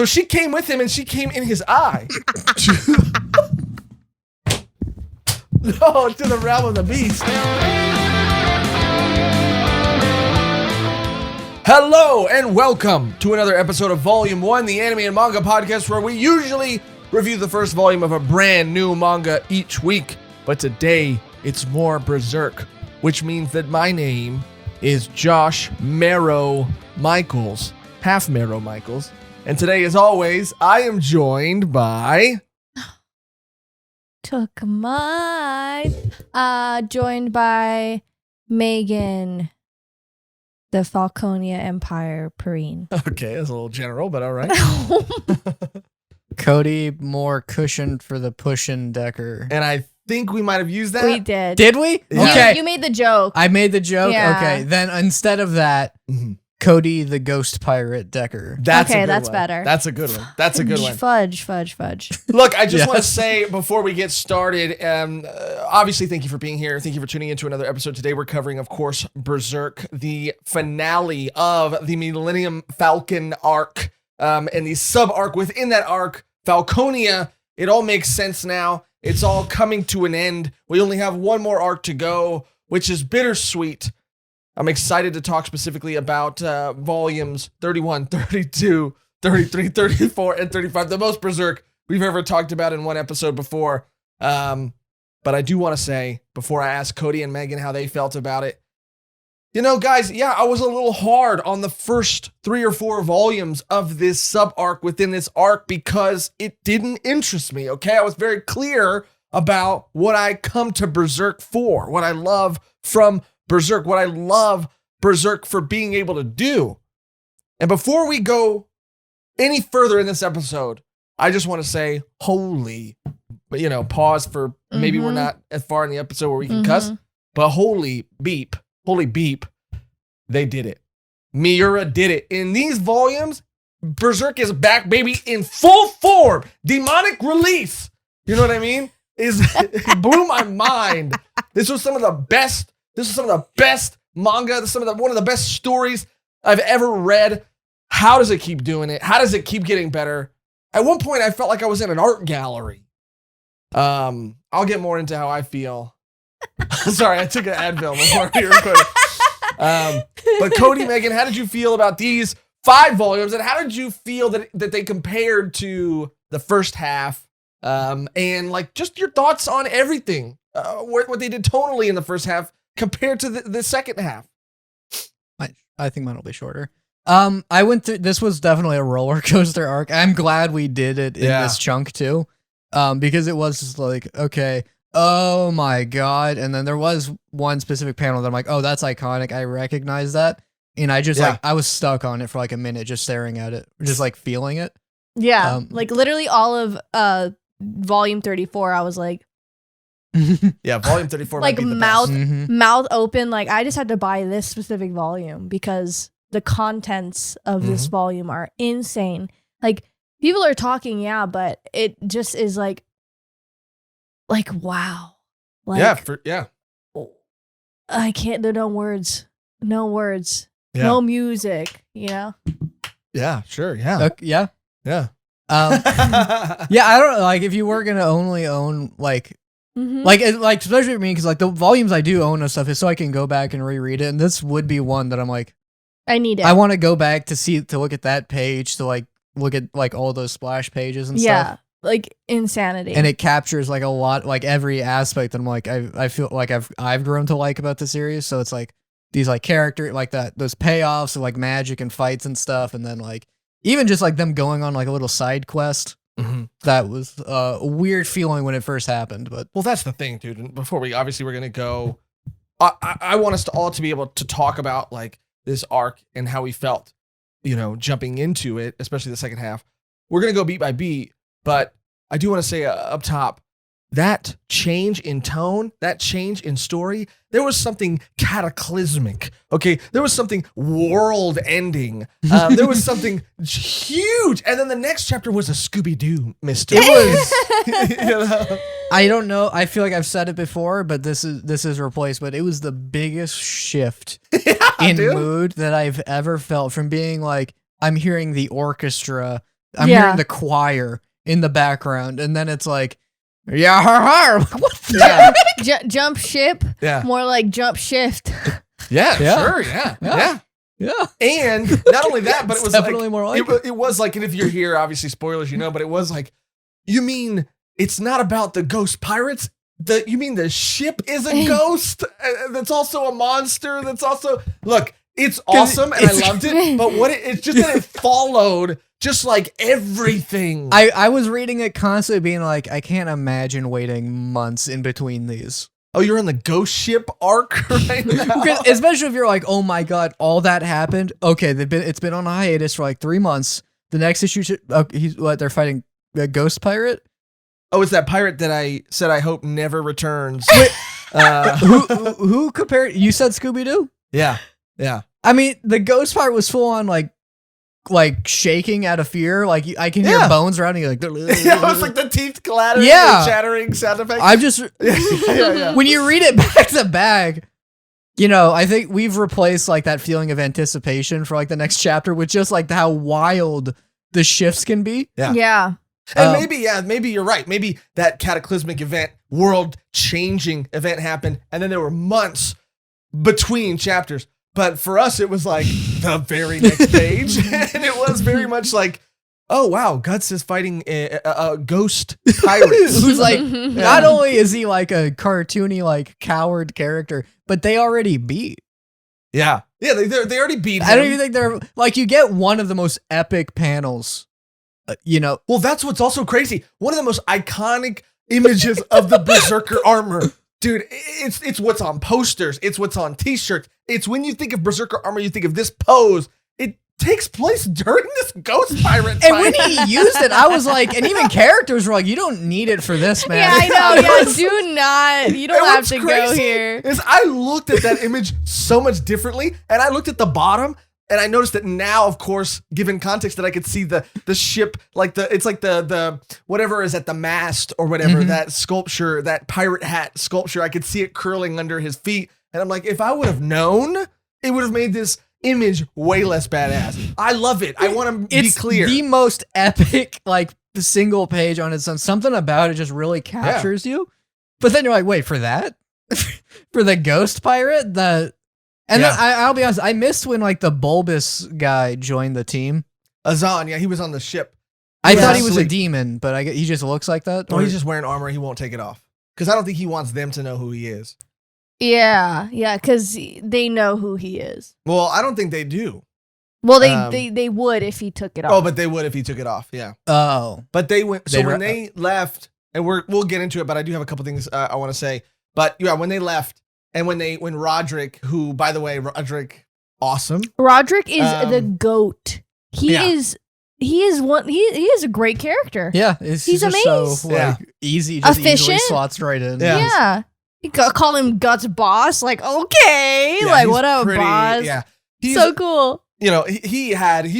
So she came with him and she came in his eye. No, to the realm of the beast. Hello and welcome to another episode of Volume 1, the anime and manga podcast where we usually review the first volume of a brand new manga each week. But today, it's more Berserk, which means that my name is Josh Marrow Michaels, half Marrow Michaels. And today, as always, I am joined by... Took mine. Joined by Megan, the Falconia Empire Perrine. Okay, that's a little general, but all right. Cody, more cushion for the pushin' Decker. And I think we might have used that. We did. Did we? Yeah. Okay. You made the joke. I made the joke? Yeah. Okay. Then instead of that, Cody, the ghost pirate Decker. That's okay, a good that's one. better. That's a good one. That's a good one. Fudge. Look, I just want to Yes. say before we get started, obviously, thank you for being here. Thank you for tuning into another episode. Today, we're covering, of course, Berserk, the finale of the Millennium Falcon arc, and the sub-arc within that arc, Falconia. It all makes sense now. It's all coming to an end. We only have one more arc to go, which is bittersweet. I'm excited to talk specifically about volumes 31, 32, 33, 34, and 35. The most Berserk we've ever talked about in one episode before. But I do want to say, before I ask Cody and Megan how they felt about it, you know, guys, yeah, I was a little hard on the first 3 or 4 volumes of this sub-arc within this arc because it didn't interest me, okay? I was very clear about what I come to Berserk for, what I love from Berserk, what I love Berserk for being able to do. And before we go any further in this episode, I just want to say, holy, pause for maybe we're not as far in the episode where we can cuss, but holy beep, they did it. Miura did it. In these volumes, Berserk is back, baby, in full form. Demonic release. You know what I mean? It blew my mind. This was some of the best manga, one of the best stories I've ever read. How does it keep doing it? How does it keep getting better? At one point, I felt like I was in an art gallery. I'll get more into how I feel. Sorry, I took an Advil before we recorded. But Cody, Megan, how did you feel about these 5 volumes? And how did you feel that they compared to the first half? And like just your thoughts on everything. What they did tonally in the first half compared to the second half. I think mine will be shorter. I went through, this was definitely a roller coaster arc. I'm glad we did it in this chunk too. Because it was just like, okay, oh my God. And then there was one specific panel that I'm like, oh, that's iconic. I recognize that. And I just I was stuck on it for like a minute, just staring at it, just like feeling it. Yeah, like literally all of volume 34, I was like, yeah, volume 34 like might be the mouth open. Like I just had to buy this specific volume because the contents of this volume are insane. Like people are talking, yeah, but it just is like wow. Like, I can't. There are no words. Yeah. No music. You know. Yeah, sure. Yeah. Yeah. Yeah. Yeah, I don't like if you were gonna only own like especially for me because like the volumes I do own of stuff is so I can go back and reread it, and this would be one that I'm like, I need it. I want to go back to look at that page to like look at like all those splash pages and stuff. Yeah, like insanity. And it captures like a lot, like every aspect. And I'm like, I feel like I've grown to like about the series. So it's like these like character like that, those payoffs of like magic and fights and stuff, and then like even just like them going on like a little side quest. That was a weird feeling when it first happened, but well, that's the thing, dude. And before we're gonna go, I want us to all to be able to talk about like this arc and how we felt, jumping into it, especially the second half. We're gonna go beat by beat, but I do want to say up top that change in tone, that change in story, there was something cataclysmic. Okay, there was something world-ending. There was something huge, and then the next chapter was a Scooby-Doo mystery. It was. I don't know. I feel like I've said it before, but this is replaced. But it was the biggest shift in mood that I've ever felt from being like I'm hearing the orchestra I'm hearing the choir in the background, and then it's like, yeah, what the jump ship. Yeah. More like jump shift. Yeah. Sure. Yeah. And not only that, but it was definitely more like it was like, and if you're here, obviously spoilers, but it was like, you mean it's not about the ghost pirates? You mean the ship is a ghost? That's also a monster. That's also, look, it's awesome and I loved it. But it's just that it followed just like everything. I was reading it constantly being like, I can't imagine waiting months in between these. Oh, you're in the ghost ship arc right now? Especially if you're like, oh my God, all that happened. Okay, it's been on a hiatus for like 3 months. The next issue, they're fighting a ghost pirate? Oh, it's that pirate that I said I hope never returns. Who compared? You said Scooby-Doo? Yeah. I mean, the ghost pirate was full on like shaking out of fear. Like I can hear bones around you. Like, it was like the teeth clattering, and chattering sound effects. I'm just when you read it back to back, I think we've replaced like that feeling of anticipation for like the next chapter with just like how wild the shifts can be. Yeah. And maybe you're right. Maybe that cataclysmic event, world-changing event happened, and then there were months between chapters. But for us, it was like the very next page, and it was very much like, oh wow, Guts is fighting a ghost pirate who's like, not only is he like a cartoony like coward character, but they already beat. Yeah, they already beat him. I don't even think they're like, you get one of the most epic panels. Well, that's what's also crazy. One of the most iconic images of the Berserker armor, dude. It's what's on posters. It's what's on T-shirts. It's when you think of Berserker armor, you think of this pose. It takes place during this ghost pirate fight. And when he used it, I was like, and even characters were like, you don't need it for this, man. Yeah, I know. Yeah, do not. You don't have to go here. Is I looked at that image so much differently, and I looked at the bottom. And I noticed that now, of course, given context, that I could see the ship, like it's like the whatever is at the mast or whatever, that sculpture, that pirate hat sculpture, I could see it curling under his feet. And I'm like, if I would have known, it would have made this image way less badass. I love it. I want to be clear. It's the most epic, like, single page on its own. Something about it just really captures you. But then you're like, wait, for that? For the ghost pirate? And then I'll be honest, I missed when like the bulbous guy joined the team. Azan, he was on the ship. I thought he was a demon, but he just looks like that. Or he's just wearing armor. He won't take it off because I don't think he wants them to know who he is. Yeah, because they know who he is. Well, I don't think they do. Well, they would if he took it off. Oh, but they would if he took it off. Yeah. Oh, but they went. So when they left, and we'll get into it, but I do have a couple things I want to say. But yeah, when they left. And when Roderick, who, by the way, Roderick, awesome. Roderick is the goat. He is a great character. Yeah, he's amazing. So easy, just efficient. Easily slots right in. Yeah. You call him Guts boss, like okay, like what up, boss? Yeah, he's so cool. He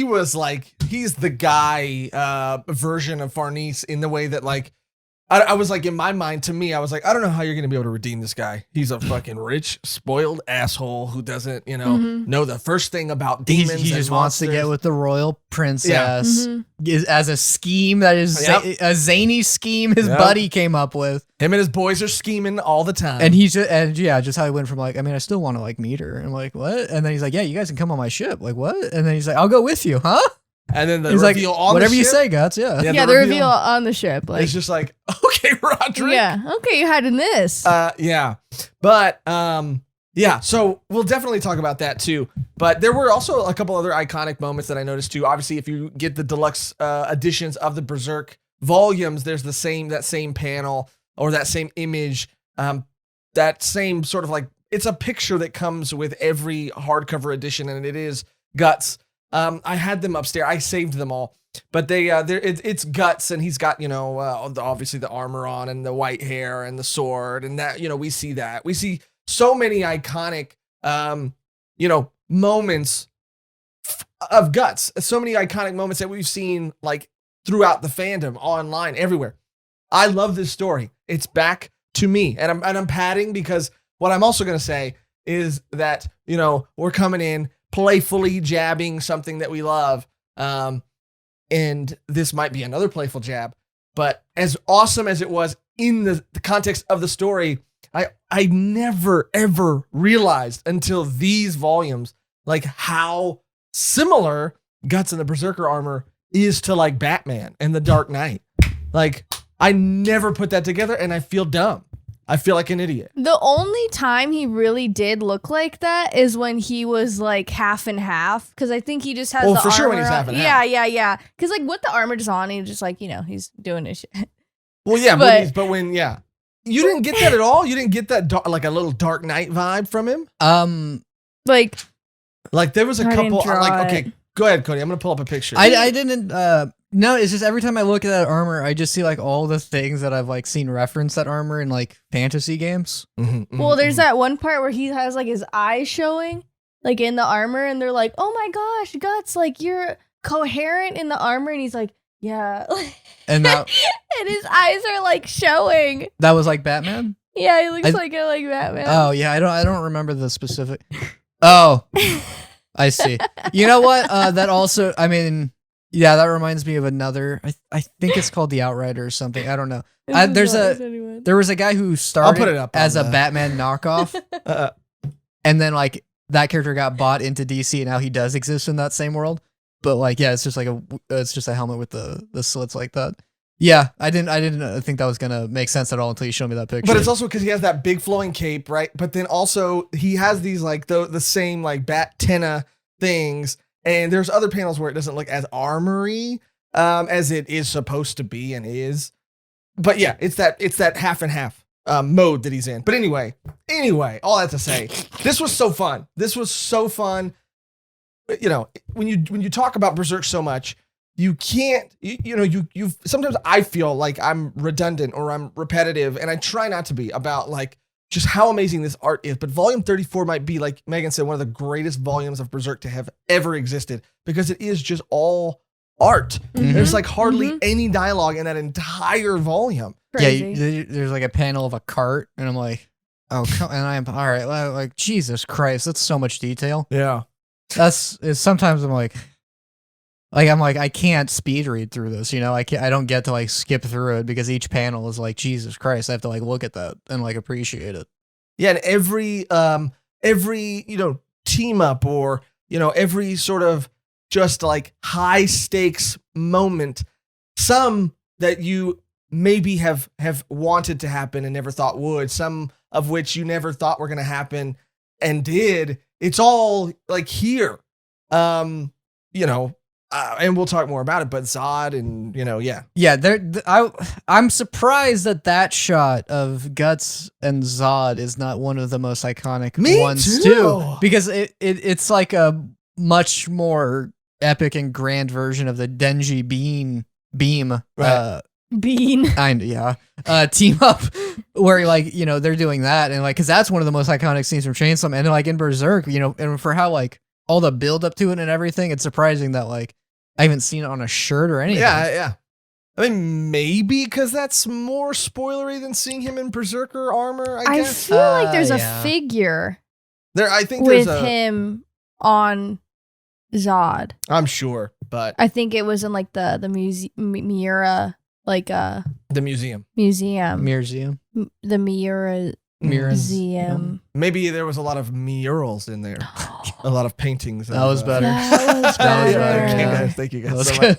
was like, he's the guy version of Farnese in the way that like. I was like, in my mind, to me, I was like, I don't know how you're going to be able to redeem this guy. He's a fucking rich, spoiled asshole who doesn't, know the first thing about demons. He just wants to get with the royal princess as a scheme that is a zany scheme his buddy came up with. Him and his boys are scheming all the time. And just how he went from like, I mean, I still want to like meet her. And I'm like, what? And then he's like, yeah, you guys can come on my ship. Like, what? And then he's like, I'll go with you, huh? And then he's reveal like, on whatever the you ship, say, Guts. Yeah. The reveal on the ship. Like, it's just like, okay, Roderick. Yeah. Okay, you're hiding this. Yeah. But so we'll definitely talk about that too. But there were also a couple other iconic moments that I noticed too. Obviously, if you get the deluxe editions of the Berserk volumes, there's that same panel or that same image, that same sort of like, it's a picture that comes with every hardcover edition, and it is Guts. I had them upstairs. I saved them all, but it's Guts, and he's got obviously the armor on and the white hair and the sword, and that we see that. We see so many iconic moments of Guts, so many iconic moments that we've seen like throughout the fandom, online, everywhere. I love this story. It's back to me, and I'm padding because what I'm also gonna say is that we're coming in playfully jabbing something that we love. and this might be another playful jab, but as awesome as it was in the context of the story, I never ever realized until these volumes like how similar Guts and the Berserker armor is to like Batman and the Dark Knight. Like I never put that together, and I feel dumb. I feel like an idiot. The only time he really did look like that is when he was like half and half, because I think he just has the for sure when armor he's half on. and half. Yeah. Because like with the armor just on, he's just like, he's doing his shit. Well, yeah, but when you didn't get that at all. You didn't get that like a little Dark Knight vibe from him. Like there was a couple. Okay, go ahead, Cody. I'm gonna pull up a picture. I didn't. No, it's just every time I look at that armor, I just see like all the things that I've like seen reference that armor in like fantasy games. Well, there's that one part where he has like his eyes showing, like in the armor, and they're like, "Oh my gosh, Guts, like you're coherent in the armor," and he's like, "Yeah," and that, and his eyes are like showing. That was like Batman. Yeah, he looks like Batman. Oh yeah, I don't remember the specific. Oh, I see. You know what? That also, I mean. Yeah, that reminds me of another. I think it's called The Outrider or something. I don't know. There was a guy who started as a Batman knockoff, and then like that character got bought into DC, and now he does exist in that same world. But like, yeah, it's just like it's just a helmet with the slits like that. Yeah, I didn't think that was gonna make sense at all until you showed me that picture. But it's also because he has that big flowing cape, right? But then also he has these like the same like bat tenna things. And there's other panels where it doesn't look as armory as it is supposed to be and is. But yeah, it's that half and half mode that he's in. But anyway, all that to say, this was so fun. This was so fun. When you talk about Berserk so much, you can't, you sometimes I feel like I'm redundant or I'm repetitive, and I try not to be about like just how amazing this art is. But volume 34 might be, like Megan said, one of the greatest volumes of Berserk to have ever existed, because it is just all art. There's like hardly any dialogue in that entire volume. Crazy. Yeah, there's like a panel of a cart, and I'm like, oh, and I'm all right. Like, Jesus Christ, that's so much detail. Yeah. Sometimes I'm like, I can't speed read through this, I don't get to like skip through it, because each panel is like, Jesus Christ, I have to like look at that and like appreciate it. Yeah, and every team up or every sort of just like high stakes moment, some that you maybe have wanted to happen and never thought would, some of which you never thought were going to happen and did. It's all like here. And we'll talk more about it, but Zodd and, yeah. Yeah, I'm surprised that shot of Guts and Zodd is not one of the most iconic ones, too. Because it's like a much more epic and grand version of the Denji beam. Right. Bean. Team up where like, they're doing that. And like, because that's one of the most iconic scenes from Chainsaw Man. And like in Berserk, and for how like all the build up to it and everything, it's surprising that like, I haven't seen it on a shirt or anything. Yeah. I mean, maybe because that's more spoilery than seeing him in Berserker armor, I guess. I feel like there's a figure with him on Zodd. I'm sure, but I think it was in like the Miura, like the museum. The Miura Museum. Maybe there was a lot of murals in there. A lot of paintings. That was better. That was better. Okay, guys. Thank you guys so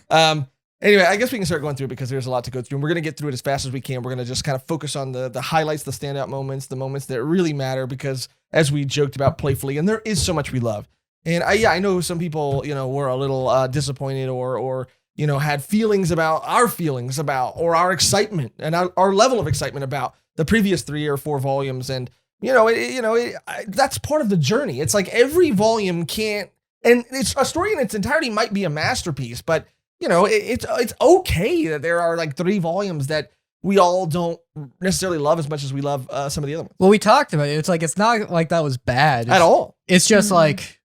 much. Anyway, I guess we can start going through because there's a lot to go through. And we're going to get through it as fast as we can. We're going to just kind of focus on the highlights, the standout moments, the moments that really matter, because as we joked about playfully, and there is so much we love. And I know some people, were a little disappointed or had feelings about or our excitement and our level of excitement about the previous 3 or 4 volumes. And, that's part of the journey. It's like every volume can't, and it's a story in its entirety might be a masterpiece, but it's okay that there are like 3 volumes that we all don't necessarily love as much as we love some of the other ones. Well, we talked about it. It's like, it's not like that was bad at all. It's just like,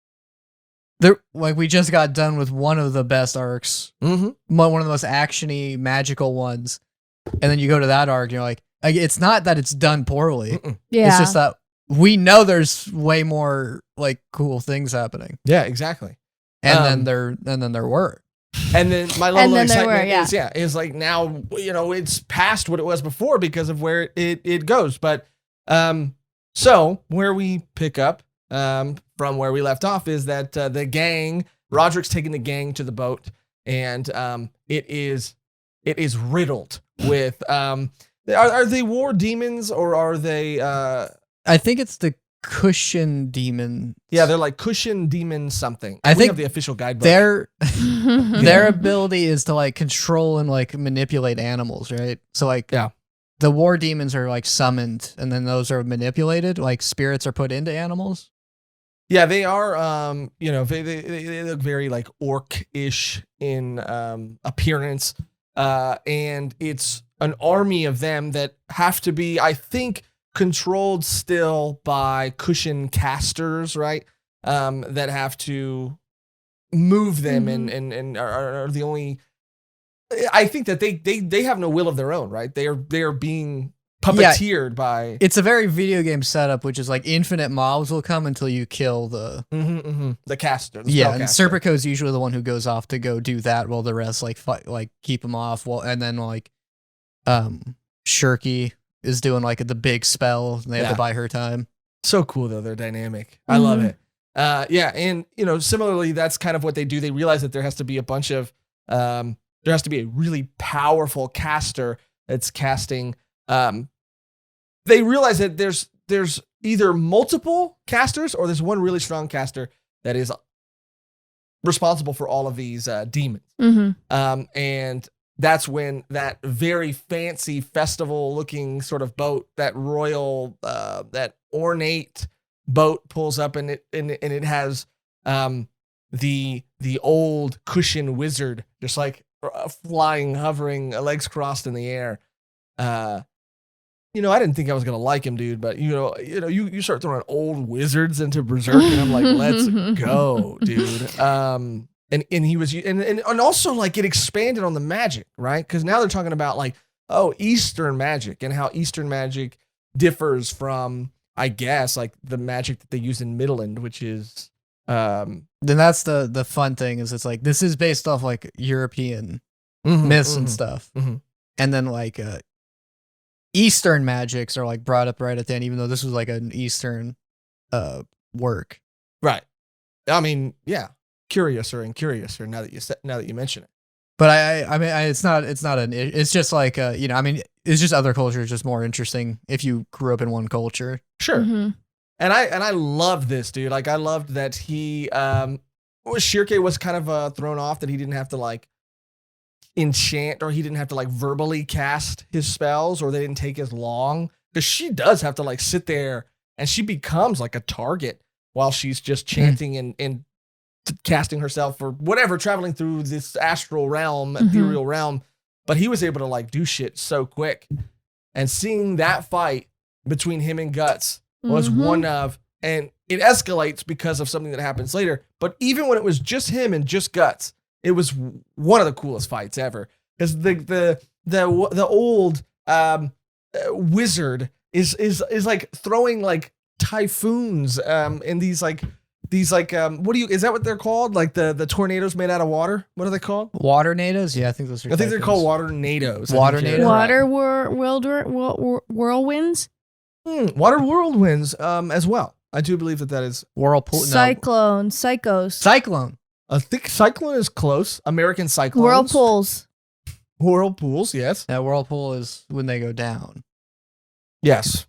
we just got done with one of the best arcs, one of the most actiony, magical ones, and then you go to that arc, and you're like, it's not that it's done poorly. Yeah, it's just that we know there's way more like cool things happening. Yeah, exactly. And then there were. And then my level of then they excitement were, is like now, it's past what it was before because of where it goes. But so where we pick up from where we left off is that the gang, Roderick's taking the gang to the boat, and it is riddled with are they war demons or are they I think it's the Kushan demon. Yeah, they're like Kushan demon something. I think have the official guidebook. Their ability is to like control and like manipulate animals, right? So like the war demons are like summoned and then those are manipulated, like spirits are put into animals. Yeah, they are they look very like orc-ish in appearance. And it's an army of them that have to be, I think, controlled still by Kushan casters, right? That have to move them and are the only. I think that they have no will of their own, right? They are being puppeteered by. It's a very video game setup, which is like infinite mobs will come until you kill the caster. And Serpico is usually the one who goes off to go do that, while the rest like fight, like keep him off. Well, and then like, Schierke is doing like the big spell. And they have to buy her time. So cool though, they're dynamic. I love it. And similarly, that's kind of what they do. They realize that there has to be a bunch of there has to be a really powerful caster that's casting. They realize that there's either multiple casters or there's one really strong caster that is responsible for all of these demons. And that's when that very fancy festival-looking sort of boat, that royal, that ornate boat, pulls up, and it has the old Kushan wizard just like flying, hovering, legs crossed in the air. I didn't think I was gonna like him, dude, but you start throwing old wizards into Berserk, and I'm like, let's go, dude. And he was and also like it expanded on the magic, right? Because now they're talking about like, Eastern magic and how Eastern magic differs from, I guess, like the magic that they use in Midland, which is then that's the fun thing is it's like this is based off like European myths and stuff, and then like Eastern magics are like brought up right at the end, even though this was like an Eastern work, right? I mean, yeah. Curiouser now that you mention it. But I mean it's just like it's just other cultures just more interesting if you grew up in one culture. Sure. And I loved this, dude. Like I loved that he Schierke was kind of thrown off that he didn't have to like enchant, or he didn't have to like verbally cast his spells, or they didn't take as long, because she does have to like sit there and she becomes like a target while she's just chanting and casting herself or whatever, traveling through this astral realm, ethereal realm. But he was able to like do shit so quick. And seeing that fight between him and Guts was one of, and it escalates because of something that happens later. But even when it was just him and just Guts, it was one of the coolest fights ever. Because the old wizard is like throwing like typhoons in these is that what they're called? Like the tornadoes made out of water? What are they called? Water-nados? Yeah, I think those are. I think they're called water-nados. Water-nados? Water whirlwinds? Water whirlwinds as well. I do believe that is. Whirlpool. Cyclone. Psychos. Cyclone. I think cyclone is close. American cyclones. Whirlpools. Whirlpools, yes. Yeah, whirlpool is when they go down. Yes.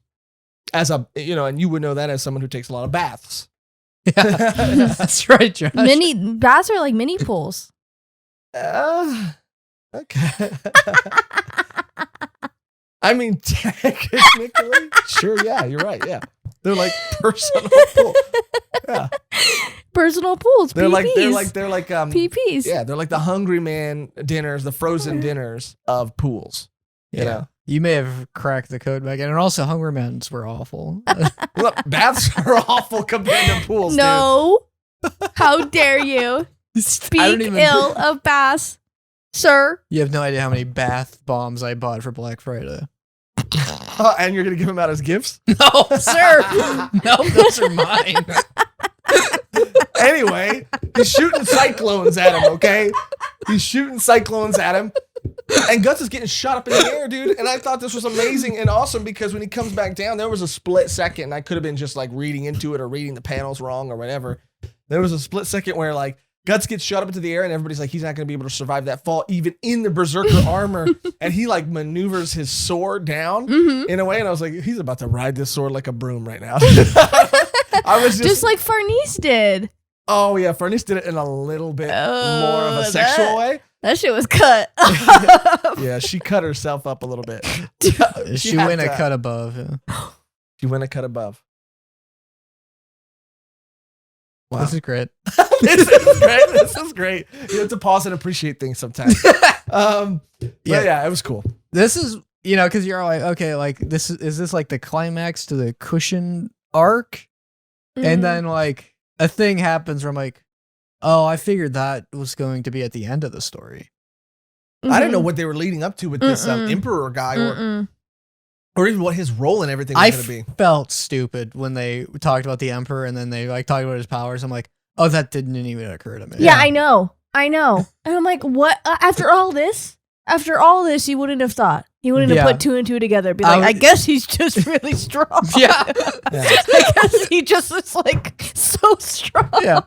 As a, and you would know that as someone who takes a lot of baths. Yeah, that's right, Josh. Baths are like mini pools. Okay. I mean, technically, sure, yeah, you're right, yeah. They're like personal pools. Yeah. Personal pools. They're PPs. like PPs. Yeah, they're like the Hungry Man dinners, the frozen dinners of pools. You know? You may have cracked the code back in, and also Hungry Men's were awful. Look, baths are awful compared to pools. No. Dude. How dare you speak ill of baths, sir? You have no idea how many bath bombs I bought for Black Friday. And you're gonna give them out as gifts? No, sir. No, those are mine. Anyway, he's shooting cyclones at him, okay? He's shooting cyclones at him. And Guts is getting shot up in the air, dude. And I thought this was amazing and awesome because when he comes back down, there was a split second. And I could have been just like reading into it or reading the panels wrong or whatever. There was a split second where like Guts gets shot up into the air and everybody's like, he's not going to be able to survive that fall, even in the Berserker armor. And he like maneuvers his sword down in a way. And I was like, he's about to ride this sword like a broom right now. I was just like Farnese did. Oh, yeah. Farnese did it in a little bit more of a sexual way. That shit was cut. Yeah, she cut herself up a little bit. She went a cut above. Yeah. She went a cut above. Wow. This is great. This is great. This is great. You have to pause and appreciate things sometimes. Yeah, it was cool. This is, because you're like, okay, like is this like the climax to the Kushan arc? And then like a thing happens where I'm like, oh, I figured that was going to be at the end of the story. I didn't know what they were leading up to with this emperor guy or even what his role in everything was going to be. I felt stupid when they talked about the emperor and then they like talked about his powers. I'm like, oh, that didn't even occur to me. Yeah, I know. And I'm like, what? After all this, you wouldn't have thought. You wouldn't have put two and two together. Be like, I guess he's just really strong. Yeah. I guess he just is like so strong. Yeah.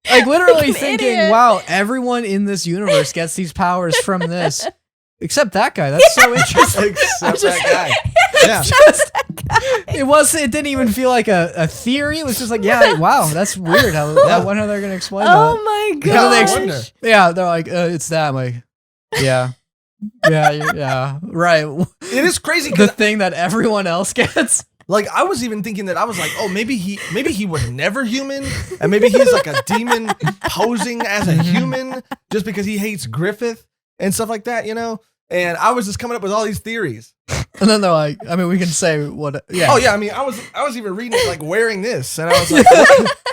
Like literally thinking, wow, everyone in this universe gets these powers from this. Except that guy. That's so interesting. Except that guy. Yeah. It didn't even feel like a theory. It was just like, yeah, wow, that's weird. How they're gonna explain that. Oh my god. Yeah, they're like, it's that. I'm like, yeah. Yeah, right. It is crazy. The thing that everyone else gets. Like I was even thinking that I was like, oh, maybe he was never human, and maybe he's like a demon posing as a human just because he hates Griffith and stuff like that, And I was just coming up with all these theories. And then they're like, I mean, we can say what? Yeah. Oh yeah, I mean, I was even reading it like wearing this, and I was like,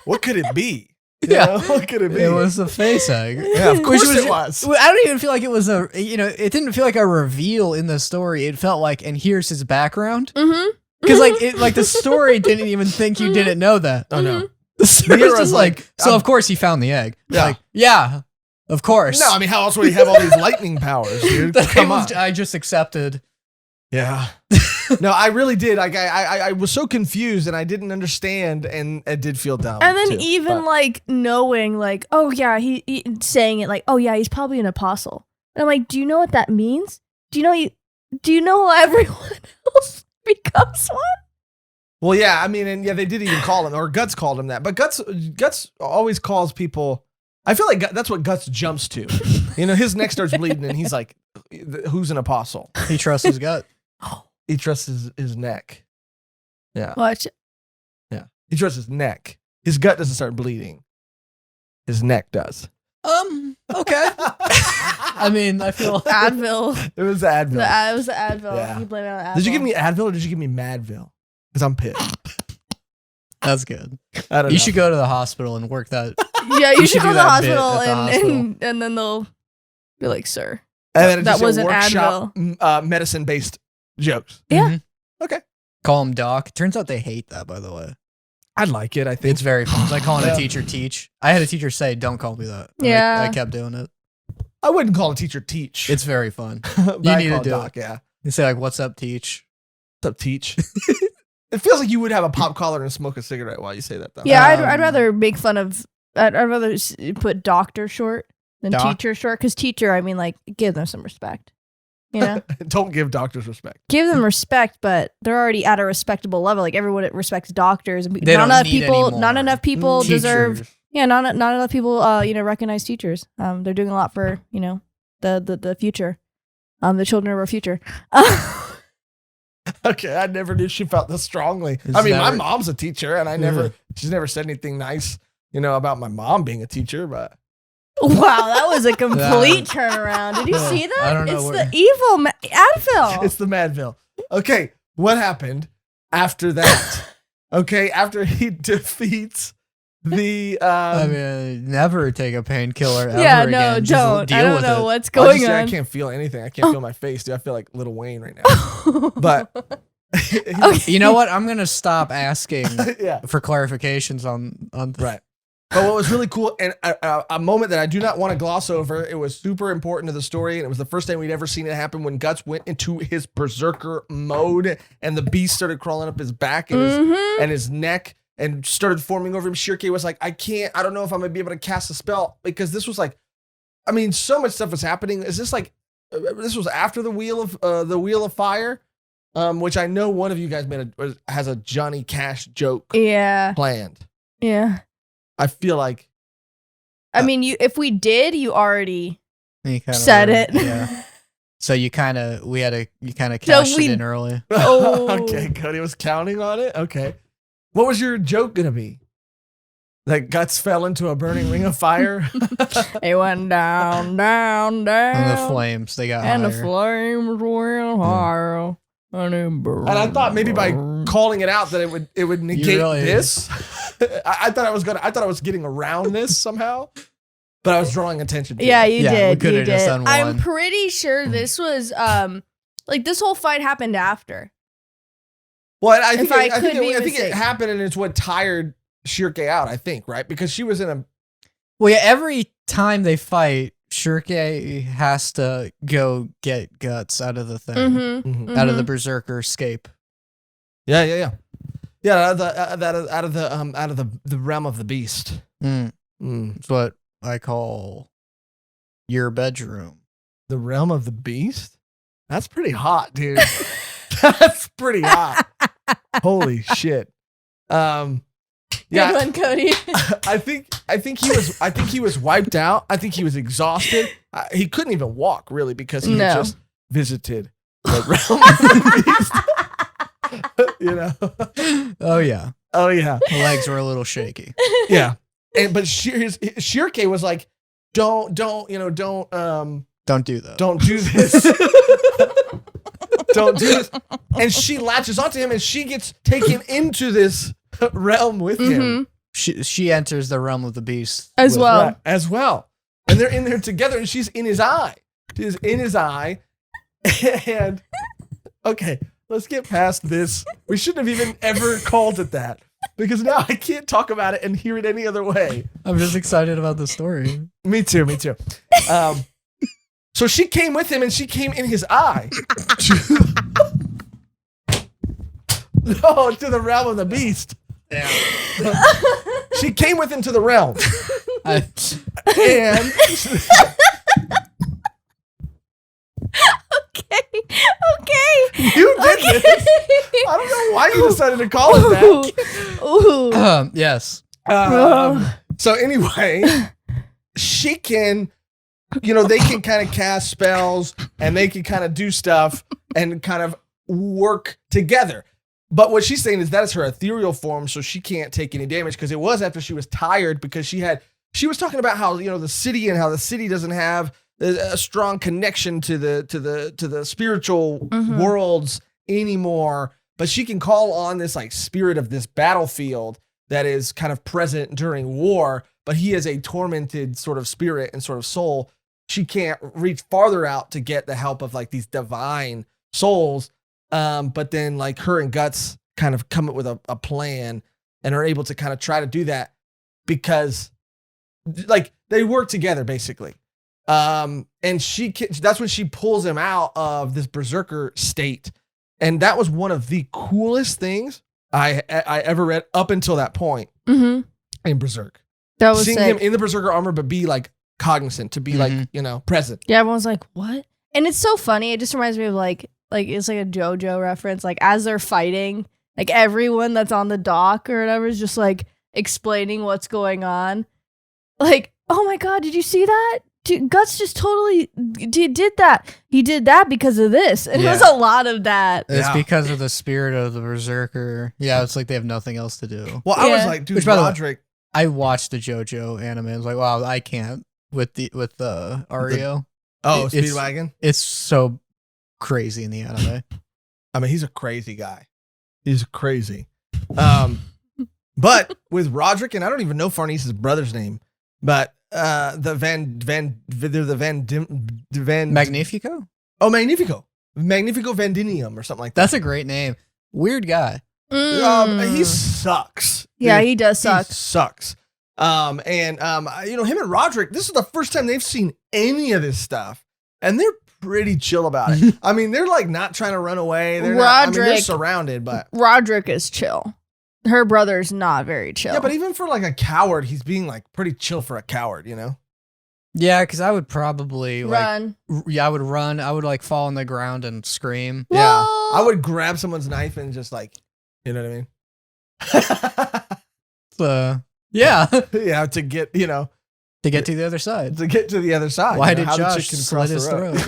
what could it be? What could it be? It was a face egg. Yeah, of course it was. I don't even feel like it was it didn't feel like a reveal in the story. It felt like, and here's his background. Because the story didn't even think you didn't know that. Oh no. The story was just like, so of course he found the egg. Yeah. Like, yeah, of course. No, I mean, how else would he have all these lightning powers, dude? Come on. I just accepted. Yeah. No, I really did. Like, I was so confused and I didn't understand, and it did feel dumb. And then like knowing, like, oh yeah, he saying it like, oh yeah, he's probably an apostle. And I'm like, do you know what that means? Do you know how everyone else becomes one? Well, yeah, I mean, and yeah, they did even call him, or Guts called him that. But Guts always calls people. I feel like that's what Guts jumps to. His neck starts bleeding, and he's like, "Who's an apostle?" He trusts his gut. He trusts his neck. Yeah. Watch. Yeah. He trusts his neck. His gut doesn't start bleeding. His neck does. Okay. I mean, I feel Advil. It was the Advil. It was the Advil. Yeah. You blame it on Advil. Did you give me Advil or did you give me Madvil? Because I'm pissed. That's good. I don't know. You should go to the hospital and work that. Yeah, you should go to the hospital and then they'll be like, sir. And then that wasn't workshop medicine-based jokes. Yeah. Okay. Call him Doc. Turns out they hate that, by the way. I like it. I think it's very fun. It's like calling a teacher teach. I had a teacher say, "Don't call me that." Yeah. I kept doing it. I wouldn't call a teacher teach. It's very fun. You need to do Doc, it. Yeah. You say like, "What's up, teach?" What's up, teach? It feels like you would have a pop collar and smoke a cigarette while you say that, though. Yeah, I'd rather make fun of. I'd rather put doctor short than teacher short, because teacher, I mean, like, give them some respect. Don't give doctors respect. Give them respect, but they're already at a respectable level. Like, everyone respects doctors, and they not enough people deserve. Yeah, not enough people recognize teachers. They're doing a lot for the future, the children of our future. Okay, I never knew she felt this strongly. My mom's a teacher, and she's never said anything nice, about my mom being a teacher, but. Wow, that was a complete turnaround. Did you see that? I don't know. It's the evil Advil. It's the Madvil. Okay, what happened after that? Okay, after he defeats the. Never take a painkiller ever yeah, again. no, Just don't. deal I don't with know it. what's going on. I can't feel anything. I can't feel my face, dude. I feel like Lil Wayne right now. But. Okay. You know what? I'm gonna stop asking yeah. for clarifications on right. But what was really cool, and a moment that I do not want to gloss over, it was super important to the story, and it was the first time we'd ever seen it happen when Guts went into his Berserker mode, and the beast started crawling up his back and his neck, and started forming over him. Schierke was like, I don't know if I'm going to be able to cast a spell, because this was like, I mean, so much stuff was happening. Is this like, this was after the Wheel of Fire, which I know one of you guys has a Johnny Cash joke planned. Yeah. I feel like. I mean, if we did, you already said it. Yeah. So you kind of cashed it in early. Oh. Okay, Cody was counting on it. Okay. What was your joke going to be? That Guts fell into a burning ring of fire? It went down, down, down. And the flames, they got and higher. the flames went higher. And I thought maybe by calling it out that it would negate this. I thought I was getting around this somehow, but I was drawing attention to it. it. You did. We just done one. I'm pretty sure this was like this whole fight happened after. Well, I think it happened, and it's what tired Schierke out. I think, right? Because she was in a. Well, yeah, every time they fight, Schierke has to go get Guts out of the thing, out of the Berserker escape. Yeah, out of the realm of the beast. It's what I call your bedroom. The realm of the beast? That's pretty hot, dude. That's pretty hot. Holy shit. Good one, Cody. I think he was wiped out. I think he was exhausted. He couldn't even walk really because he had just visited the realm of the beast. You know? Oh yeah. The legs were a little shaky. Yeah. But Schierke was like, don't do this. Don't do this. Don't do this. And she latches onto him and she gets taken into this realm with him. She enters the realm of the beast as well. And they're in there together and she's in his eye. She's in his eye. And okay, let's get past this. We shouldn't have even ever called it that. Because now I can't talk about it and hear it any other way. I'm just excited about the story. Me too. So she came with him and she came in his eye. No, to the realm of the beast. Yeah. She came with him to the realm. And Okay. You did this. I don't know why you decided to call it that. Ooh. Yes. So anyway, she can, they can kind of cast spells and they can kind of do stuff and kind of work together. But what she's saying is that is her ethereal form, so she can't take any damage because it was after she was tired because she was talking about how, the city and how the city doesn't have a strong connection to the spiritual worlds anymore, but she can call on this like spirit of this battlefield that is kind of present during war, but he is a tormented sort of spirit and sort of soul. She can't reach farther out to get the help of like these divine souls. But then like her and Guts kind of come up with a plan and are able to kind of try to do that because like they work together basically. And that's when she pulls him out of this Berserker state. And that was one of the coolest things I ever read up until that point in Berserk. That was seeing sick. him in the Berserker armor, but be like cognizant, to be like, present. Yeah, everyone's like, what? And it's so funny. It just reminds me of like it's like a JoJo reference. Like as they're fighting, like everyone that's on the dock or whatever is just like explaining what's going on. Like, oh my God, did you see that? Guts just totally did that. He did that because of this. And it was a lot of that. It's because of the spirit of the Berserker. Yeah, it's like they have nothing else to do. Well, I was like, dude, Roderick. I watched the JoJo anime. I was like, wow, I can't with the Ario. Speedwagon. It's so crazy in the anime. I mean, he's a crazy guy. He's crazy. But with Roderick, and I don't even know Farnese's brother's name, but they're the Van Magnifico? Oh, Magnifico Vandinium or something like that. That's a great name. Weird guy. He sucks. Yeah, Dude, he does suck. He sucks. Him and Roderick, this is the first time they've seen any of this stuff, and they're pretty chill about it. I mean, they're like not trying to run away. They're surrounded, but Roderick is chill. Her brother's not very chill. Yeah, but even for like a coward, he's being like pretty chill for a coward, you know? Yeah, because I would probably run. I would run. I would like fall on the ground and scream. Whoa! Yeah, I would grab someone's knife and just like, you know what I mean? Yeah, yeah, to get to get to the other side. To get to the other side. Why did Josh slit his throat?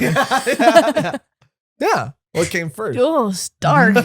Yeah. What came first? Oh, Stark.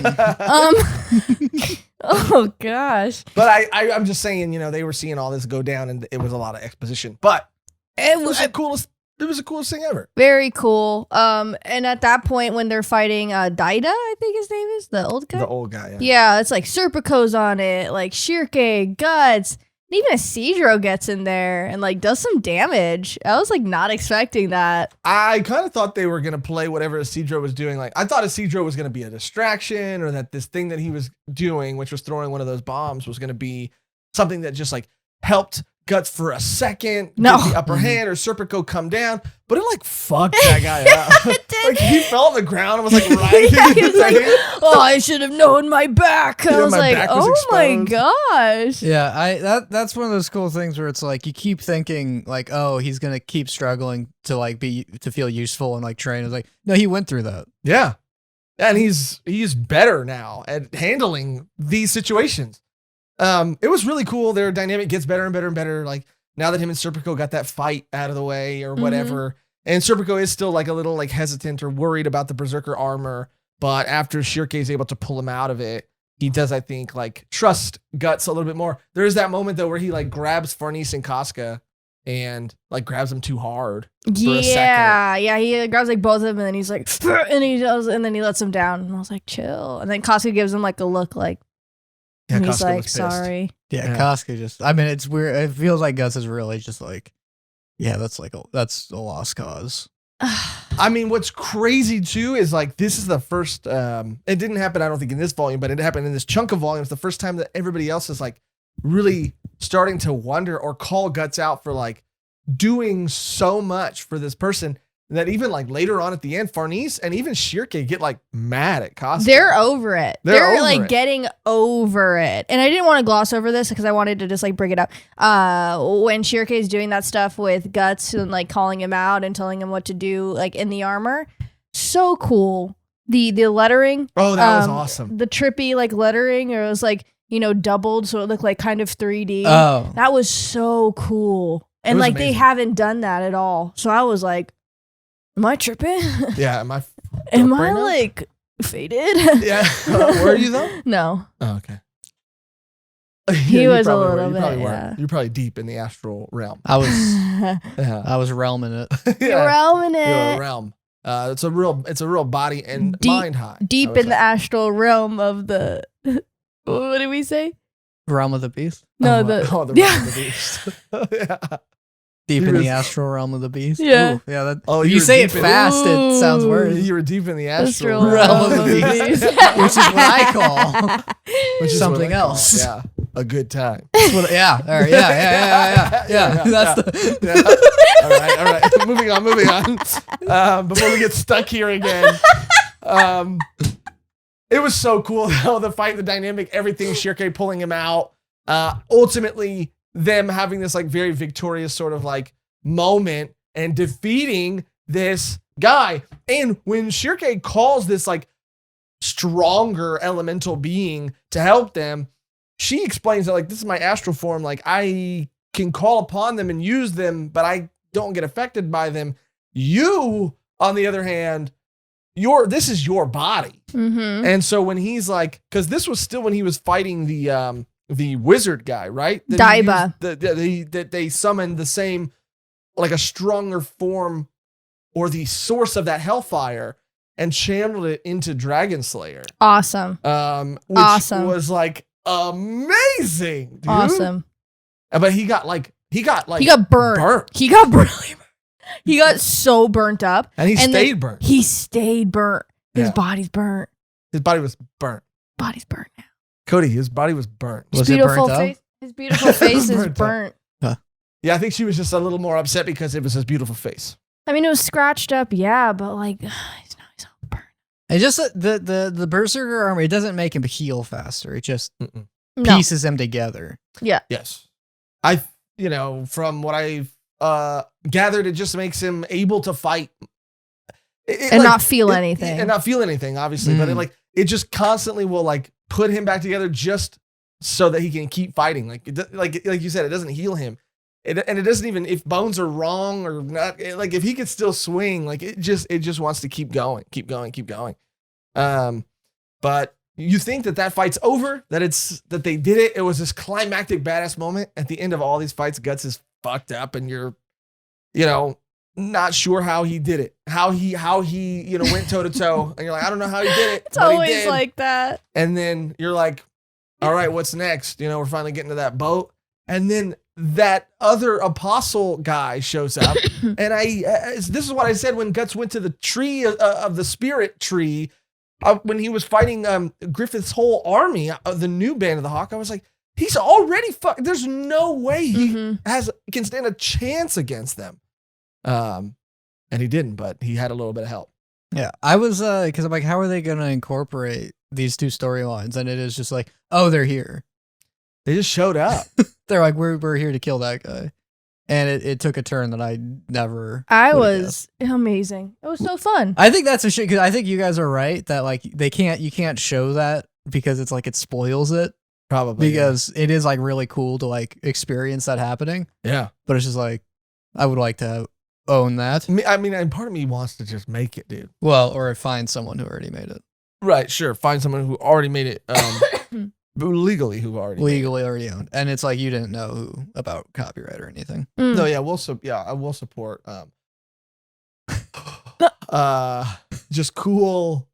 Oh gosh. But I'm just saying, they were seeing all this go down, and it was a lot of exposition. But it was the coolest thing ever. Very cool. And at that point when they're fighting Daida, I think his name is, the old guy. The old guy, yeah. Yeah, it's like Serpico's on it, like Schierke, Guts. And even Isidro gets in there and like does some damage. I was like not expecting that. I kind of thought they were going to play whatever Isidro was doing. Like, I thought Isidro was going to be a distraction, or that this thing that he was doing, which was throwing one of those bombs, was going to be something that just like helped Guts for a second, get the upper hand, or Serpico come down, but it like fucked that guy up. Like, he fell on the ground and was like writhing. Yeah, he was like, oh, I should have known my back. I was like, oh my gosh. Yeah, that's one of those cool things where it's like you keep thinking like, oh, he's gonna keep struggling to like to feel useful and like train. It's like, no, he went through that. Yeah, and he's better now at handling these situations. It was really cool. Their dynamic gets better and better and better. Like, now that him and Serpico got that fight out of the way or whatever, and Serpico is still like a little like hesitant or worried about the Berserker armor, but after Schierke is able to pull him out of it, he does, I think, like trust Guts a little bit more. There is that moment though where he like grabs Farnese and Casca and like grabs him too hard. For a second. Yeah, he grabs like both of them and then he's like, and then he lets him down. And I was like, chill. And then Casca gives him like a look like. Yeah, and he's Casca like, was pissed. sorry. Yeah, Casca just, I mean, it's weird. It feels like Guts is really just like, yeah, that's a lost cause. I mean, what's crazy too is like, this is the first, it didn't happen, I don't think, in this volume, but it happened in this chunk of volumes. The first time that everybody else is like really starting to wonder or call Guts out for like doing so much for this person. That even like later on at the end, Farnese and even Schierke get like mad at Casca. They're over it. They're over like it. getting over it. And I didn't want to gloss over this because I wanted to just like bring it up. When Schierke is doing that stuff with Guts and like calling him out and telling him what to do, like in the armor, so cool. The lettering. Oh, that was awesome. The trippy like lettering, or it was like, doubled, so it looked like kind of 3D. Oh, that was so cool. And like amazing. They haven't done that at all. So I was like, am I tripping? Yeah, am I like faded? Yeah. Were you though? No. Oh, okay. He was a little bit. Yeah. You're probably deep in the astral realm. I was realming it. You're realming it. You're a realm. It's a real body and mind high. Deep in the astral realm of the. What did we say? Realm of the beast. No, the realm of the beast. Yeah. Deep in the astral realm of the beast. Yeah. Ooh, yeah. You say it fast, it sounds worse. You were deep in the astral realm of the beast, which is what I call which is something else. Yeah, a good time. Yeah. All right. Yeah. That's All right. Moving on. Before we get stuck here again, it was so cool though. The fight, the dynamic, everything. Schierke pulling him out. Ultimately, them having this like very victorious sort of like moment and defeating this guy. And when Schierke calls this like stronger elemental being to help them, she explains that like, this is my astral form. Like, I can call upon them and use them, but I don't get affected by them. You, on the other hand, this is your body. Mm-hmm. And so when he's like, because this was still when he was fighting the wizard guy, right? Daiba. That they summoned the same, like a stronger form or the source of that hellfire and channeled it into Dragon Slayer. Awesome. Which was like amazing, dude. Awesome. But he got burnt. He got really burnt. He got so burnt up. And he stayed burnt. He stayed burnt. His body's burnt. His body was burnt. Body's burnt now. Cody, his body was burnt. Was it burnt up? His beautiful face is burnt. Yeah, I think she was just a little more upset because it was his beautiful face. I mean, it was scratched up, yeah, but like, he's all burned. It just the Berserker armor, it doesn't make him heal faster. It just No. pieces them together. Yeah. Yes. From what I've gathered, it just makes him able to fight. And not feel anything. And not feel anything, obviously. But it just constantly will like put him back together just so that he can keep fighting. Like you said, it doesn't heal him. And it doesn't even, if bones are wrong or not, like if he could still swing, like it just wants to keep going. But you think that fight's over, that they did it. It was this climactic badass moment at the end of all these fights. Guts is fucked up and you're, not sure how he did it, how he went toe to toe, and you're like, I don't know how he did it. It's always like that. And then you're like, all right, what's next? We're finally getting to that boat, and then that other apostle guy shows up, and this is what I said when Guts went to the tree of the spirit tree, when he was fighting Griffith's whole army of the new band of the Hawk. I was like, he's already fucked. There's no way he can stand a chance against them. And he didn't, but he had a little bit of help. Yeah, I was because I'm like, how are they going to incorporate these two storylines? And it is just like, oh, they're here. They just showed up. They're like, we're here to kill that guy, and it took a turn that I never. I was amazing. It was so fun. I think that's a shit because I think you guys are right that like you can't show that because it's like it spoils it. Probably because it is like really cool to like experience that happening. Yeah, but it's just like I would like to own that. I mean, and part of me wants to just make it, dude. Well, or find someone who already made it. Right, sure. Find someone who already made it legally, already owned, and it's like you didn't know who about copyright or anything. No, yeah, I will support. Just cool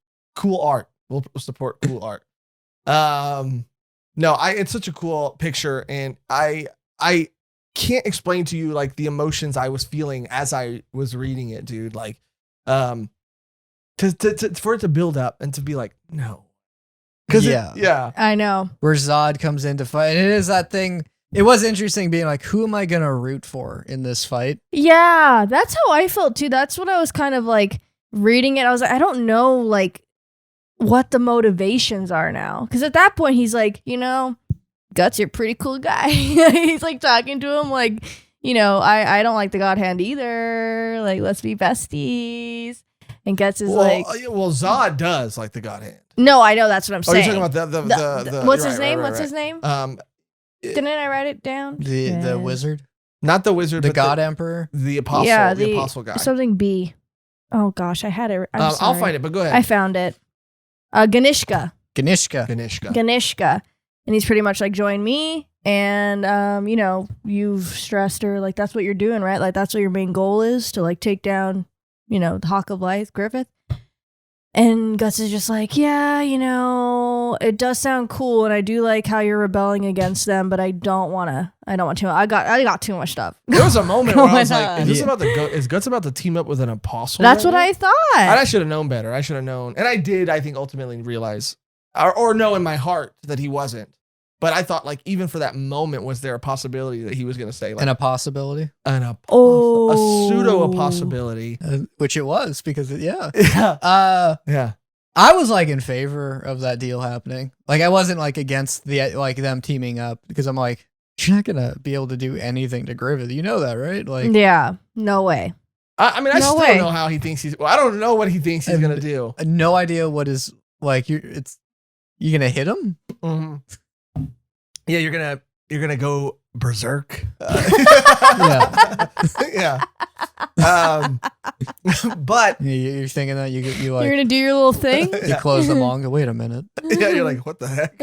art. We'll support cool art. No, it's such a cool picture, and I can't explain to you like the emotions I was feeling as I was reading it, dude. Like, for it to build up and to be like, no, because I know where Zodd comes in to fight, and it is that thing. It was interesting being like, who am I gonna root for in this fight? Yeah, that's how I felt too. That's what I was kind of like reading it. I was like, I don't know like what the motivations are now, because at that point he's like, Guts, you're a pretty cool guy. He's like talking to him like, I don't like the God Hand either. Like, let's be besties. And Guts is Zodd does like the God Hand. No, I know, that's what I'm saying. You're talking about the what's his name? What's his name? Didn't I write it down? The wizard, not the wizard, the God Emperor, the apostle, the apostle guy. Something B. Oh gosh, I had it. I'll find it, but go ahead. I found it. Ganeshka. And he's pretty much like, join me. And, you've stressed her. Like, that's what you're doing, right? Like, that's what your main goal is, to like take down, the Hawk of Life, Griffith. And Guts is just like, yeah, it does sound cool. And I do like how you're rebelling against them, but I don't want to. I got too much stuff. There was a moment where I was like, is Guts about to team up with an apostle? That's what I thought. And I should have known better. I should have known. And I did, I think, ultimately realize or know in my heart that he wasn't. But I thought, like, even for that moment, was there a possibility that he was going to say, like, a possibility, a pseudo possibility, which it was because yeah. I was like in favor of that deal happening. Like, I wasn't like against them teaming up, because I'm like, you're not gonna be able to do anything to Griffith. You know that, right? Like, yeah, no way. I mean, I still don't know how he thinks he's. Well, I don't know what he thinks he's gonna do. No idea what is like. You gonna hit him? Mm-hmm. Yeah, you're gonna go berserk. Yeah. But you're thinking that you like, you're gonna do your little thing. You close the manga. Wait a minute. Yeah, you're like, what the heck?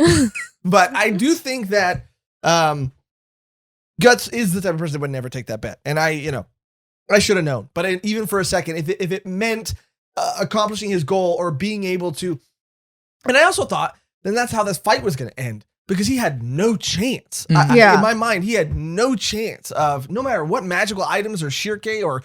But I do think that Guts is the type of person that would never take that bet, and I should have known. But even for a second, if it meant accomplishing his goal or being able to, and I also thought then that's how this fight was going to end. Because he had no chance. In my mind, he had no chance of, no matter what magical items or Schierke or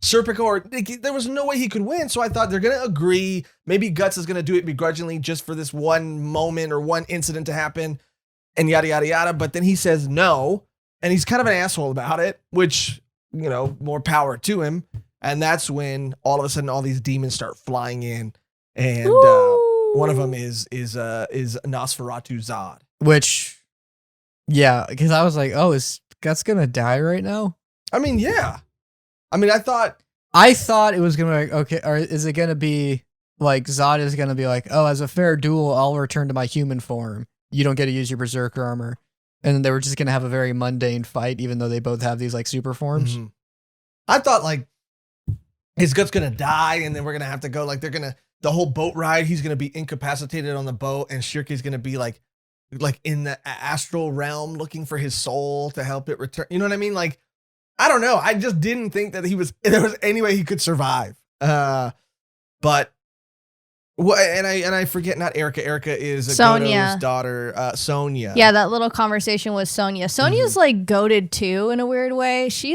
Serpico, or there was no way he could win. So I thought they're gonna agree. Maybe Guts is gonna do it begrudgingly just for this one moment or one incident to happen, and yada yada yada. But then he says no, and he's kind of an asshole about it, which, more power to him. And that's when all of a sudden all these demons start flying in, and one of them is Nosferatu Zodd. Which, yeah, because I was like, oh, is Guts gonna die right now? I mean, yeah. I mean, I thought it was gonna be like, okay, or is it gonna be like Zodd is gonna be like, oh, as a fair duel, I'll return to my human form. You don't get to use your Berserker armor, and then they were just gonna have a very mundane fight, even though they both have these like super forms. Mm-hmm. I thought like his Guts gonna die, and then we're gonna have to go like the whole boat ride. He's gonna be incapacitated on the boat, and Schierke's gonna be like in the astral realm looking for his soul to help it return. You know what I mean? Like, I don't know. I just didn't think that there was any way he could survive. But and I forget, not Erica. Erica is Sonia. Goto's daughter, Sonia. Yeah, that little conversation with Sonia. Sonia's like goated too in a weird way. She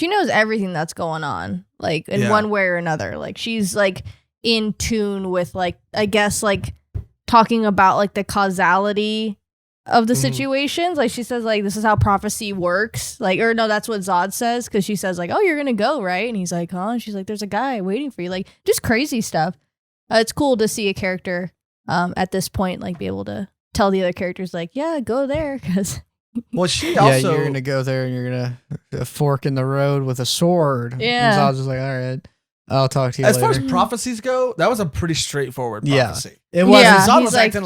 knows everything that's going on, like in one way or another. Like she's like in tune with like, I guess, like talking about like the causality of the situations. Like she says like, this is how prophecy works. Like, or no, that's what Zodd says. Cause she says like, oh, you're going to go. Right. And he's like, huh? And she's like, there's a guy waiting for you. Like just crazy stuff. It's cool to see a character at this point, like be able to tell the other characters like, yeah, go there. Cause well, she also, you're going to go there and you're going to fork in the road with a sword. Yeah. And Zodd's just like, all right, I'll talk to you later. As far as prophecies go, that was a pretty straightforward prophecy. It was. Yeah, Zodd was acting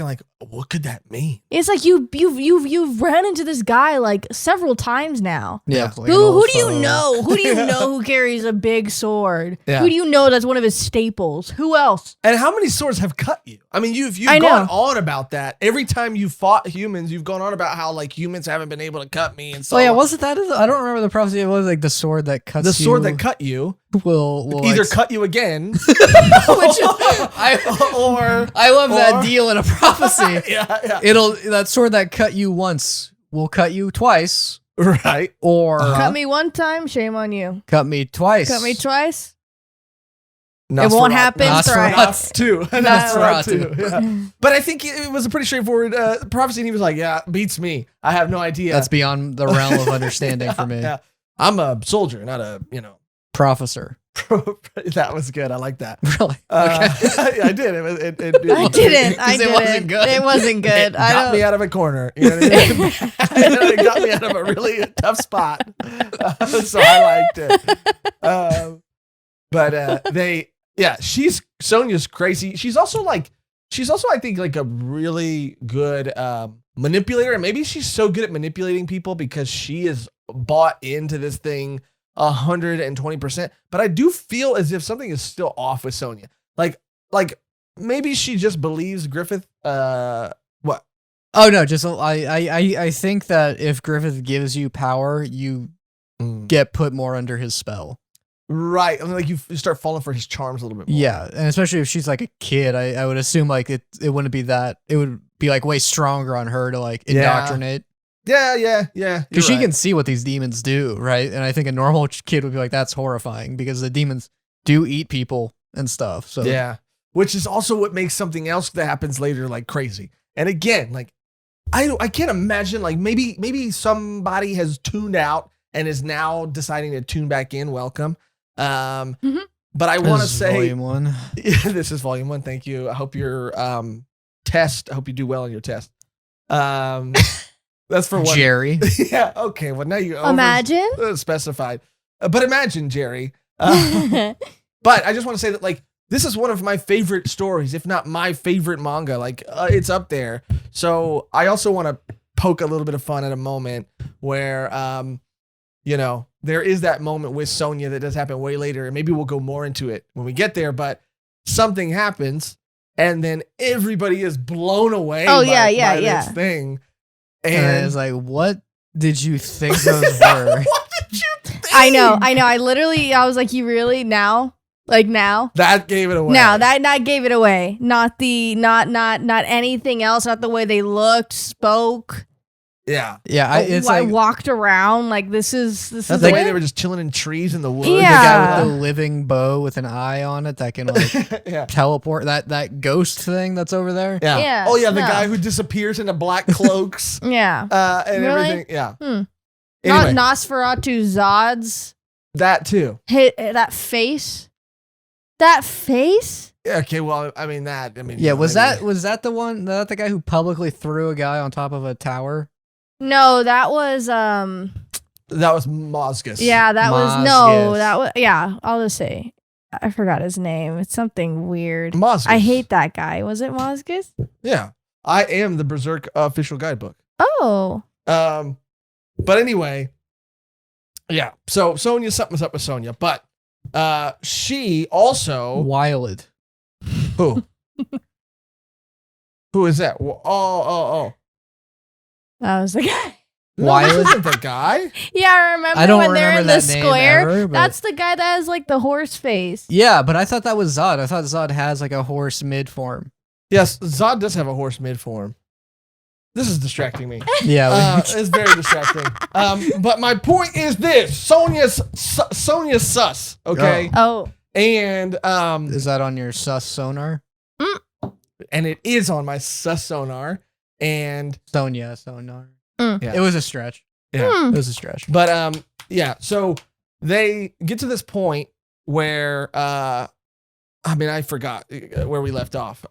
like, what could that mean? It's like you've ran into this guy like several times now. Yeah. Like Who do you know? Who do you know who carries a big sword? Yeah. Who do you know that's one of his staples? Who else? And how many swords have cut you? I mean, you've I know. gone on about that. Every time you fought humans, you've gone on about how like humans haven't been able to cut me and so Oh yeah, wasn't that? I don't remember the prophecy. It was like the sword that cuts you. the sword that cut you will either like, cut you again, which I love that deal in a prophecy. yeah. That sword that cut you once will cut you twice, Right. or Cut me one time, shame on you. cut me twice. Cut me twice. Nosferatu. It won't happen Nosferatu. thrice. Nosferatu. Yeah. But I think it was a pretty straightforward prophecy, and he was like, yeah, beats me. I have no idea. That's beyond the realm of understanding for me. Yeah. I'm a soldier, not a, Professor. That was good. I like that. Really? Yeah, I did. I didn't. It wasn't good. It wasn't good. It got me out of a corner. You know what I mean? It got me out of a really tough spot. So I liked it. But Sonia's crazy. She's also I think like a really good manipulator. And maybe she's so good at manipulating people because she is bought into this thing 120%. But I do feel as if something is still off with Sonia. Like maybe she just believes Griffith. What? Oh no, just I think that if Griffith gives you power, you get put more under his spell. Right. I mean, like you start falling for his charms a little bit more. Yeah, and especially if she's like a kid, I would assume like it wouldn't be that. It would be like way stronger on her to like indoctrinate. Yeah. Because she can see what these demons do, right? And I think a normal kid would be like, that's horrifying because the demons do eat people and stuff. So yeah, which is also what makes something else that happens later like crazy. And again, like I can't imagine like maybe somebody has tuned out and is now deciding to tune back in. Welcome. But I want to say volume 1. Yeah, this is volume 1. Thank you. I hope your I hope you do well on your test. That's for one. Jerry. Yeah. Okay. Well, now you Imagine specified, but imagine Jerry. But I just want to say that like this is one of my favorite stories, if not my favorite manga. Like it's up there. So I also want to poke a little bit of fun at a moment where there is that moment with Sonia that does happen way later, and maybe we'll go more into it when we get there. But something happens, and then everybody is blown away. Oh, by yeah. this thing. And it's like, what did you think those were? What did you think? I know. I was like, you really now? Like now? That gave it away. Now that gave it away. Not anything else. Not the way they looked, spoke. Yeah. Yeah, it's I like walked around like this is That's the way they were just chilling in trees in the woods. the Yeah. guy with the living bow with an eye on it that can like Yeah. teleport. That ghost thing that's over there. Yeah. Yeah, Oh yeah, the no. guy who disappears into black cloaks. Yeah. And Really? everything. Yeah. Not Anyway, Nosferatu Zodd's that too. that face. That face? Yeah, okay, well, I mean. Yeah, was anyway. that the one the guy who publicly threw a guy on top of a tower? No, that was That was Mosgus. yeah, that was Mosgus. that was yeah, I'll just say I forgot his name. It's something weird. Mosgus. I hate that guy. Was it Mosgus? Yeah. I am the Berserk official guidebook. Oh. But anyway, yeah. So Sonia, something's up with Sonia, but she also Wild. who? Who is that? Oh. That was the guy. No, Why this was- isn't the guy. Yeah, I remember I don't when they're remember in the that name square. ever, but- That's the guy that has like the horse face. Yeah, but I thought that was Zodd. I thought Zodd has like a horse mid form. Yes, Zodd does have a horse mid form. This is distracting me. Yeah. It's very distracting. But my point is this: Sonia's sus. Okay, Oh. and is that on your sus sonar? and it is on my sus sonar, and Sonia sonar. Yeah. It was a stretch. yeah. It was a stretch. But yeah. So they get to this point where I mean, I forgot where we left off.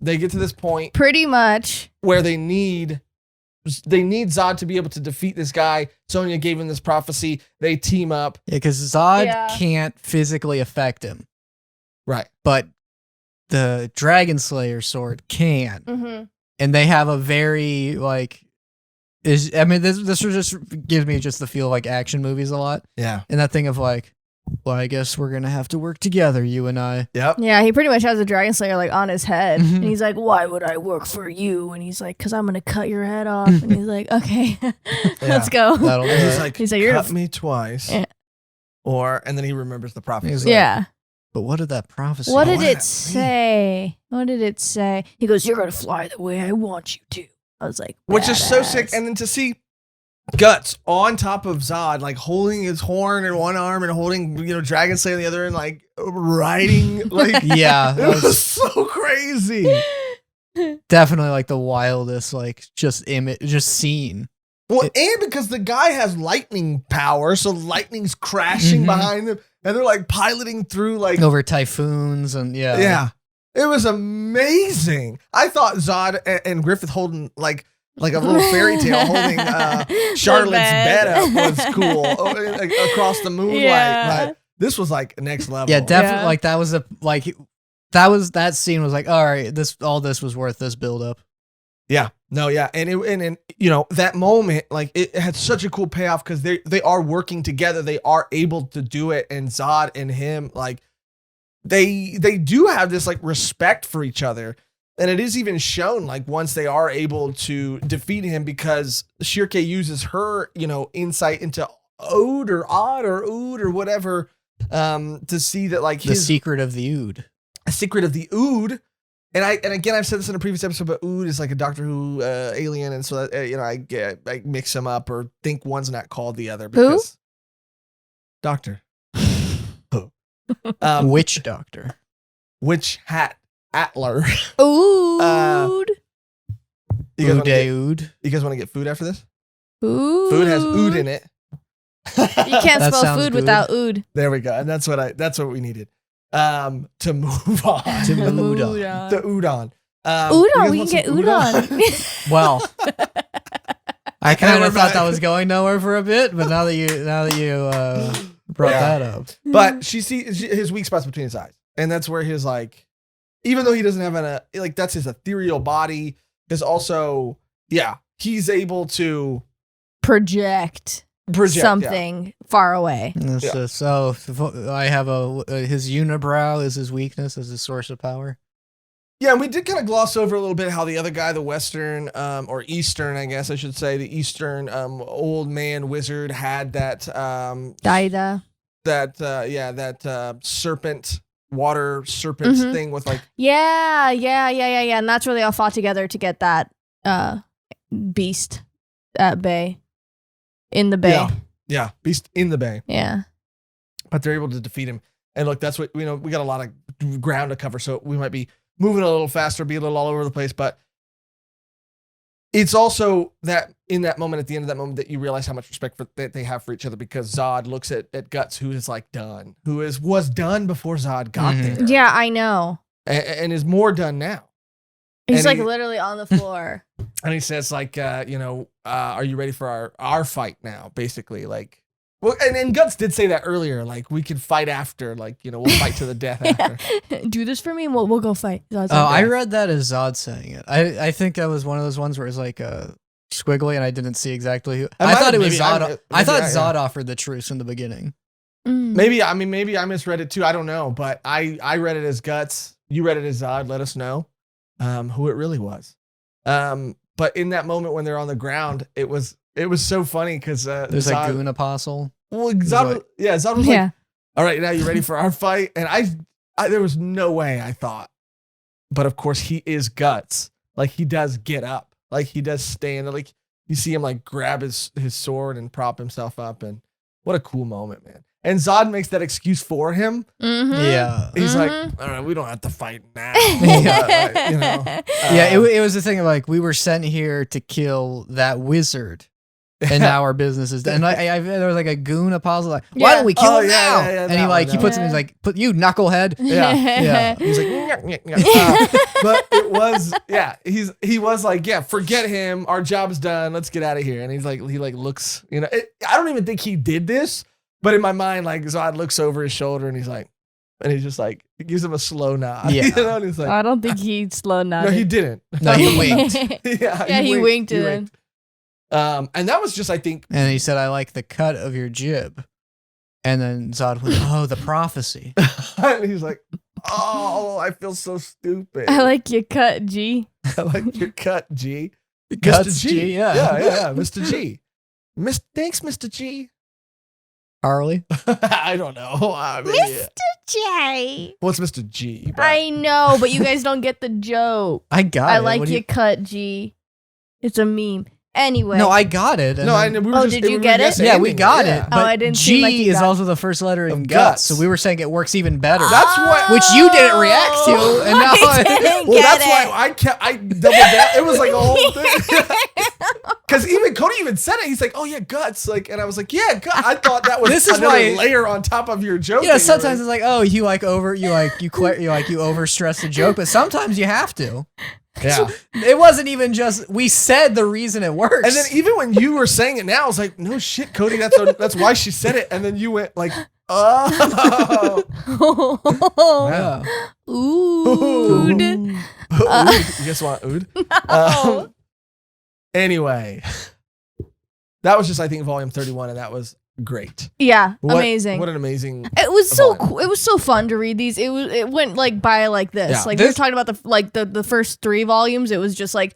They get to this point Pretty much. where they need Zodd to be able to defeat this guy. Sonia gave him this prophecy. They team up. Yeah, because Zodd Yeah. can't physically affect him, Right. but the Dragon Slayer sword can, Mm-hmm. and they have a very like. This just gives me just the feel of like action movies a lot, Yeah. and that thing of like, well, I guess we're gonna have to work together, you and I. Yep. Yeah, he pretty much has a Dragon Slayer like on his head. Mhm. And he's like, why would I work for you? And he's like, because I'm going to cut your head off. And he's like, okay, let's go. That'll do And he's it. like, He's like, you're cut a f- me twice. Yeah. And then he remembers the prophecy. He's like, Yeah. But what did that prophecy? What what did did it that say? What did it say? He goes, you're going to fly the way I want you to. I was like, Which is so sick. badass. And then to see Guts on top of Zodd, like holding his horn in one arm and holding, Dragon Slayer in the other, and like riding, like Yeah, it that was was so crazy. definitely like the wildest, like just image, just scene. Well, and because the guy has lightning power, so lightning's crashing Mhm. behind them, and they're like piloting through, like Over typhoons and yeah, it was amazing. I thought Zodd and Griffith holding like a little fairy tale holding Charlotte's bed up was cool like, across the moonlight. Yeah. But this was like next level. Yeah, definitely. Yeah. Like that was that scene was like, all right, this was worth this build up. Yeah. No, yeah. And that moment, like it had such a cool payoff because they are working together. They are able to do it. And Zodd and him, like they do have this like respect for each other. And it is even shown like once they are able to defeat him because Schierke uses her, insight into Oud or whatever, to see that like The secret of the Ood. a secret of the Oud. And again, I've said this in a previous episode, but Oud is like a Doctor Who alien, and so that, I mix them up or think one's not called the other because Doctor Who, Witch Doctor. Witch Hat Atler. Ooh. You guys wanna get- Ood. you guys want to get food after this? Oud. Food has Oud in it. You can't That spell sounds food good. without oud. There we go, and that's what we needed. To move on To move on. to udon. Udon, we can get udon. Well, I kind we're of thought back. that was going nowhere for a bit, but now that you brought Yeah. that up, But she sees his weak spots between his eyes, and that's where his like, even though he doesn't have that's his ethereal body, is also he's able to Project project something far away. it's Yeah. just, so I have his unibrow is his weakness as his source of power. Yeah, and we did kind of gloss over a little bit how the other guy, the Western or Eastern, I guess I should say, the Eastern old man wizard had that Daida. that serpent water serpent Mhm. thing with like Yeah. And that's where they all fought together to get that beast. at bay. In the bay. Yeah, beast in the bay. Yeah. But they're able to defeat him. And look, that's what, we got a lot of ground to cover, so we might be moving a little faster, be a little all over the place, but it's also that in that moment, at the end of that moment, that you realize how much respect that they have for each other, because Zodd looks at Guts, who is like done, was done before Zodd got there. Yeah, I know. And is more done now. He's And like he- literally on the floor. And he says like, are you ready for our fight now? Basically, like, well, and Guts did say that earlier, like, we can fight after, like, we'll fight to the death after. Do this for me and we'll go fight. Zodd's Oh, like, I read that as Zodd saying it. I think that was one of those ones where it's like squiggly, and I didn't see exactly who. I thought it was Zodd. I thought Zodd offered the truce in the beginning. Maybe I misread it too. I don't know, but I read it as Guts. You read it as Zodd. Let us know who it really was. But in that moment when they're on the ground, it was so funny because there's Zodd, a goon apostle. Well, Zodd was yeah. like, all right, now you ready for our fight? And I there was no way I thought, but of course he is Guts. Like, he does get up, like he does stand, like you see him like grab his sword and prop himself up, and what a cool moment, man. And Zodd makes that excuse for him. Mm-hmm. Yeah. He's like, all right, we don't have to fight now. Yeah, it was the thing of like, we were sent here to kill that wizard, and now our business is done. And I there was like a goon apostle, like, why don't we kill him now? And he puts him, he's like, put you knucklehead. Yeah. He's like, but it was, he was like, yeah, forget him. Our job's done. Let's get out of here. And he looks, I don't even think he did this, but in my mind, like, Zodd looks over his shoulder and he's like, and he's just like, he gives him a slow nod. Yeah. And he's like, I don't think he slow nodded. no, he didn't. No, he winked. He winked to him. And that was just, I think, And he said, I like the cut of your jib. And then Zodd went, oh, the prophecy. and he's like, oh, I feel so stupid. I like your cut, G. I like your cut, G. Guts Mr. G. G, yeah. Mr. G. Thanks, Mr. G. Harley. I don't know. Mr. J. What's Mr. G? Bro? I know, but you guys don't get the joke. I got it. I like What do your cut, G. It's a meme. Anyway. No, I got it. And No, then- we were just, did you were get it? guessing yeah, we ending got yeah. it. But I didn't G seem like you is got also the first letter in Of guts, Guts. so we were saying it works even better. That's what- which you didn't react to, and now I didn't Well, get that's it. why I doubled down. It was like a whole thing. Because Cody even said it. He's like, "Oh yeah, Guts." Like, and I was like, "Yeah, Guts." I thought that was This is another why- layer on top of your joke. you know, that you were sometimes it's like, oh, you overstress the joke, but sometimes you have to. yeah. It wasn't even just we said the reason it works. And then even when you were saying it now, I was like, "No shit, Cody. That's why she said it." And then you went like, "Oh, yeah. Ooh. Ood. You guys want ood?" No. Anyway, that was just, I think, volume 31, and that was great. Yeah, What- amazing. What an amazing. It was so volume. cool. It was so fun to read these. It went like by like this. Yeah. Like we were talking about the first 3 volumes. It was just like,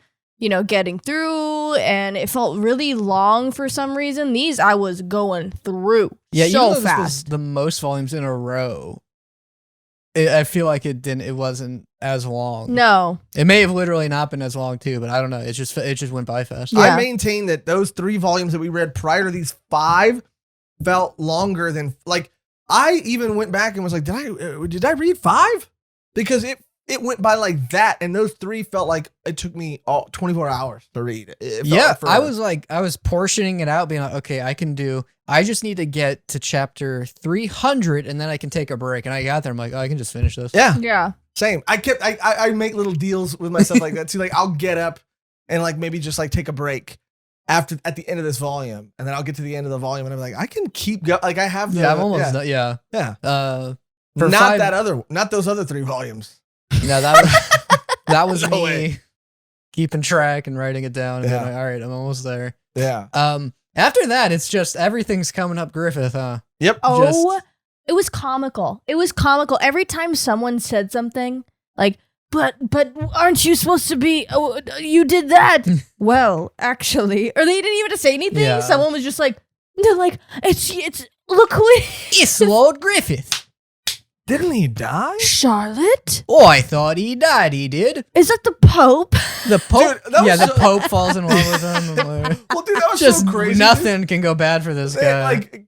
getting through, and it felt really long for some reason. These I was going through Yeah, even so though this was fast. the most volumes in a row. I feel like it wasn't as long. No. It may have literally not been as long too, but I don't know. It just went by fast. Yeah. I maintain that those 3 volumes that we read prior to these 5 felt longer than, like, I even went back and was like, did I read 5? Because it went by like that, and those 3 felt like it took me all 24 hours to read. It felt Yeah, like I was portioning it out, being like, okay, I just need to get to chapter 300, and then I can take a break. And I got there, I'm like, oh, I can just finish this. Yeah, Yeah. same. I make little deals with myself like that too. Like, I'll get up and like maybe just like take a break at the end of this volume, and then I'll get to the end of the volume, and I'm like, I can keep going. Like, I have the, Yeah, I'm almost done. Yeah. yeah. For Not those other 3 volumes. No, that was No me way. keeping track and writing it down. And being Yeah. like, all right, I'm almost there. Yeah. After that, it's just everything's coming up Griffith, huh? Yep. Oh, it was comical. It was comical. Every time someone said something like, but aren't you supposed to be, oh, you did that. Well, actually, or they didn't even have to say anything. Yeah. Someone was just like, they're like, it's look who it is. It's Lord Griffith. Didn't he die? Charlotte? Oh, I thought he died. He did. Is that the Pope? The Pope. Dude, that was the Pope falls in love with him. Well, dude, that was Just so crazy. nothing can go bad for this guy. Like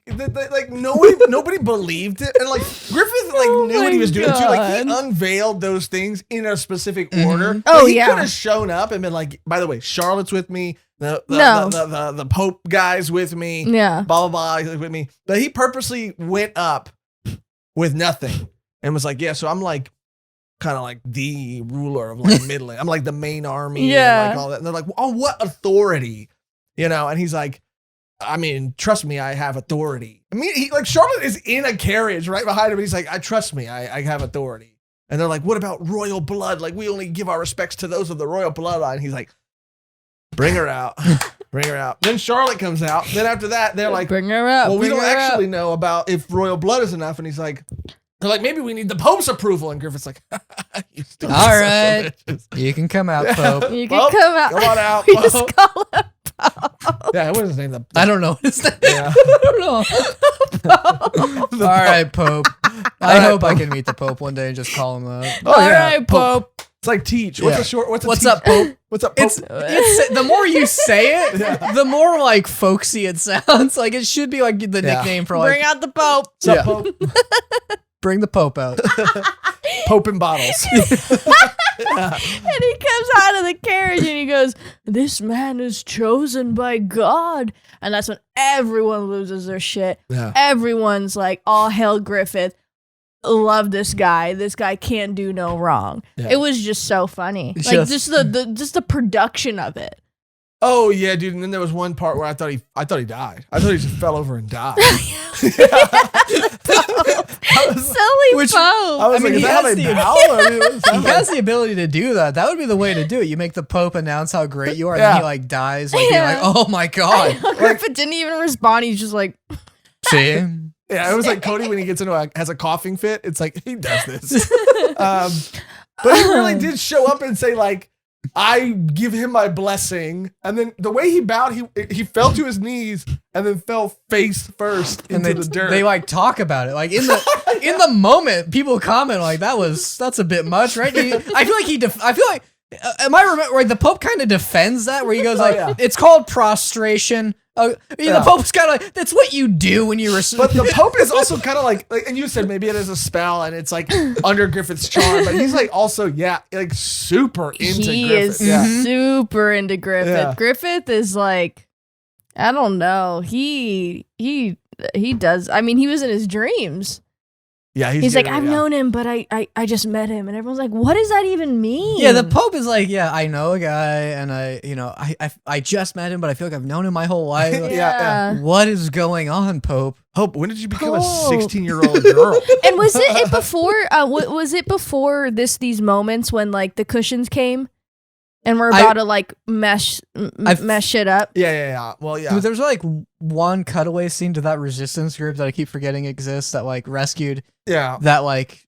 nobody believed it, and like Griffith knew what he was doing too. Like he unveiled those things in a specific order. Oh, he yeah. could have shown up and been like, by the way, Charlotte's with me. The Pope guy's with me. Yeah. Blah blah blah. He's with me. But he purposely went up with nothing and was like, yeah. So I'm like, kind of like the ruler of like Midland. I'm like the main army. Yeah. And like all that. And they're like, oh, what authority? You know? And he's like, I mean, trust me, I have authority. I mean, Charlotte is in a carriage right behind him. And he's like, trust me, I have authority. And they're like, what about royal blood? Like, we only give our respects to those of the royal bloodline. He's like, bring her out. Bring her out. Then Charlotte comes out. Then after that, they're like, bring her out. well, we bring don't her actually out. know about if royal blood is enough. And he's like, they're like, maybe we need the Pope's approval. And Griffith's like, you stupid All son of right. bitches. You can come out, Pope. You can Pope, come out. Come on out. We Pope. just call him Pope. Yeah, what is his name? I don't know his name. Yeah. I don't know. All right, Pope. I hope I can meet the Pope one day and just call him that. Oh, All yeah. right, Pope. It's like teach. Yeah. What's up, Pope? What's up, Pope? It's the more you say it, the more like folksy it sounds. Like it should be like the nickname for like Bring out the Pope. What's up, Pope? bring the Pope out. Pope in bottles. And he comes out of the carriage and he goes, this man is chosen by God. And that's when everyone loses their shit. Yeah. Everyone's like, all hail Griffith. Love this guy. This guy can't do no wrong. Yeah. It was just so funny. Like just the production of it. Oh yeah, dude. And then there was one part where I thought he died. I thought he just fell over and died. Silly Which- Pope. I was mean, like, is he that how has they the- bow? I mean, what is that He like? has the ability to do that. That would be the way to do it. You make the Pope announce how great you are, and Yeah. then he like dies. Like Yeah. you're like, oh my god. Griffith didn't even respond. He's just like, See? Yeah, it was like Cody when he gets into has a coughing fit. It's like he does this. But he really did show up and say like, I give him my blessing. And then the way he bowed, he fell to his knees and then fell face first And into the dirt. they like talk about it. Like in the moment, people comment like that's a bit much, right? I feel like am I remember like the Pope kind of defends that where he goes like yeah. it's called prostration. Yeah. The Pope's kind of like that's what you do when you're But the Pope is also kind of like, and you said maybe it is a spell and it's like under Griffith's charm, but he's like also, like super into he Griffith. is Yeah. super into Griffith. Yeah. Griffith is like, I don't know. He does. I mean, he was in his dreams. Yeah, He's like, I've yeah. known him, but I just met him, and everyone's like, what does that even mean? Yeah, the Pope is like, yeah, I know a guy, and I just met him, but I feel like I've known him my whole life. Yeah. What is going on, Pope? Pope, when did you become a Pope. 16-year-old girl? And was it before? Was it before these moments when like the cushions came, and we're about to like mesh shit up? Yeah. Well, yeah. Dude, there's like one cutaway scene to that resistance group that I keep forgetting exists that like rescued Yeah. that like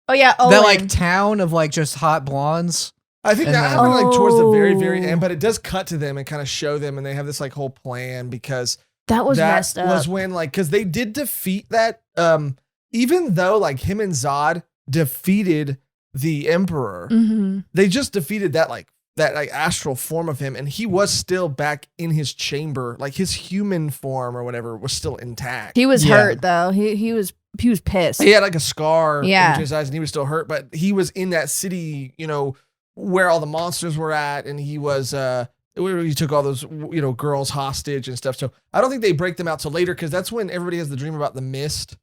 Oh yeah, Owen. that like town of like just hot blondes. I think And that then- happened like towards the very, Oh. very end, but it does cut to them and kind of show them, and they have this like whole plan because that was that messed up. was when like because they did defeat that. Even though like him and Zodd defeated the Emperor, Mm-hmm. they just defeated that astral form of him, and he was still back in his chamber, like his human form or whatever was still intact. He was Yeah. hurt though. He was pissed. He had like a scar Yeah. into his eyes, and he was still hurt, but he was in that city, where all the monsters were at, and he was where he took all those girls hostage and stuff. So I don't think they break them out till later, because that's when everybody has the dream about the mist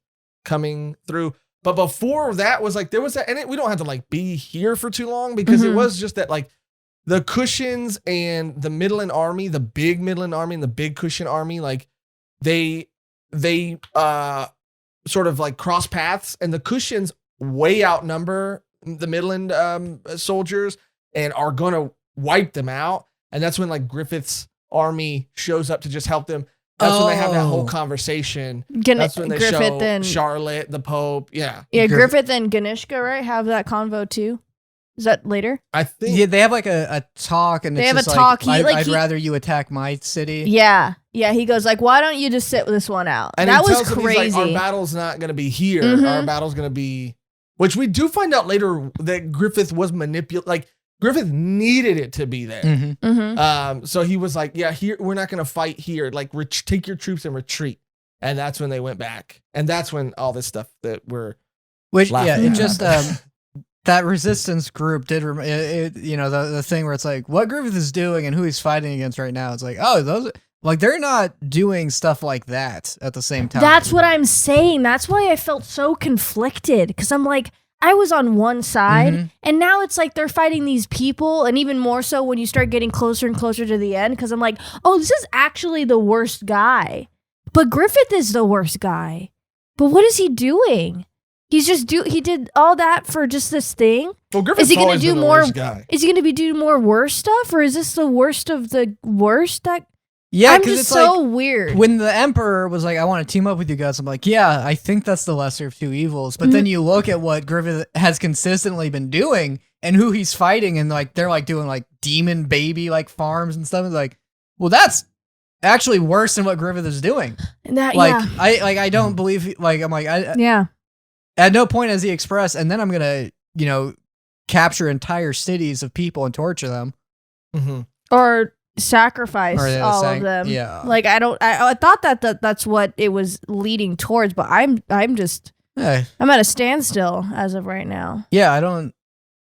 coming through. But before that was like there was that, and we don't have to like be here for too long, because it Mhm. was just that like the Kushans and the Midland Army, the big Midland Army and the big Kushan Army, like they sort of like cross paths, and the Kushans way outnumber the Midland soldiers and are gonna wipe them out. And that's when like Griffith's army shows up to just help them. That's when they have that whole Oh. conversation. That's when they Griffith show and Charlotte, the Pope. Yeah. yeah, Griffith- Griffith and Ganeshka, right, have that convo too. Is that later? I think. Yeah, they have like a talk, and They it's have a just talk. I'd rather you attack my city. Yeah. He goes like, "Why don't you just sit this one out?" And that he was tells him, crazy. he's like, our battle's not going to be here. Mhm. Our battle's going to be, which we do find out later that Griffith was manipulated. Like Griffith needed it to be there. Mm-hmm. Mm-hmm. So he was like, yeah, here we're not going to fight here. Like, take your troops and retreat. And that's when they went back. And that's when all this stuff that we're Which laughing it at. just that resistance group did the thing where it's like what Griffith is doing and who he's fighting against right now. It's like, oh, those like they're not doing stuff like that at the same time. That's what I'm saying. That's why I felt so conflicted, because I'm like, I was on one side, and now it's like they're fighting these people, and even more so when you start getting closer and closer to the end, because I'm like, oh, this is actually the worst guy. But Griffith is the worst guy. But what is he doing? He did all that for just this thing? Well, Griffith's is he going to do been the more? worst guy. Is he going to do more worse stuff, or is this the worst of the worst? Yeah, I'm because just it's so like weird. when the Emperor was like, I want to team up with you guys, I'm like, yeah, I think that's the lesser of two evils. But then you look at what Griffith has consistently been doing and who he's fighting, and like they're like doing like demon baby like farms and stuff. It's like, well, that's actually worse than what Griffith is doing. I don't believe at no point has he expressed, and then I'm gonna capture entire cities of people and torture them, or sacrifice all of them. Yeah, like I thought that's what it was leading towards, but I'm at a standstill as of right now. Yeah,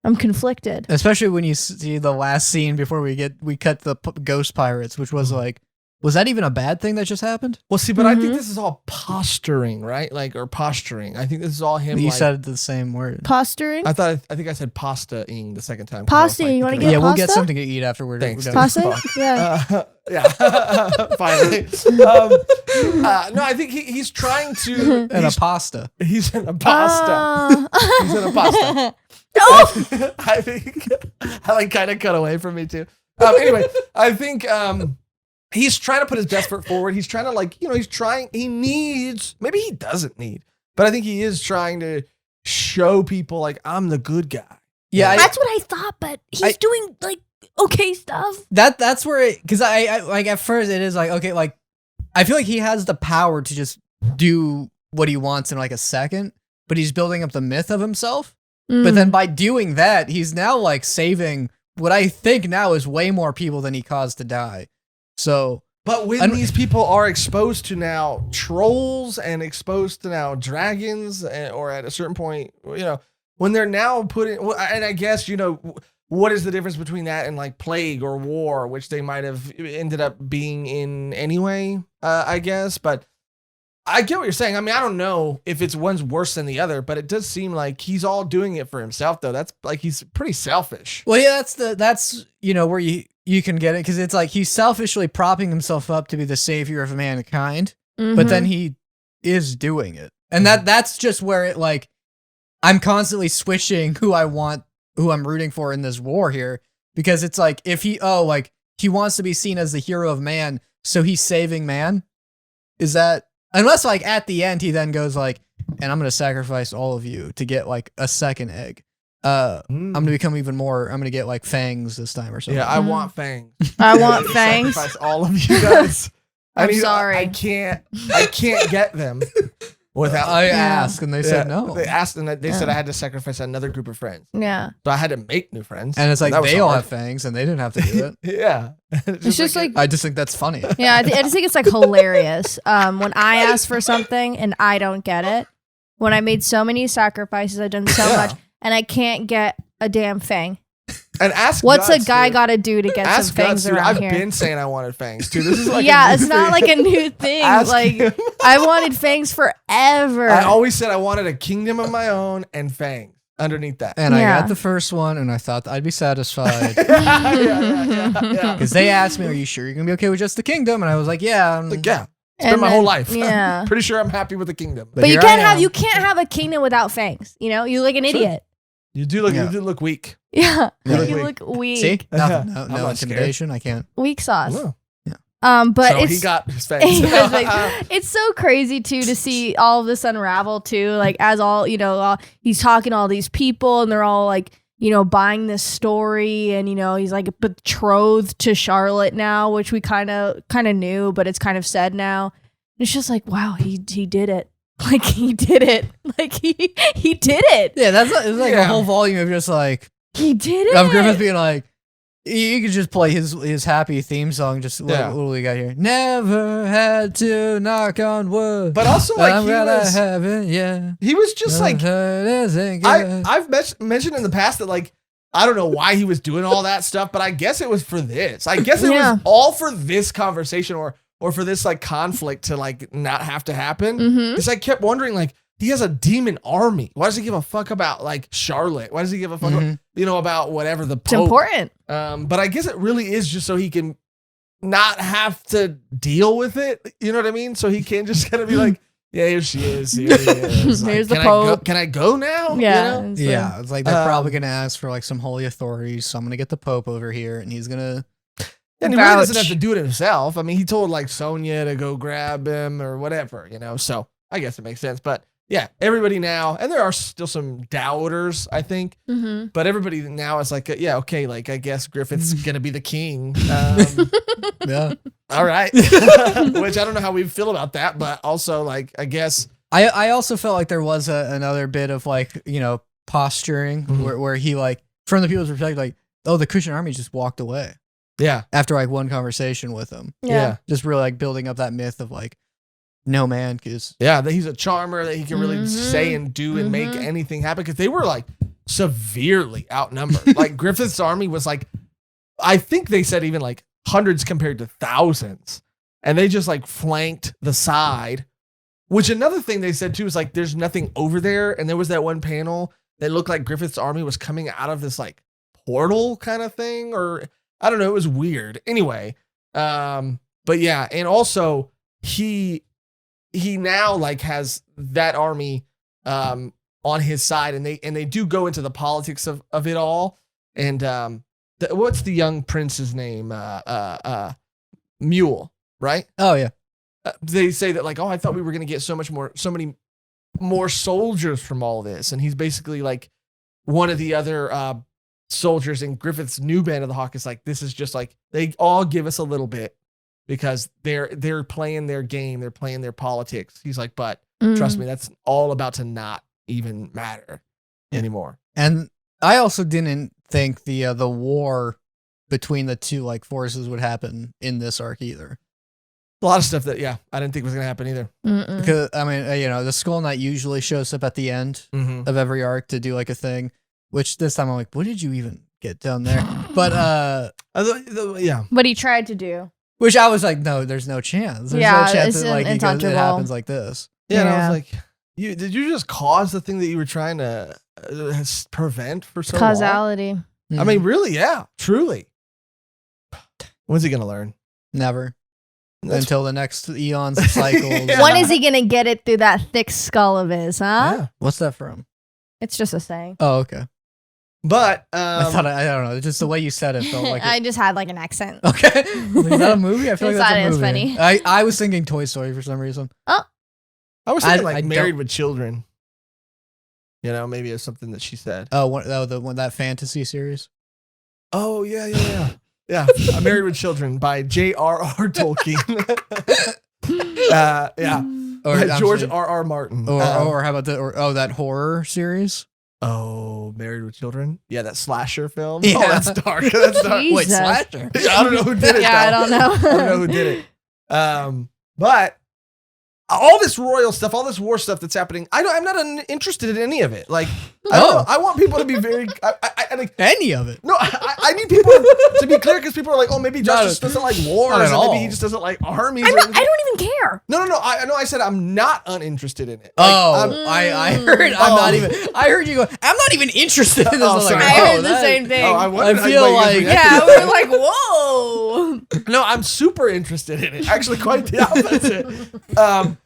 I'm conflicted, especially when you see the last scene before we cut the ghost pirates, which was like, was that even a bad thing that just happened? Well, see, but I think this is all posturing, right? Or posturing. I think this is all him. You said the same word. Posturing? I think I said pasta-ing the second time. Pasta, you want to get Yeah, pasta? we'll get something to eat after we're done. Pasta? Yeah. Yeah. Finally. No, I think he's trying to... And a pasta. He's in a pasta. He's in a pasta. No! I think... I kind of cut away from me, too. Anyway, I think... he's trying to put his best foot forward. He's trying to maybe he doesn't need, but I think he is trying to show people like, I'm the good guy. Yeah. That's what I thought, but he's doing like okay stuff. That's where because I like at first it is like, okay, like I feel like he has the power to just do what he wants in like a second, but he's building up the myth of himself. But then by doing that, he's now like saving what I think now is way more people than he caused to die. So, but when these people are exposed to now trolls and exposed to now dragons, or at a certain point, when they're now and I guess, what is the difference between that and like plague or war, which they might have ended up being in anyway, I guess. But I get what you're saying. I mean, I don't know if it's one's worse than the other, but it does seem like he's all doing it for himself, though. That's like, he's pretty selfish. Well, yeah, that's where you can get it, because it's like he's selfishly propping himself up to be the savior of mankind, but then he is doing it, and that's just where it like I'm constantly switching who I'm rooting for in this war here, because it's like if he wants to be seen as the hero of man, so he's saving man. Is that unless like at the end he then goes like, and I'm gonna sacrifice all of you to get like a second egg. I'm gonna become even more. I'm gonna get like fangs this time or something. Yeah, I want fangs. I want fangs. Sacrifice all of you guys. I'm sorry. I can't get them without. I asked, and they said no. They asked, and they said I had to sacrifice another group of friends. Yeah. So I had to make new friends. And it's like they all have fangs, and they didn't have to do it. Yeah. It's just like I just think that's funny. Yeah, I just think it's like hilarious. When I ask for something and I don't get it. When I made so many sacrifices, I've done so much, and I can't get a damn fang. And ask what's Guts, a guy dude. got to do to get Ask some fangs Guts, dude. around here? I've been saying I wanted fangs too. This is like it's not like a new thing. Like him. I wanted fangs forever. I always said I wanted a kingdom of my own and fangs underneath that. And I got the first one, and I thought I'd be satisfied. Yeah. Because they asked me, "Are you sure you're gonna be okay with just the kingdom?" And I was like, "Yeah." Like, yeah. Spent my whole life. Yeah. Pretty sure I'm happy with the kingdom. But you can't have a kingdom without fangs. You look like an idiot. You do look weak. Yeah. You look weak. See? I'm No not intimidation. I can't. Weak sauce. No. But So it's he got his fangs. it's so crazy too to see all of this unravel too. Like as all he's talking to all these people, and they're all like buying this story, and he's like betrothed to Charlotte now, which we kind of knew, but it's kind of said now. It's just like, wow, he did it. Like he did it. Like he did it. Yeah, it's like a whole volume of just like he did it. Of Griffith being like, you could just play his happy theme song. Just what do we got here? Never had to knock on wood, but also like he was just like I've mentioned in the past that like I don't know why he was doing all that stuff, but I guess it was for this. I guess it was all for this conversation or for this like conflict to like not have to happen. Because I kept wondering like. He has a demon army. Why does he give a fuck about like Charlotte? Why does he give a fuck about whatever the Pope? It's important. But I guess it really is just so he can not have to deal with it. You know what I mean? So he can just kind of be like, yeah, here she is. Here he is. Like, here's the Pope. Can I go now? Yeah. Yeah. It's like they're probably gonna ask for like some holy authorities. So I'm gonna get the Pope over here, and he's gonna. And he really doesn't have to do it himself. I mean, he told like Sonia to go grab him or whatever. So I guess it makes sense, but. Yeah, everybody now, and there are still some doubters, I think, but everybody now is like, okay, like I guess Griffith's gonna be the king. Yeah, all right. Which I don't know how we feel about that, but also like I guess I also felt like there was another bit of like posturing where he like from the people's perspective like the Kushan army just walked away. Yeah, after like one conversation with him. Yeah, just really like building up that myth of like. No man, because that he's a charmer that he can really say and do and make anything happen. Because they were like severely outnumbered. Like Griffith's army was like, I think they said even like hundreds compared to thousands, and they just like flanked the side. Which another thing they said too is like, there's nothing over there, and there was that one panel that looked like Griffith's army was coming out of this like portal kind of thing, or I don't know, it was weird. Anyway, but yeah, and also he now like has that army on his side, and they do go into the politics of it all. And what's the young prince's name? Mule, right? Oh yeah. They say that like, I thought we were gonna get so many more soldiers from all this, and he's basically like one of the other soldiers in Griffith's new band of the Hawk is like, this is just like they all give us a little bit. Because they're playing their game, they're playing their politics. He's like, but trust me, that's all about to not even matter anymore. And I also didn't think the war between the two like forces would happen in this arc either. A lot of stuff that I didn't think was gonna happen either. Because I mean, the Skull Knight usually shows up at the end of every arc to do like a thing. Which this time I'm like, what did you even get down there? But what he tried to do. Which I was like, no, there's no chance. There's no chance that like it happens like this. Yeah, and I was like, did you just cause the thing that you were trying to prevent for so causality. long? I mean, really, yeah, truly. When's he gonna learn? Never. Until the next eons cycles. When is he gonna get it through that thick skull of his, huh? Yeah. What's that from? It's just a saying. Oh, okay. But I thought I don't know. Just the way you said it felt like I just had like an accent. Okay, is that a movie? I feel like that's a movie. Funny. I was thinking Toy Story for some reason. Oh, I was thinking like Married with Children. Maybe it's something that she said. That fantasy series. Oh yeah. I'm Married with Children by J.R.R. Tolkien. Or George R.R. Martin. Or how about that horror series? Oh, Married with Children? Yeah, that slasher film. Yeah. Oh, that's dark. That's dark. Wait, slasher? I don't know who did it. Yeah, though. I don't know. I don't know who did it. But all this royal stuff, all this war stuff that's happening, I'm not interested in any of it. Like, I don't know. I want people to be very. I like any of it. No, I need people to be clear because people are like, oh, maybe Josh just doesn't like wars, or maybe he just doesn't like armies. I don't even care. No. I know. I said I'm not uninterested in it. I heard. I'm not even. I heard you go. I'm not even interested in this. I heard the same thing. I feel like we're like, whoa. No, I'm super interested in it. Actually, quite the opposite.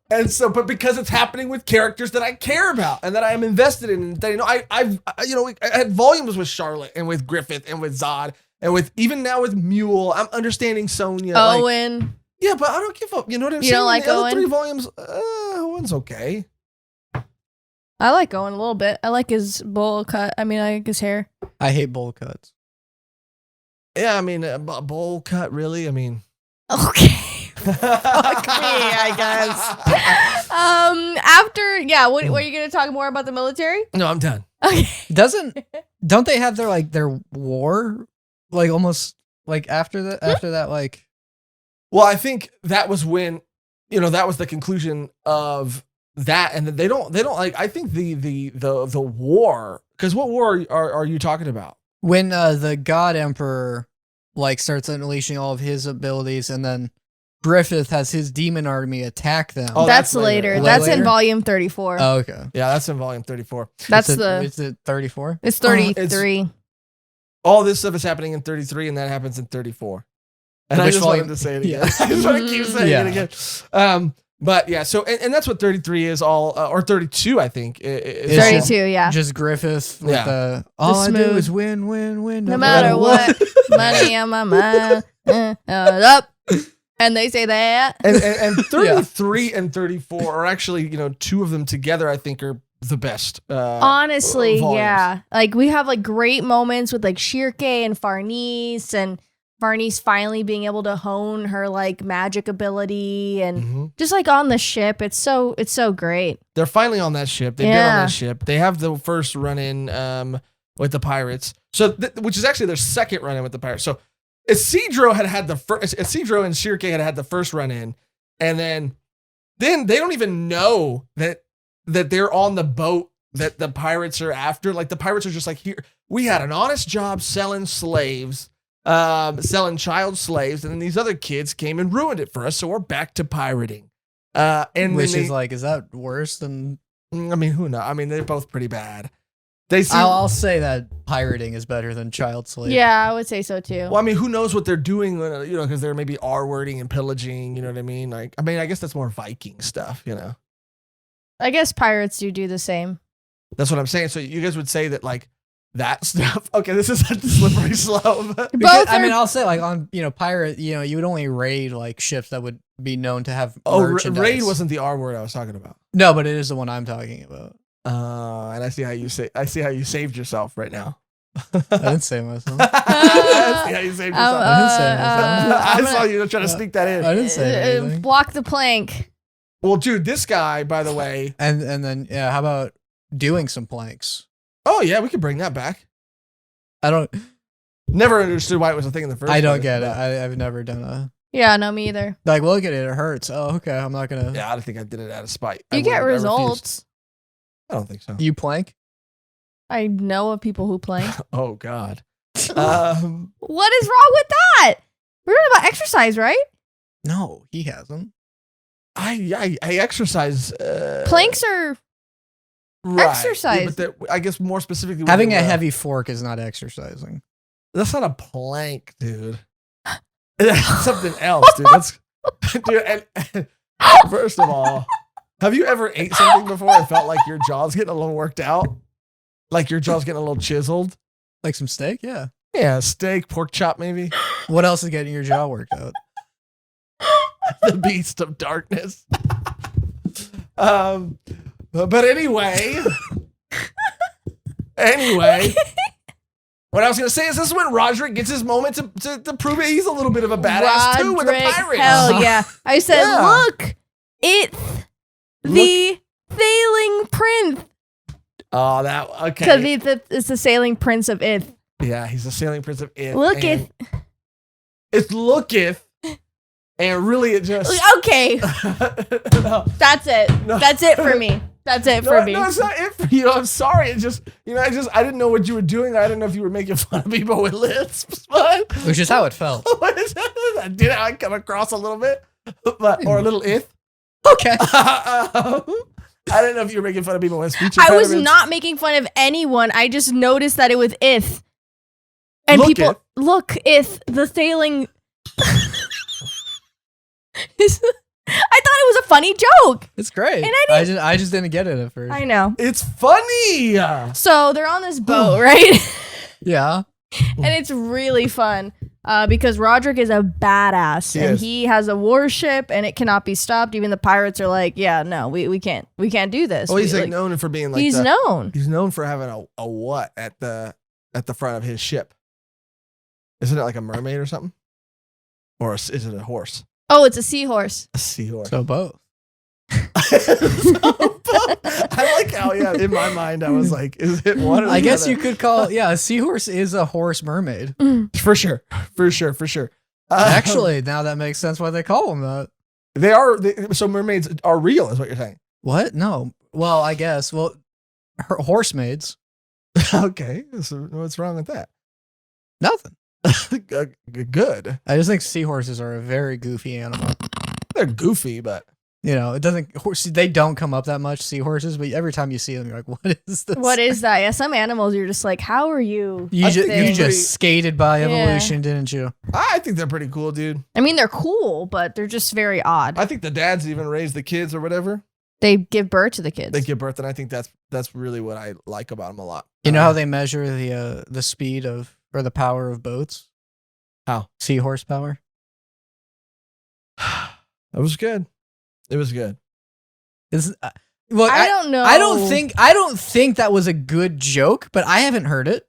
And so, but because it's happening with characters that I care about and that I am invested in, and that, I had volumes with Charlotte and with Griffith and with Zodd and with even now with Mule. I'm understanding Sonia. Owen. Yeah, but I don't give up. You know what I'm saying? You don't like the Owen? Other 3 volumes, Owen's okay. I like Owen a little bit. I like his bowl cut. I mean, I like his hair. I hate bowl cuts. Yeah, I mean, bowl cut, really? I mean. Okay. Fuck me, I guess. What are you gonna talk more about the military? No, I'm done. Okay. Don't they have their war like almost like after that like? Well, I think that was when, that was the conclusion of that, and they don't like. I think the war, because what war are you talking about? When the God Emperor like starts unleashing all of his abilities, and then Griffith has his demon army attack them. Oh, that's later. That's in volume 34. Oh, okay. Yeah, that's in volume 34. Is it 34? It's 33. All this stuff is happening in 33, and that happens in 34. And I just wanted to say it again. I just want to keep saying it again. But yeah, so and that's what 33 is all, or 32, I think. Is 32, yeah. Just Griffith with all I do is win, no matter what. Money on my mind. Up. And they say that. And 33 and 34 are actually, two of them together, I think, are the best. Honestly, volumes. yeah. Like, we have, like, great moments with, like, Schierke and Farnese, and Farnese finally being able to hone her, like, magic ability, and just, like, on the ship. It's so great. They're finally on that ship. They've been on that ship. They have the first run-in with the pirates. So, which is actually their second run-in with the pirates. So, Isidro had the first. Isidro and Schierke had the first run in, and then they don't even know that they're on the boat that the pirates are after. Like, the pirates are just like, here, we had an honest job selling slaves, selling child slaves, and then these other kids came and ruined it for us. So we're back to pirating. Which is like, is that worse than? I mean, who knows? I mean, they're both pretty bad. I'll say that pirating is better than child slave. Yeah, I would say so too. Well, I mean, who knows what they're doing, because they're maybe R-wording and pillaging, you know what I mean? Like, I mean, I guess that's more Viking stuff, I guess pirates do the same. That's what I'm saying. So you guys would say that, like, that stuff. Okay, this is a slippery slope. I'll say, like, on, pirate, you would only raid, like, ships that would be known to have merchandise. Raid wasn't the R word I was talking about. No, but it is the one I'm talking about. And I see how you saved yourself right now. I didn't save myself. I see how you saved yourself. I didn't save myself. I saw you trying to sneak that in. I didn't say anything. Block the plank. Well, dude, this guy, by the way. And then, how about doing some planks? Oh, yeah, we could bring that back. I don't. Never understood why it was a thing in the first place. I don't get it. I've never done a. Yeah, no, me either. Like, look at it. It hurts. Oh, okay. I'm not going to. Yeah, I don't think I did it out of spite. You get results. I don't think so. You plank? I know of people who plank. Oh, God. What is wrong with that? We're talking about exercise, right? No, he hasn't. I exercise. Planks are exercise. Yeah, but I guess more specifically, having a heavy fork is not exercising. That's not a plank, dude. That's something else, dude. And first of all, have you ever ate something before and felt like your jaw's getting a little worked out? Like your jaw's getting a little chiseled? Like some steak? Yeah. Yeah, steak, pork chop, maybe. What else is getting your jaw worked out? The beast of darkness. But anyway. What I was going to say is this is when Roderick gets his moment to prove it. He's a little bit of a badass too with the pirates. Hell yeah. I said, look, it's the sailing prince. Oh, that, okay. Because it's the sailing prince of Ith. Yeah, he's the sailing prince of Ith. Looketh. It's looketh. And really it just. Okay. No. That's it. No. That's it for me. That's it for me. No, it's not it for you. I'm sorry. It just, I didn't know what you were doing. I didn't know if you were making fun of people with lisps, but. Which is how it felt. Did I come across a little bit? Or a little Ith? Okay. I didn't know if you were making fun of people with speech impediments. I was not making fun of anyone. I just noticed that it was Ith. And look, Ith, the sailing. I thought it was a funny joke. It's great. And I just didn't get it at first. I know. It's funny. So they're on this boat, right? Yeah. And it's really fun because Roderick is a badass and he has a warship and it cannot be stopped. Even the pirates are like, yeah, no, we can't do this. Well, he's known for being like he's known. He's known for having a what at the at the front of his ship? Isn't it like a mermaid or something? Or is it a horse? Oh, it's a seahorse. A seahorse. So both. I like how, in my mind, I was like, is it one or the I guess other? you could call a seahorse is a horse mermaid. For sure. Actually, now that makes sense why they call them that. They are, so mermaids are real, is what you're saying. What? No. Well, I guess. Well, horse maids. Okay. So what's wrong with that? Nothing. Good. I just think seahorses are a very goofy animal. They're goofy, but You know, it doesn't. They don't come up that much, seahorses. But every time you see them, you're like, "What is this? What is that?" Yeah, some animals you're just like, "How are you?" You pretty- just skated by evolution, didn't you? I think they're pretty cool, dude. I mean, they're cool, but they're just very odd. I think the dads even raise the kids or whatever. They give birth to the kids. They give birth, and I think that's really what I like about them a lot. You know how they measure the speed of or the power of boats? How? Sea horsepower. That was good. It was good. Well, I don't know. I don't think that was a good joke, but I haven't heard it.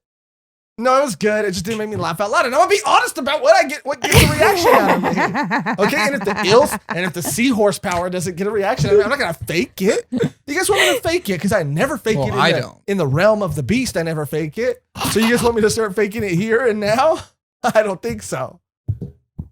No, it was good. It just didn't make me laugh out loud. And I'm gonna be honest about what gets a reaction out of me. Okay, and if the ILF and if the sea horsepower doesn't get a reaction, I'm not gonna fake it. You guys want me to fake it? Because I never fake it in the realm of the beast. I never fake it. So you guys want me to start faking it here and now? I don't think so.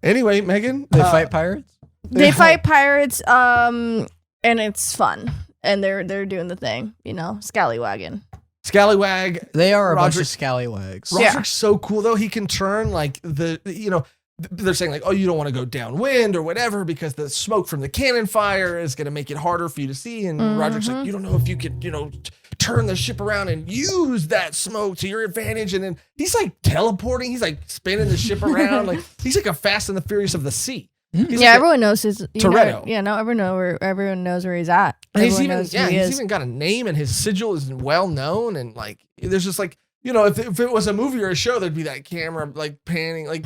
Anyway, Megan, They fight pirates. They fight pirates, and it's fun, and they're doing the thing, you know, scallywagging. Scallywag. They are a bunch of Roderick- scallywags. Roderick's so cool though. He can turn like they're saying like, oh, you don't want to go downwind or whatever because the smoke from the cannon fire is going to make it harder for you to see. And Roderick's like, you don't know if you could, turn the ship around and use that smoke to your advantage. And then he's like teleporting. He's like spinning the ship around. Like he's like a Fast and the Furious of the sea. He's like everyone knows his Toretto. Everyone knows where he's at. And he's Everyone knows who he is. even got a name and his sigil is well known. And like, there's just like, if it was a movie or a show, there'd be that camera like panning, like,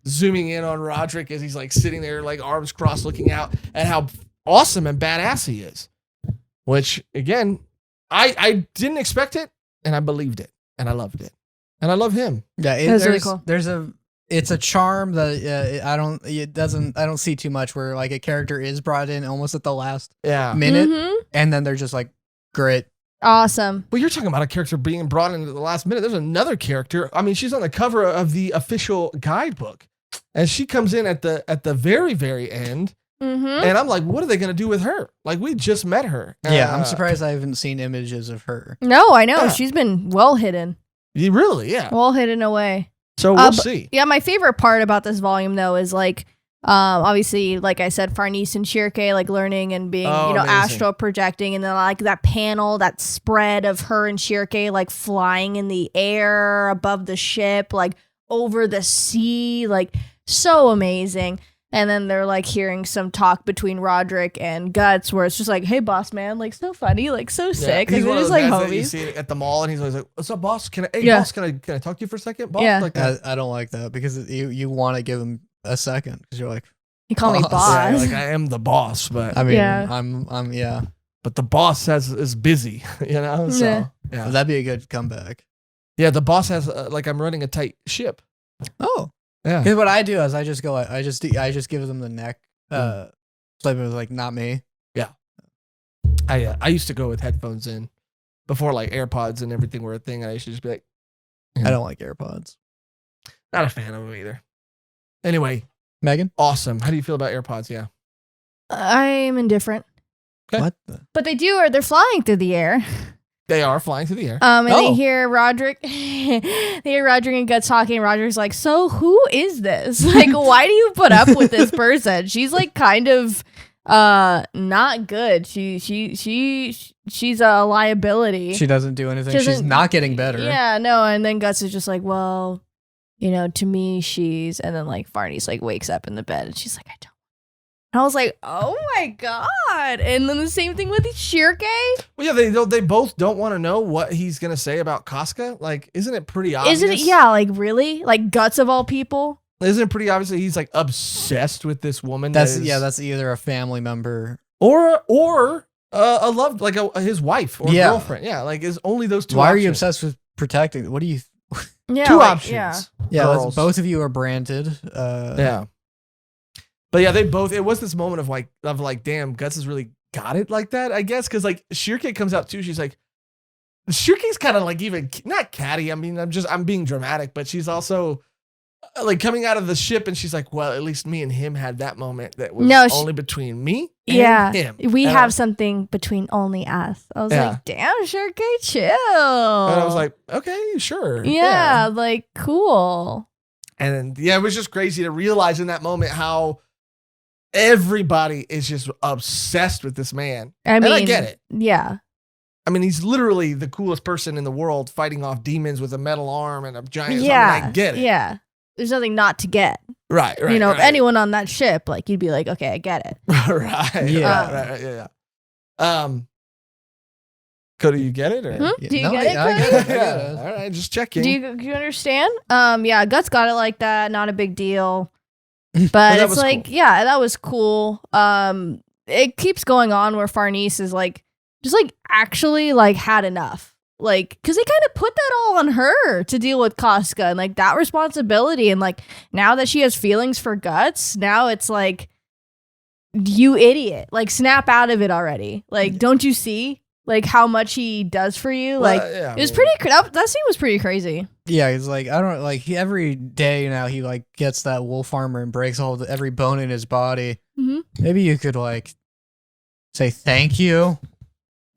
zooming in on Roderick as he's like sitting there, like arms crossed looking out at how awesome and badass he is. Which again, I didn't expect it and I believed it and I loved it. And I love him. Yeah, That's really cool. It's a charm that I don't see too much where like a character is brought in almost at the last minute and then they're just like, great. Awesome. Well, you're talking about a character being brought into the last minute. There's another character. I mean, she's on the cover of the official guidebook, and she comes in at the very, very end. And I'm like, what are they gonna do with her? Like, we just met her. Yeah, I'm surprised I haven't seen images of her. No, I know Yeah. she's been well hidden. Really? Yeah. Well hidden away. So we'll see. Yeah, my favorite part about this volume though is like, obviously, like I said, Farnese and Schierke, like learning and being, amazing. astral projecting, and then like that panel, that spread of her and Schierke like flying in the air above the ship, like over the sea, like so amazing. And then they're like hearing some talk between Roderick and Guts, where it's just like, "Hey, boss man, like so funny, like so sick." He's Like, one they're of just those like guys that you homies. see at the mall, and he's always like, "What's up, boss? Boss, can I talk to you for a second, boss?" Yeah. Like that. I don't like that because you want to give him a second because you're like, You call me Boss. boss. Yeah, like I am the boss, but I mean, Yeah. I'm yeah. but the boss is busy, So yeah. That'd be a good comeback. Yeah, the boss has like I'm running a tight ship. Oh, Yeah. because what I do is I just give them the neck. So it was like not me. I used to go with headphones in before like AirPods and everything were a thing. And I used to just be like, I don't like AirPods. not a fan of them either. Anyway, Megan, awesome. How do you feel about AirPods? Yeah. I'm indifferent. Okay. what? The? But they're flying through the air. They are flying through the air. And Oh. they hear Roderick and Guts talking, and Roderick's like, "So who is this? Like, why do you put up with this person? She's like kind of not good. She's a liability. She doesn't do anything. She She's doesn't- not getting better. Yeah, no, and then Guts is just like, well, to me she's, and then like Farnese like wakes up in the bed and she's like, I don't. And I was like, oh my god. And then the same thing with Schierke. Well, yeah, they both don't want to know what he's gonna say about Casca. Like, isn't it pretty obvious? Isn't it? Yeah, like really? Like Guts of all people? Isn't it pretty obvious that he's like obsessed with this woman? That's either a family member. or a loved like his wife or Yeah. girlfriend. Yeah, like is only those two. Why are you options. obsessed with protecting? What do you? Yeah, two like, options. Yeah, girls. both of you are branded. Yeah. But yeah, they both. It was this moment of like, damn, Guts has really got it like that. I guess because like Schierke comes out too. She's like, Schierke's kind of like even not catty. I mean, I'm being dramatic, but she's also like coming out of the ship, and she's like, well, at least me and him had that moment that was only between me and him. We have something between only us. I was like, damn, Schierke, chill. And I was like, okay, sure. Yeah, like cool. And then, it was just crazy to realize in that moment how everybody is just obsessed with this man. And I get it. Yeah. I mean, he's literally the coolest person in the world, fighting off demons with a metal arm and a giant. Yeah. I get it. Yeah. There's nothing not to get. Right. You know, if anyone on that ship, like, you'd be like, okay, I get it. Right. Yeah. Cody, you get it? Or? Do you get it, Cody? I get it. All right, just checking. Do you understand? Yeah, Guts got it like that. Not a big deal. But it's like, cool. Yeah, that was cool. It keeps going on where Farnese is like, just like actually like had enough. Like, because they kind of put that all on her to deal with Casca and like that responsibility. And like now that she has feelings for Guts, now it's like, you idiot. Like, snap out of it already. Like, don't you see like how much he does for you? Like, it was pretty, that scene was pretty crazy. Yeah, he's like, I don't like, every day now he like gets that wolf armor and breaks every bone in his body. Mm-hmm. Maybe you could like say thank you.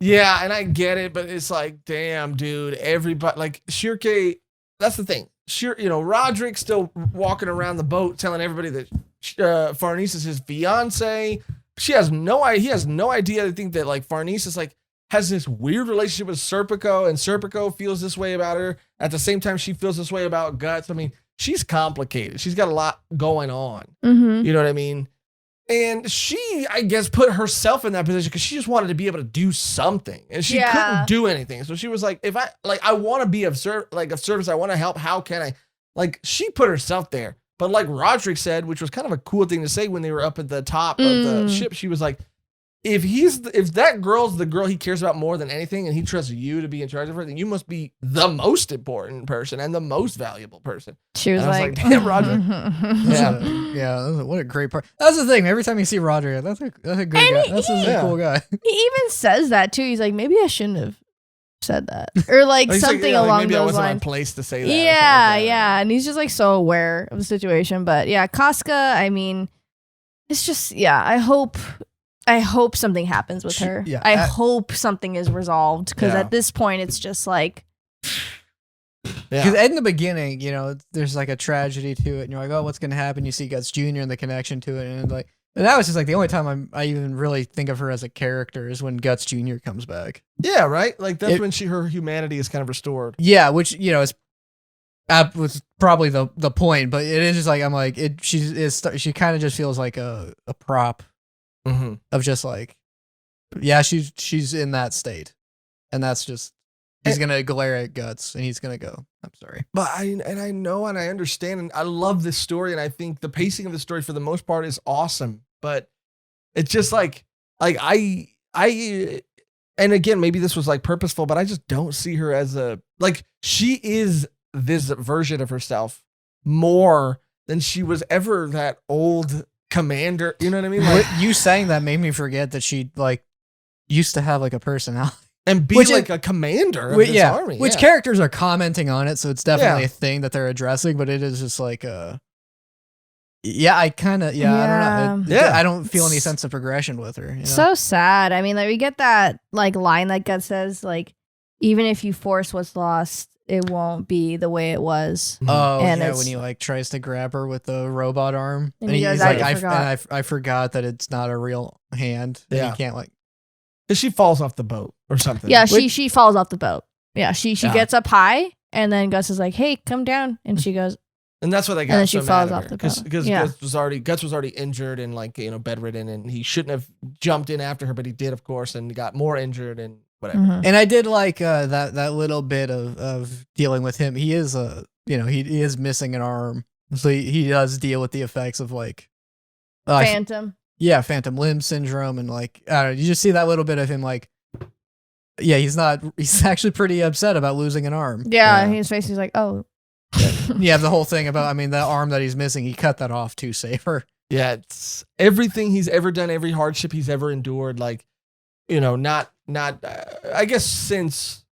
Yeah, and I get it, but it's like, damn, dude, everybody, like, Schierke, that's the thing. Roderick's still walking around the boat telling everybody that Farnese is his fiance. He has no idea. I think that, like, Farnese is, like, has this weird relationship with Serpico, and Serpico feels this way about her. At the same time, she feels this way about Guts. I mean, she's complicated. She's got a lot going on. Mm-hmm. You know what I mean? And she, I guess, put herself in that position because she just wanted to be able to do something, and she couldn't do anything. So she was like, "If I want to be of service, I want to help. How can I?" Like, she put herself there. But like Roderick said, which was kind of a cool thing to say when they were up at the top of the ship, she was like, "If that girl's the girl he cares about more than anything, and he trusts you to be in charge of her, then you must be the most important person and the most valuable person." She was like, "Damn, Roderick." Yeah, what a great part. That's the thing. Every time you see Roderick, that's a good guy. That's a cool guy. He even says that too. He's like, maybe I shouldn't have said that, or like something along maybe those I wasn't lines. in place to say that. Yeah, and he's just like so aware of the situation. But yeah, Casca, I mean, it's just I hope something happens with her. Yeah, I hope something is resolved because at this point it's just like. Because in the beginning, there's like a tragedy to it, and you're like, oh, what's gonna happen? You see Guts Jr. and the connection to it, and like, and that was just like the only time I even really think of her as a character is when Guts Jr. comes back. Yeah, right. Like that's when her humanity is kind of restored. Yeah, which is was probably the point, but it is just like I'm like she kind of just feels like a prop of just like, she's in that state, and that's just. He's going to glare at Guts, and he's going to go, I'm sorry. But I know and I understand, and I love this story, and I think the pacing of the story for the most part is awesome. But it's just like I and again, maybe this was like purposeful, but I just don't see her as she is this version of herself more than she was ever that old commander. You know what I mean? Like, you saying that made me forget that she like used to have like a personality. And be a commander of this army. Which characters are commenting on it, so it's definitely a thing that they're addressing, but it is just like I don't know. I don't feel any sense of progression with her. So sad. I mean, like we get that like line that Guts says, like, even if you force what's lost, it won't be the way it was. Oh, and when he like tries to grab her with the robot arm. And he's like, I forgot that it's not a real hand. And he can't like. She falls off the boat or something. Yeah, she falls off the boat. Yeah, she gets up high, and then Gus is like, "Hey, come down," and she goes. And that's what they got. And then she falls off the boat because Guts was already injured and like bedridden, and he shouldn't have jumped in after her, but he did, of course, and got more injured and whatever. Mm-hmm. And I did like that little bit of dealing with him. He is he is missing an arm, so he does deal with the effects of like phantom. Yeah, phantom limb syndrome, and like I don't know, you just see that little bit of him like, he's actually pretty upset about losing an arm. Yeah, his face is like, oh, You have the whole thing about, I mean, the arm that he's missing, he cut that off to save her. Yeah, it's everything he's ever done, every hardship he's ever endured. Like, not I guess since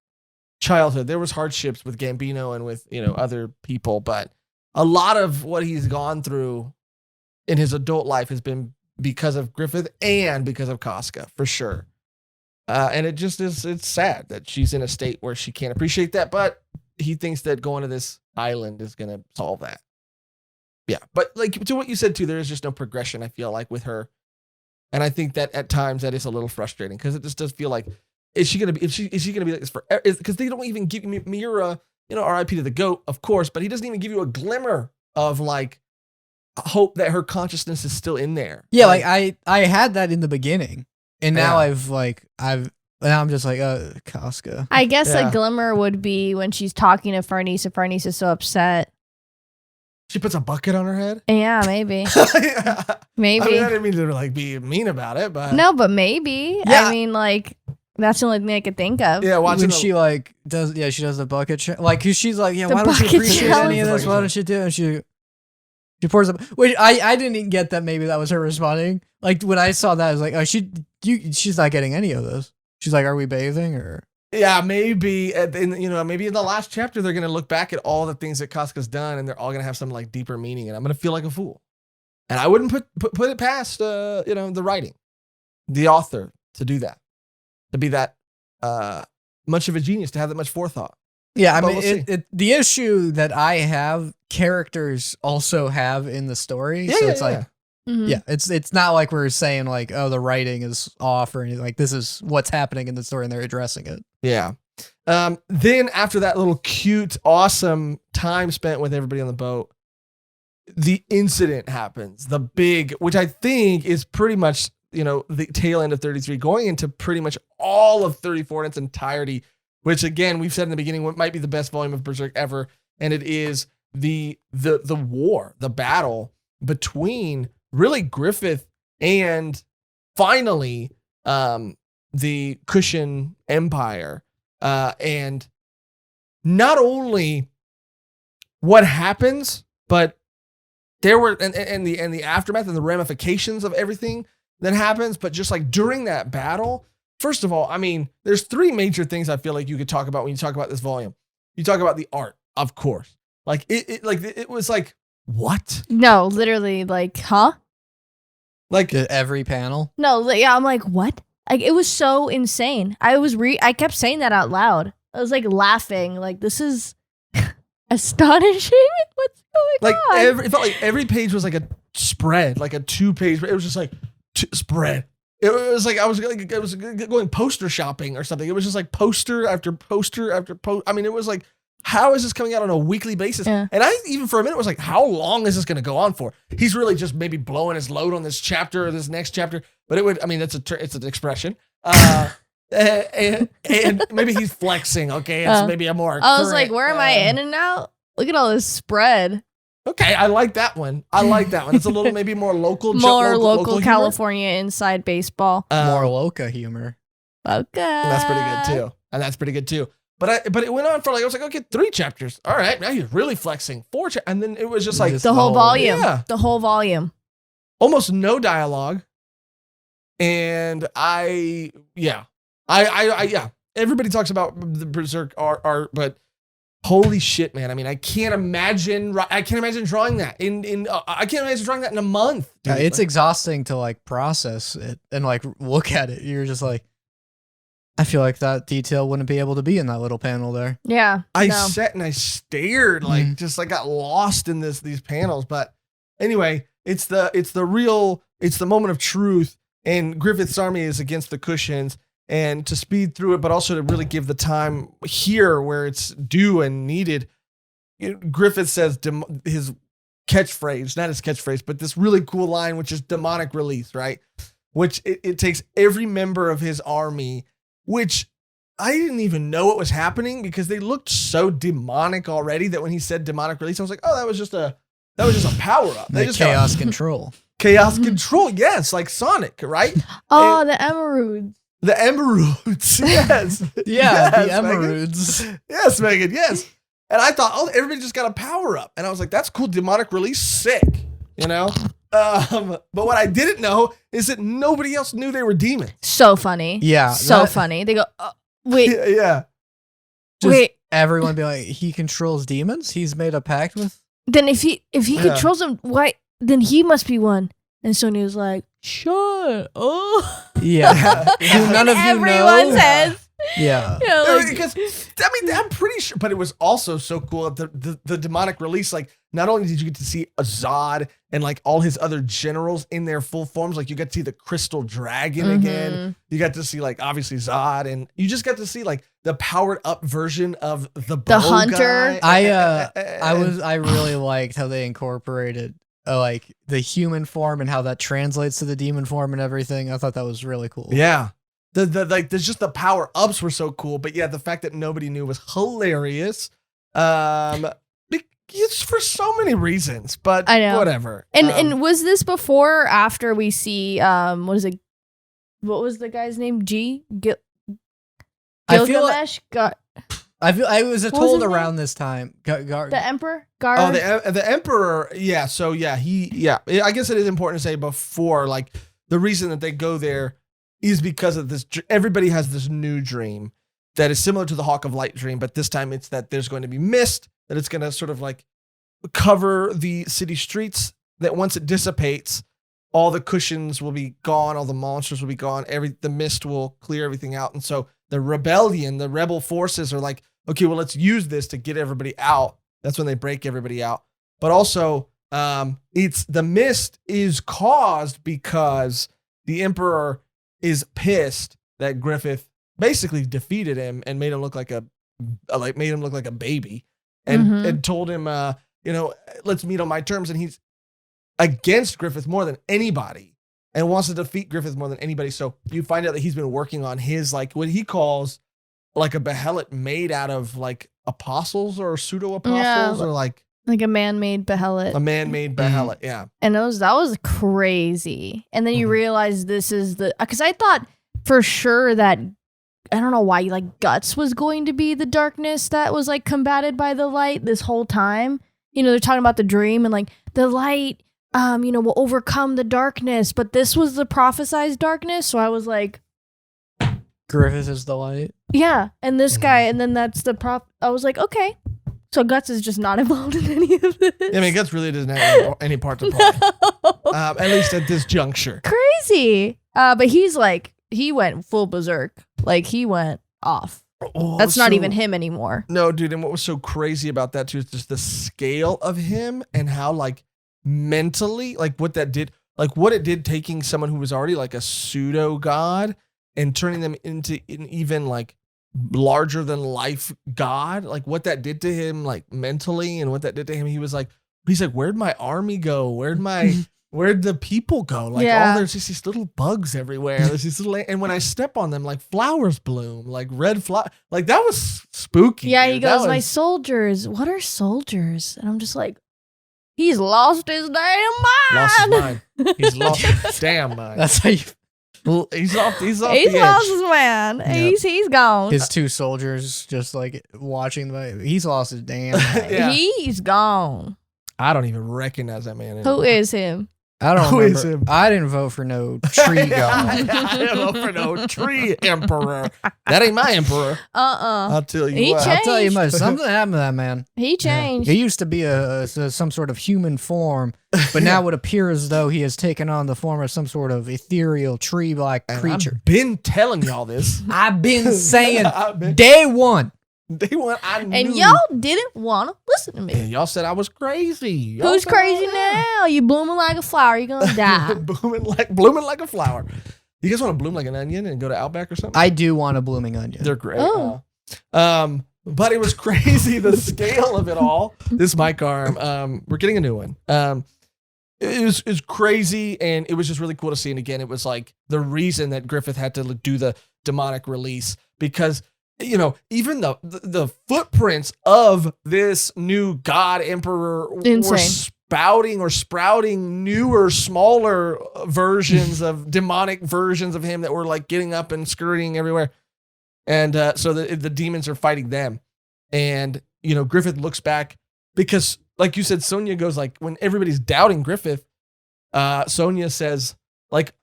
childhood, there was hardships with Gambino and with other people, but a lot of what he's gone through in his adult life has been because of Griffith and because of Casca, for sure. And it just is, it's sad that she's in a state where she can't appreciate that, but he thinks that going to this island is going to solve that. Yeah. But like to what you said too, there is just no progression, I feel like, with her. And I think that at times that is a little frustrating because it just does feel like, is she going to be like this forever? Because they don't even give Miura, RIP to the GOAT, of course, but he doesn't even give you a glimmer of like hope that her consciousness is still in there. Yeah. Like I had that in the beginning. And now I'm just like, Casca. I guess a glimmer would be when she's talking to Farnese, and Farnese is so upset. She puts a bucket on her head? Yeah, maybe. Maybe. I mean, I didn't mean to like be mean about it, but no, but maybe. Yeah. I mean, like, that's the only thing I could think of. Yeah, when she like does, she does the bucket, like, cause she's like, why don't you appreciate any of this? Why don't you do it? And she pours up. Wait, I didn't even get that. Maybe that was her responding. Like when I saw that, I was like, oh, she's not getting any of this. She's like, are we bathing or? Yeah, maybe. Maybe in the last chapter they're gonna look back at all the things that Casca's done, and they're all gonna have some like deeper meaning, and I'm gonna feel like a fool. And I wouldn't put it past the writing, the author to do that, to be that much of a genius, to have that much forethought. Yeah, I mean, the issue that I have, characters also have in the story. Yeah, so yeah, it's like, it's not like we're saying like, oh, the writing is off or anything. Like this is what's happening in the story and they're addressing it. Yeah. Then after that little cute, awesome time spent with everybody on the boat, the incident happens. The big, which I think is pretty much, the tail end of 33 going into pretty much all of 34 in its entirety, which again, we've said in the beginning, what might be the best volume of Berserk ever. And it is the war, the battle between really Griffith and finally the Kushan Empire. And not only what happens, but there were and the aftermath and the ramifications of everything that happens, but just like during that battle, first of all, I mean, there's three major things I feel like you could talk about when you talk about this volume. You talk about the art, of course. Like it was like, what? No, literally, like, huh? Like every panel? No, yeah, I'm like, what? Like, it was so insane. I kept saying that out loud. I was like laughing, like, this is astonishing. What's going on? It felt like every page was like a spread, like a 2-page. It was just like spread. It was like I was going poster shopping or something. It was just like poster after poster after poster. I mean, it was like, how is this coming out on a weekly basis? Yeah. And I even for a minute was like, how long is this going to go on for? He's really just maybe blowing his load on this chapter or this next chapter. But it would, I mean, it's an expression. And maybe he's flexing. Okay, it's maybe a more. I was like, where am I in and out? Look at all this spread. Okay, I like that one. It's a little maybe more local. Local California inside baseball. More Loca humor. Loca. That's pretty good too. But it went on for like, I was like, okay, 3 chapters. All right, now he's really flexing. 4 and then it was just like the whole volume. Yeah. The whole volume. Almost no dialogue. And everybody talks about the Berserk art, but holy shit, man. I mean, I can't imagine drawing that I can't imagine drawing that in a month. Dude. Yeah, it's exhausting to like process it and like look at it. You're just like, I feel like that detail wouldn't be able to be in that little panel there. Yeah. I sat and I stared, like just like got lost in these panels. But anyway, it's the moment of truth. And Griffith's army is against the Kushans, and to speed through it, but also to really give the time here where it's due and needed. Griffith says his catchphrase, not his catchphrase, but this really cool line, which is demonic release, right? Which it takes every member of his army, which I didn't even know what was happening because they looked so demonic already that when he said demonic release, I was like, oh, that was just a power up. Like chaos control. Chaos control, yes, like Sonic, right? Oh, the emeralds. The emeralds, yes. Yeah, yes, the emeralds. Megan. Yes, Megan, yes. And I thought, oh, everybody just got a power up. And I was like, that's cool. Demonic release, sick. You know? But what I didn't know is that nobody else knew they were demons. So funny. Yeah. So funny. They go, wait. Yeah. Just everyone be like, he controls demons? He's made a pact with? Then if he controls them, why? Then he must be one. And Sonia was like, shut up. Yeah. Do none of you know? Everyone says. Yeah. Because I mean, I'm pretty sure, but it was also so cool. The demonic release, like, not only did you get to see a Zodd and like all his other generals in their full forms, like you got to see the crystal dragon again. You got to see like obviously Zodd, and you just got to see like the powered up version of the hunter. Guy. I really liked how they incorporated like the human form and how that translates to the demon form and everything. I thought that was really cool. Yeah. There's just the power ups were so cool, but yeah, the fact that nobody knew was hilarious. It's for so many reasons, but I know. Whatever. And was this before or after we see what is it? What was the guy's name? Gilgamesh? I was told around this time. The Emperor? Oh, the Emperor. Yeah. So yeah, I guess it is important to say before, like the reason that they go there is because of this. Everybody has this new dream that is similar to the Hawk of Light dream, but this time it's that there's going to be mist, that it's going to sort of like cover the city streets, that once it dissipates, all the cushions will be gone, all the monsters will be gone, the mist will clear everything out. And so the rebel forces are like, okay, well, let's use this to get everybody out. That's when they break everybody out. But also, the mist is caused because the Emperor is pissed that Griffith basically defeated him and made him look like a baby, and told him, let's meet on my terms. And he's against Griffith more than anybody and wants to defeat Griffith more than anybody. So you find out that he's been working on his, like, what he calls like a behelit made out of like apostles or pseudo apostles, or like a man-made behelit. A man-made behelit, yeah. And that was crazy. And then you realize this is because I thought for sure that, I don't know why, like Guts was going to be the darkness that was like combated by the light this whole time. You know, they're talking about the dream and like the light, will overcome the darkness, but this was the prophesized darkness. So I was like, Griffith is the light. Yeah, and this guy, and then that's the I was like, okay, so Guts is just not involved in any of this. I mean, Guts really doesn't have any part to play, at least at this juncture. Crazy, but he's like, he went full berserk, like he went off. That's not even him anymore. No, dude, and what was so crazy about that too is just the scale of him and how like mentally, like what that did, like what it did taking someone who was already like a pseudo god and turning them into an even like larger than life god, like what that did to him, like mentally, and what that did to him. He's like, where'd my army go? Where'd the people go? Like, there's just these little bugs everywhere. There's these little, and when I step on them, like flowers bloom, like red flower. Like that was spooky. Yeah, dude. he goes, my soldiers. What are soldiers? And I'm just like, he's lost his damn mind. Lost his mind. He's lost his damn mind. That's how you. He's off. He's lost his man. Yep. He's gone. His two soldiers just like watching the. He's lost his damn mind. Yeah. He's gone. I don't even recognize that man anymore. Who is him? I don't remember. Is him? I didn't vote for no tree god. I didn't vote for no tree emperor. That ain't my emperor. I'll tell you he what. Changed. I'll tell you much. Something happened to that man. He changed. Yeah. He used to be some sort of human form, but now it appears as though he has taken on the form of some sort of ethereal tree-like creature. I've been telling y'all this. I've been saying day one. I knew. And y'all didn't want to listen to me. And y'all said I was crazy. Who's crazy now? You blooming like a flower. You're gonna die. blooming like a flower. You guys want to bloom like an onion and go to Outback or something? I do want a blooming onion. They're great. Oh. But it was crazy, the scale of it all. This mic arm. We're getting a new one. It was crazy, and it was just really cool to see. And again, it was like the reason that Griffith had to do the demonic release, because even the footprints of this new god emperor were sprouting newer, smaller versions of demonic versions of him that were like getting up and scurrying everywhere. And so the demons are fighting them. And Griffith looks back because, like you said, Sonia goes like, when everybody's doubting Griffith, Sonia says, like,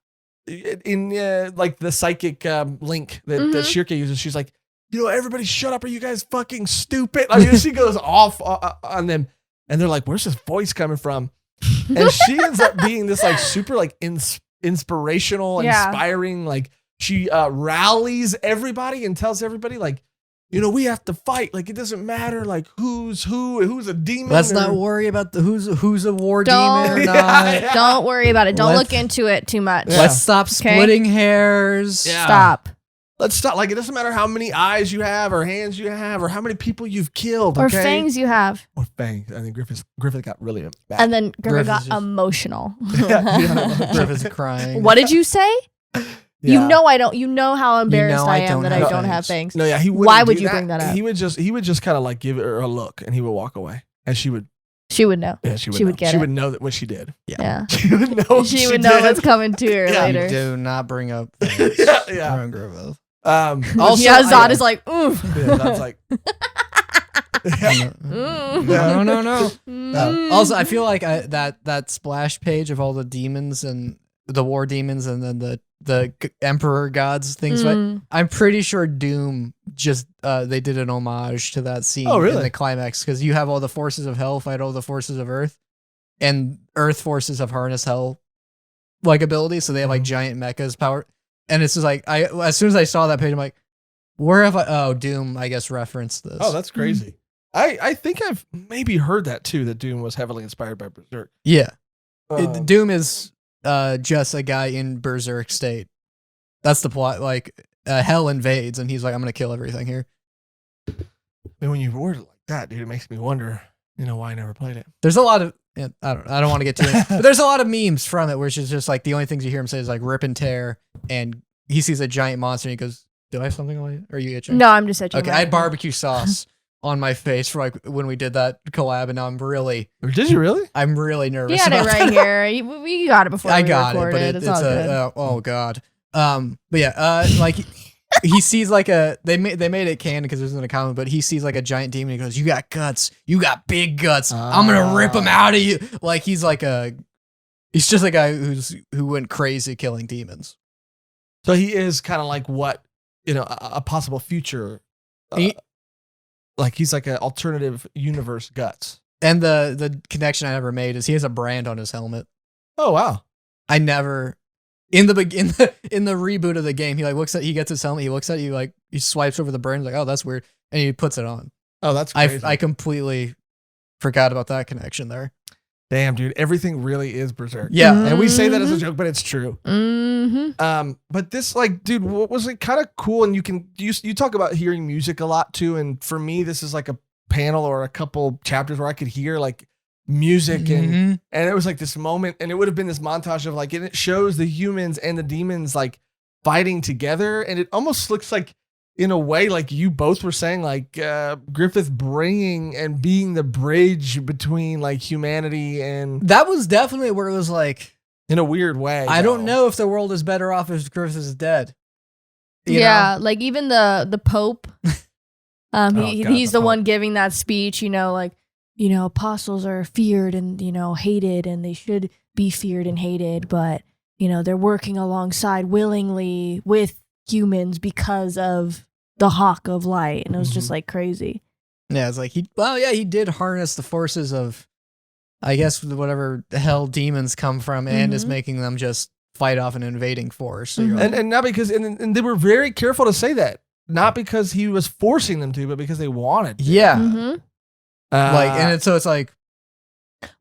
in like the psychic link that Schierke uses, she's like, everybody shut up. Are you guys fucking stupid? She goes off on them, and they're like, where's this voice coming from? And she ends up being this like super like inspirational, inspiring, like she rallies everybody and tells everybody like, we have to fight. Like, it doesn't matter like who's a demon. Let's not worry about who's a war demon or not. Don't worry about it. Don't look into it too much. Let's stop splitting hairs. Yeah. Stop. Let's stop. Like, it doesn't matter how many eyes you have or hands you have or how many people you've killed. Or fangs you have. Or fangs. I think Griffith got really bad. And then Griffith got emotional. Griffith's crying. What did you say? Yeah. You know how embarrassed I am that I don't have fangs. No, yeah, Why would you bring that up? He would just kind of like give her a look and he would walk away. And she would know. Yeah, she would get it. She would know that what she did. Yeah. She would know she would know what's coming to her later. Do not bring up things. Yeah. Griffith. Also, Zodd is like, oof. Yeah, Zodd's like, no. Also, I feel like that splash page of all the demons and the war demons and then the emperor gods things. I'm pretty sure Doom just they did an homage to that scene in the climax, because you have all the forces of hell fight all the forces of earth, and earth forces have harness hell like abilities, so they have like giant mechas power. And it's just like, as soon as I saw that page, I'm like, where have Doom, I guess, referenced this. Oh, that's crazy. I think I've maybe heard that too, that Doom was heavily inspired by Berserk. Yeah. Doom is just a guy in Berserk state. That's the plot. Like, hell invades, and he's like, I'm going to kill everything here. And when you word it like that, dude, it makes me wonder, why I never played it. There's a lot of, I don't want to get too into it, but there's a lot of memes from it where it's just like the only things you hear him say is like rip and tear, and he sees a giant monster and he goes, do I have something on you? Are you itching? No, I'm just itching. Okay, I had barbecue sauce on my face for like when we did that collab, and now Did you really? I'm really nervous. He had it right here. We got it before we recorded. But it's all good. Oh god. But yeah, like he sees like they made it canon because there's in a comic, but he sees like a giant demon. And he goes, "You got guts. You got big guts. I'm gonna rip them out of you." Like he's just a guy who went crazy killing demons. So he is kind of like what a possible future. Like he's like an alternative universe Guts. And the connection I never made is he has a brand on his helmet. Oh wow! I never. In the reboot of the game, he gets his helmet, he looks at you, like he swipes over the brand, like, oh, that's weird, and he puts it on. Oh, that's crazy. I completely forgot about that connection there. Damn, dude, everything really is Berserk. Yeah, and we say that as a joke, but it's true. Mm-hmm. But this, like, dude, what was it kind of cool? And you talk about hearing music a lot too, and for me, this is like a panel or a couple chapters where I could hear like music and it was like this moment, and it would have been this montage of like, and it shows the humans and the demons like fighting together, and it almost looks like, in a way, like you both were saying, like Griffith bringing and being the bridge between like humanity, and that was definitely where it was like, in a weird way. I don't know if the world is better off if Griffith is dead. You know? Like even the Pope, he's the one giving that speech, like, apostles are feared and, hated, and they should be feared and hated, but, they're working alongside willingly with humans because of the Hawk of Light. And it was just like crazy. Yeah, it's like he did harness the forces of, I guess, whatever the hell demons come from, and is making them just fight off an invading force. So you're like, and not because, and they were very careful to say that, not because he was forcing them to, but because they wanted to. Yeah. It's like,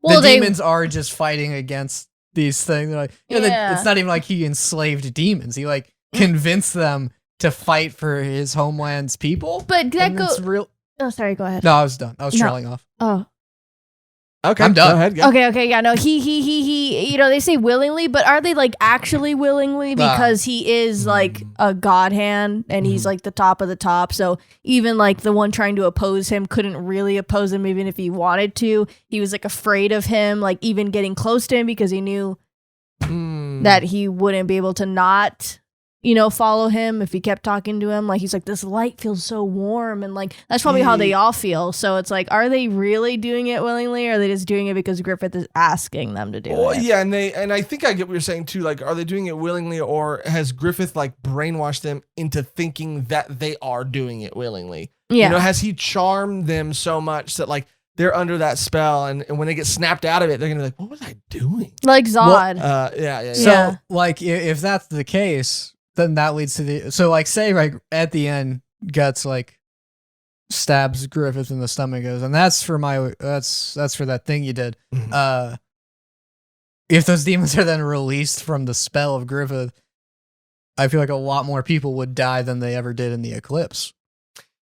the demons are just fighting against these things. They're like, it's not even like he enslaved demons. He like convinced them to fight for his homeland's people. But that goes real. Oh, sorry. Go ahead. No, I was done. I was trailing off. Oh. Okay, I'm done. Go ahead, go. Okay, yeah, no, he, they say willingly, but are they like actually willingly? Because he is like a god hand, and he's like the top of the top. So even like the one trying to oppose him couldn't really oppose him, even if he wanted to. He was like afraid of him, like even getting close to him, because he knew that he wouldn't be able to not, follow him, if he kept talking to him, like he's like, this light feels so warm, and like that's probably how they all feel. So it's like, are they really doing it willingly, or are they just doing it because Griffith is asking them to do it? Yeah, and I think I get what you're saying too. Like, are they doing it willingly, or has Griffith like brainwashed them into thinking that they are doing it willingly? Yeah. Has he charmed them so much that like they're under that spell, and when they get snapped out of it, they're gonna be like, what was I doing? Like Zodd. Yeah. So like if that's the case, then that leads to say like at the end, Guts like stabs Griffith in the stomach, goes, and that's for that thing you did. Mm-hmm. If those demons are then released from the spell of Griffith, I feel like a lot more people would die than they ever did in the eclipse.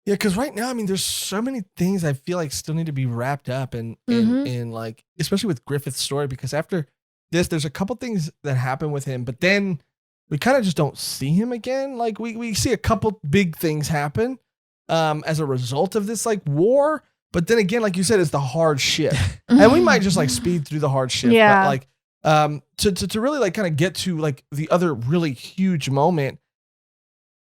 Yeah, because right now, I mean, there's so many things I feel like still need to be wrapped up in like, especially with Griffith's story, because after this, there's a couple things that happen with him, but then we kind of just don't see him again. Like we see a couple big things happen as a result of this like war, but then again, like you said, it's the hard shit, and we might just like speed through the hard shit. Yeah. But like to really like kind of get to like the other really huge moment.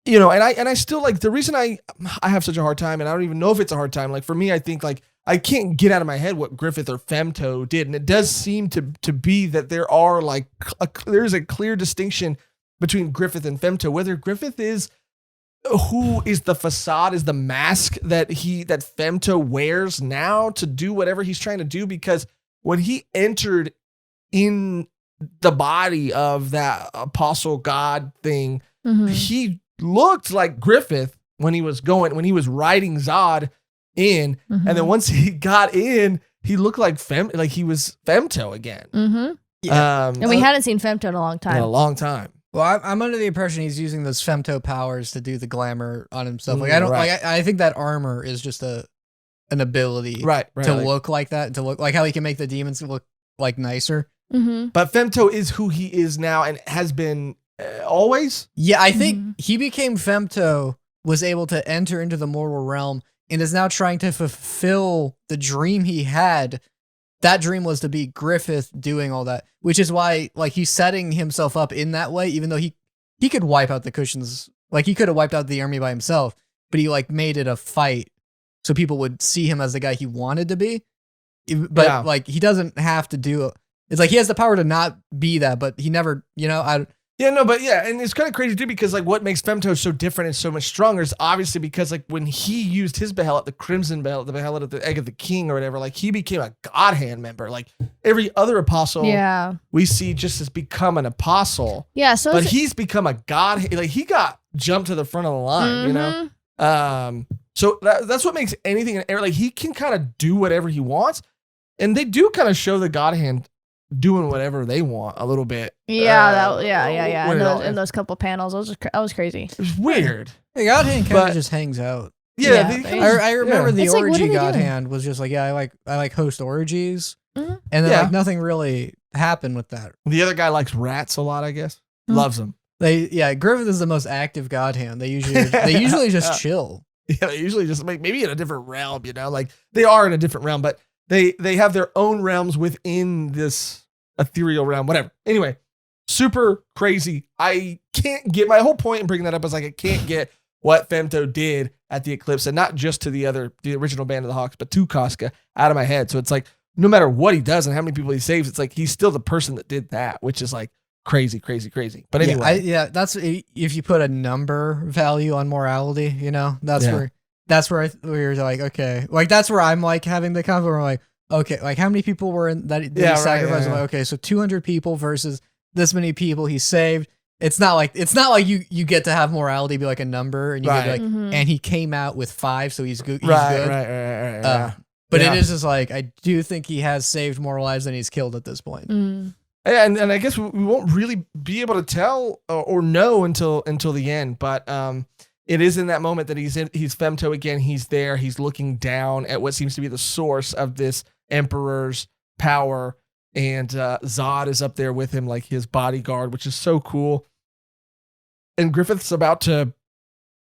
And I still like the reason I have such a hard time, and I don't even know if it's a hard time. Like for me, I think like I can't get out of my head what Griffith or Femto did, and it does seem to be that there are like there's a clear distinction between Griffith and Femto. Whether Griffith is who is the facade, is the mask that Femto wears now to do whatever he's trying to do, because when he entered in the body of that apostle god thing, he looked like Griffith when he was riding Zodd in, and then once he got in, he looked like he was Femto again. And we hadn't seen Femto in a long time. In a long time. Well, I'm under the impression he's using those Femto powers to do the glamour on himself. Like I don't like. I think that armor is just an ability, right, to look like that, to look like how he can make the demons look like nicer. But Femto is who he is now and has been always. Yeah, I think he became Femto, was able to enter into the mortal realm, and is now trying to fulfill the dream he had. That dream was to be Griffith doing all that, which is why like he's setting himself up in that way, even though he could wipe out the Kushans. Like he could have wiped out the army by himself, but he like made it a fight so people would see him as the guy he wanted to be. But like he doesn't have to do it. It's like he has the power to not be that, but he never, and it's kind of crazy too, because like what makes Femto so different and so much stronger is obviously because like when he used his behelit, the Crimson Behelit, the behelit of the Egg of the King or whatever, like he became a God Hand member. Like every other apostle we see just has become an apostle. Yeah, but he's become a God. Like he got jumped to the front of the line, So that's what makes anything like he can kind of do whatever he wants, and they do kind of show the God Hand doing whatever they want a little bit. Yeah. In those couple panels, that was crazy. It was weird. The God Hand kind of just hangs out. Yeah, I remember the It's like, orgy what are they God doing? Hand was just like, I like host orgies, and then like nothing really happened with that. The other guy likes rats a lot, I guess. Loves them. Griffith is the most active God Hand. They usually just chill. Yeah, they usually just maybe in a different realm, like they are in a different realm, but they have their own realms within this ethereal realm, whatever. Anyway, super crazy. I can't get, my whole point in bringing that up is like I can't get what Femto did at the eclipse, and not just to the original Band of the Hawks, but to Casca, out of my head. So it's like no matter what he does and how many people he saves, it's like he's still the person that did that, which is like crazy. But anyway, that's if you put a number value on morality, that's where we're like, okay, like that's where I'm like having the conflict where I'm like, okay, like how many people were in that he sacrificed? I'm like, okay, so 200 people versus this many people he saved. It's not like you get to have morality be like a number, and you get like, and he came out with 5, so he's good. Right. But it is just like, I do think he has saved more lives than he's killed at this point. And I guess we won't really be able to tell or know until the end. But it is in that moment that he's Femto again. He's there. He's looking down at what seems to be the source of this emperor's power, and Zodd is up there with him like his bodyguard, which is so cool. And Griffith's about to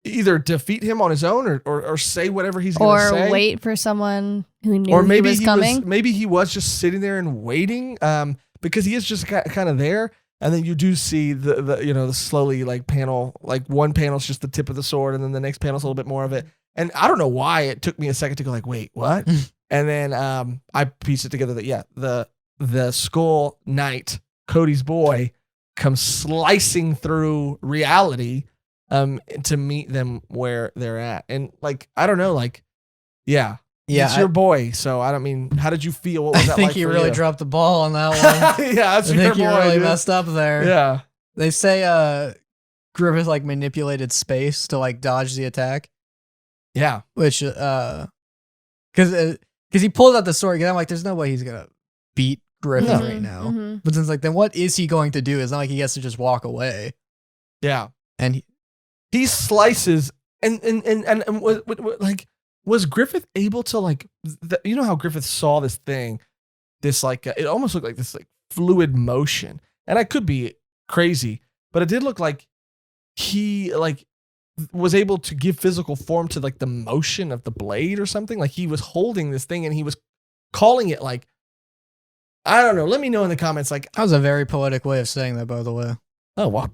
either defeat him on his own or say whatever he's going to say. Or wait for someone who knew he was coming. Maybe he was just sitting there and waiting because he is just kind of there. And then you do see the slowly like panel, like one panel's just the tip of the sword, and then the next panel's a little bit more of it. And I don't know why it took me a second to go like, wait, what? And then I pieced it together that the Skull Knight, Cody's boy, comes slicing through reality to meet them where they're at. And like, I don't know, like, yeah. It's your boy, so I don't mean. How did you feel? What was that like? I think you really dropped the ball on that one. Yeah, that's your boy. I think you really messed up there. Yeah, they say Griffith like manipulated space to like dodge the attack. Yeah, which because he pulled out the sword. And I'm like, there's no way he's gonna beat Griffith right now. Mm-hmm. But then it's like, then what is he going to do? It's not like he gets to just walk away. Yeah, and he slices and like. Was Griffith able to like, you know how Griffith saw this thing, this like, it almost looked like this like fluid motion, and I could be crazy, but it did look like he like was able to give physical form to like the motion of the blade or something. Like he was holding this thing and he was calling it like, I don't know. Let me know in the comments. Like that was a very poetic way of saying that, by the way. Oh, wow.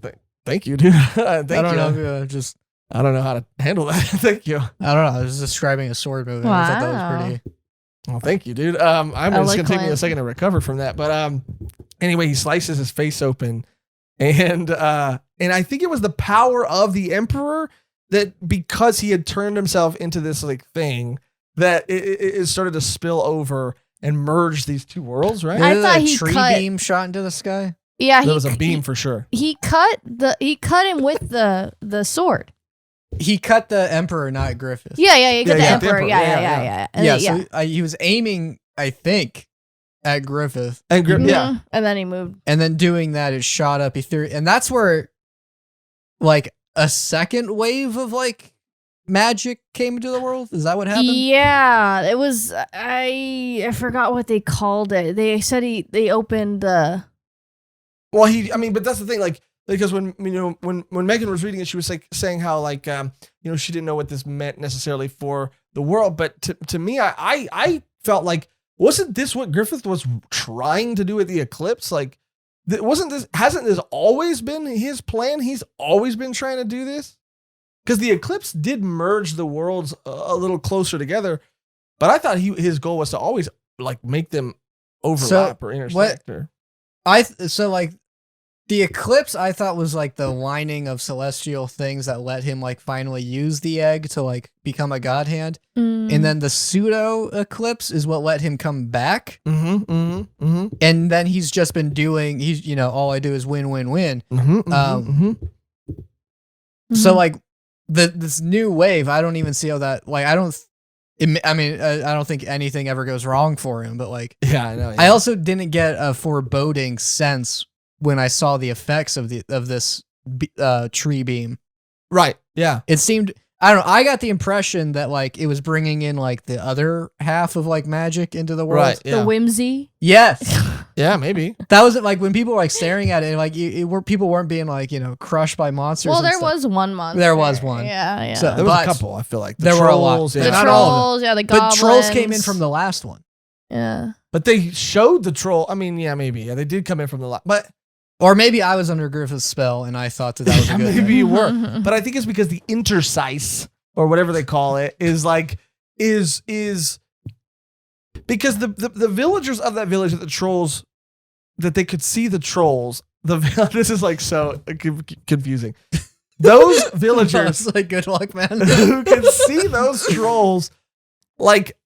Thank you, dude. Thank you. I don't know. I don't know how to handle that. Thank you. I don't know. I was describing a sword movement. Wow. I thought that was pretty. Well, thank you, dude. I'm just gonna take me a second to recover from that. But anyway, he slices his face open, and I think it was the power of the Emperor that because he had turned himself into this like thing that it started to spill over and merge these two worlds. Right? I thought he tree beam shot into the sky. Yeah, there was a beam for sure. He cut him with the sword. He cut the Emperor, not Griffith. Yeah, he cut the Emperor. Yeah. So he was aiming, I think, at Griffith. And and then he moved. And then doing that, it shot up Ethereum. And that's where, like, a second wave of, like, magic came into the world? Is that what happened? Yeah, it was, I forgot what they called it. They said they opened the... Well, but that's the thing, like, because when Megan was reading it, she was like saying how like she didn't know what this meant necessarily for the world, but to me, I felt like wasn't this what Griffith was trying to do with the eclipse? Like, hasn't this always been his plan? He's always been trying to do this because the eclipse did merge the worlds a little closer together, but I thought his goal was to always like make them overlap or intersect. The eclipse, I thought, was like the lining of celestial things that let him like finally use the egg to like become a god hand. And then the pseudo eclipse is what let him come back. And then he's just been doing, all I do is win, win, win. So like this new wave, I don't even see how that, like, I don't think anything ever goes wrong for him, but like, I know. Yeah. I also didn't get a foreboding sense when I saw the effects of this tree beam. Right. Yeah. It seemed, I don't know, I got the impression that like it was bringing in like the other half of like magic into the world. Right. Yeah. The whimsy. Yes. Yeah, maybe. That was like when people were like staring at it, like people weren't being like, crushed by monsters. Well, there was one monster. There was one. Yeah. So, there was a couple, I feel like. There were a lot. The trolls, the goblins. But trolls came in from the last one. Yeah. But they showed the troll. I mean, yeah, maybe. Yeah, they did come in from the last. But or maybe I was under Griffith's spell and I thought that was a good maybe you were. But I think it's because the interstice or whatever they call it is because the villagers of that village, the trolls, that they could see the trolls. This is like so confusing. Those villagers, like, good luck, man. who could see those trolls, like.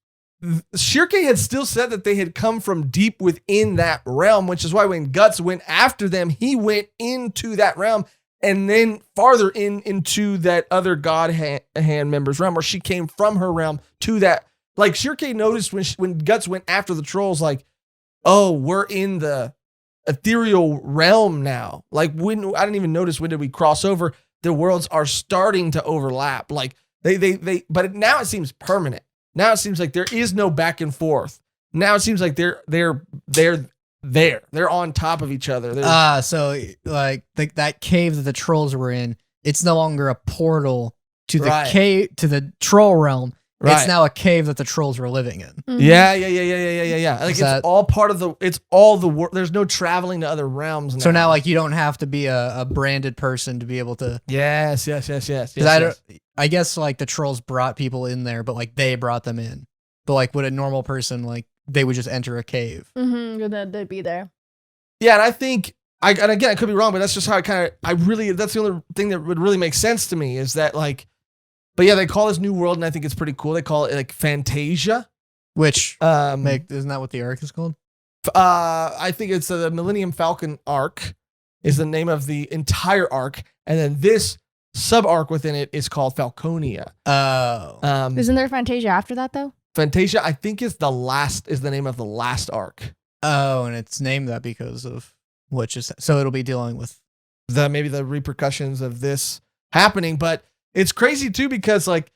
Schierke had still said that they had come from deep within that realm, which is why when Guts went after them, he went into that realm and then farther into that other god hand member's realm, where she came from her realm to that. Like Schierke noticed when Guts went after the trolls, like, oh, we're in the ethereal realm now. Like I didn't even notice when did we cross over. The worlds are starting to overlap. Like but now it seems permanent. Now it seems like there is no back and forth. Now it seems like they're there. They're on top of each other. So like that cave that the trolls were in, it's no longer a portal to the cave, to the troll realm. Right. It's now a cave that the trolls were living in. Mhm. Yeah. Like it's all part of it's all the world. There's no traveling to other realms now. So now, like, you don't have to be a branded person to be able to. Yes. 'Cause I guess like the trolls brought people in there, but like they brought them in. But like, would a normal person like they would just enter a cave? Mm-hmm. They'd be there. Yeah, and I think and again I could be wrong, but that's just how that's the only thing that would really make sense to me is that like, but yeah, they call this new world, and I think it's pretty cool. They call it like Fantasia, Which isn't that what the arc is called? I think it's the Millennium Falcon arc is the name of the entire arc, and then this sub arc within it is called Falconia. Oh, Isn't there Fantasia after that though? Fantasia, I think is the name of the last arc. oh, and it's named that because of what just so it'll be dealing with. Maybe the repercussions of this happening, but it's crazy too because like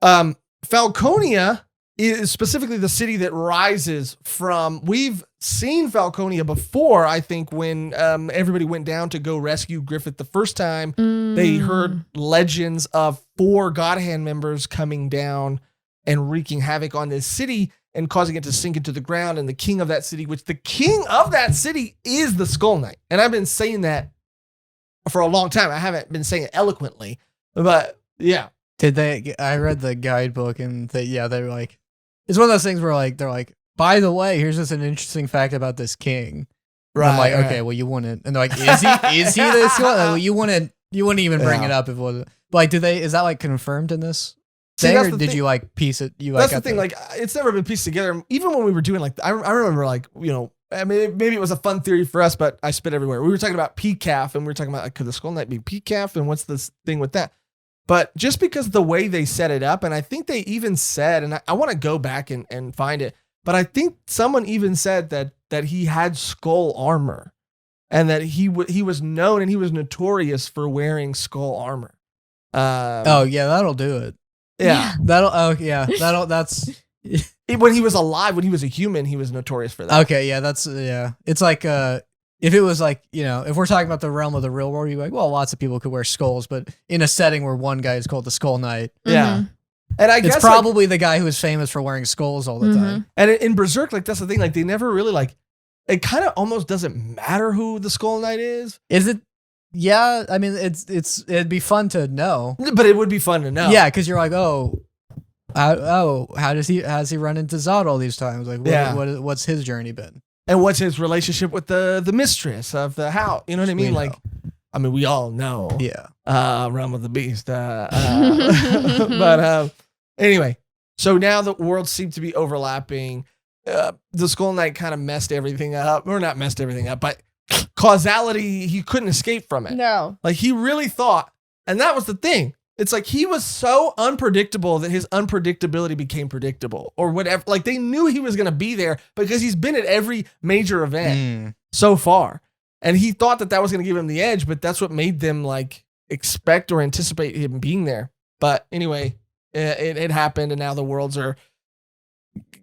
Falconia is specifically the city that rises from. We've seen Falconia before, I think, when everybody went down to go rescue Griffith the first time. They heard legends of 4 God Hand members coming down and wreaking havoc on this city and causing it to sink into the ground. And the king of that city is the Skull Knight. And I've been saying that for a long time. I haven't been saying it eloquently, but yeah. Did they? I read the guidebook and they're like, it's one of those things where like they're like, by the way, here's just an interesting fact about this king. Right. I'm like, okay, well you wouldn't, and they're like, is he this one? Like, well, you wouldn't even bring it up if it wasn't. Like, is that like confirmed in this? See, or did you like piece it? That's the thing. Like, it's never been pieced together. Even when we were doing like, I remember like, I mean, maybe it was a fun theory for us, but I spit everywhere. We were talking about PCAF, and we were talking about like, could the Skull Knight be PCAF, and what's this thing with that? But just because the way they set it up, and I think they even said, and I want to go back and find it, but I think someone even said that he had skull armor, and that he was known and he was notorious for wearing skull armor. Oh yeah, that'll do it. Yeah. That's when he was alive, when he was a human, he was notorious for that. Okay, yeah. It's like if it was like, if we're talking about the realm of the real world, you're like, well, lots of people could wear skulls, but in a setting where one guy is called the Skull Knight. Yeah. And I guess it's probably the guy who is famous for wearing skulls all the time. And in Berserk, like that's the thing, like they never really like, it kind of almost doesn't matter who the Skull Knight is. Is it? Yeah, I mean, it'd be fun to know. But it would be fun to know. Yeah, because you're like, how has he run into Zodd all these times? Like, what's his journey been? And what's his relationship with the mistress of the house? You know what I mean? Like, I mean, we all know. Yeah. Realm of the Beast. But anyway, so now the worlds seem to be overlapping. The Skull Knight kind of messed everything up, or not messed everything up, but causality, he couldn't escape from it. No. Like he really thought, and that was the thing. It's like he was so unpredictable that his unpredictability became predictable or whatever. Like they knew he was going to be there because he's been at every major event so far. And he thought that was going to give him the edge, but that's what made them like expect or anticipate him being there. But anyway, it happened, and now the worlds are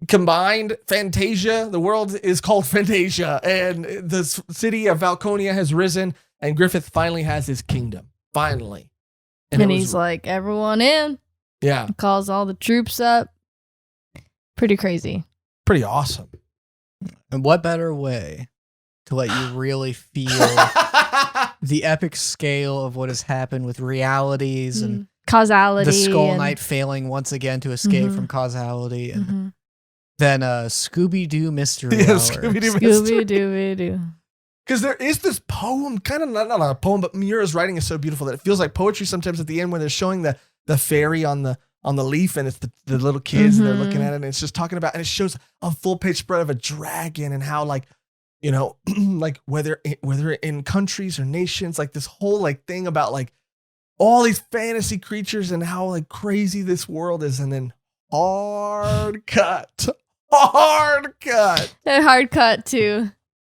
combined. Fantasia, the world is called Fantasia, and the city of Falconia has risen, and Griffith finally has his kingdom. Finally. And he's like, everyone in. Yeah. Calls all the troops up. Pretty crazy. Pretty awesome. And what better way to let you really feel the epic scale of what has happened with realities and causality. The Skull Knight failing once again to escape from causality. And then Scooby-Doo Mystery Hour. Scooby-Doo. Because there is this poem, kind of not a poem, but Miura's writing is so beautiful that it feels like poetry sometimes at the end when they're showing the fairy on the leaf, and it's the little kids and they're looking at it, and it's just talking about, and it shows a full page spread of a dragon and how like, like whether in countries or nations, like this whole like thing about like all these fantasy creatures and how like crazy this world is, and then hard cut to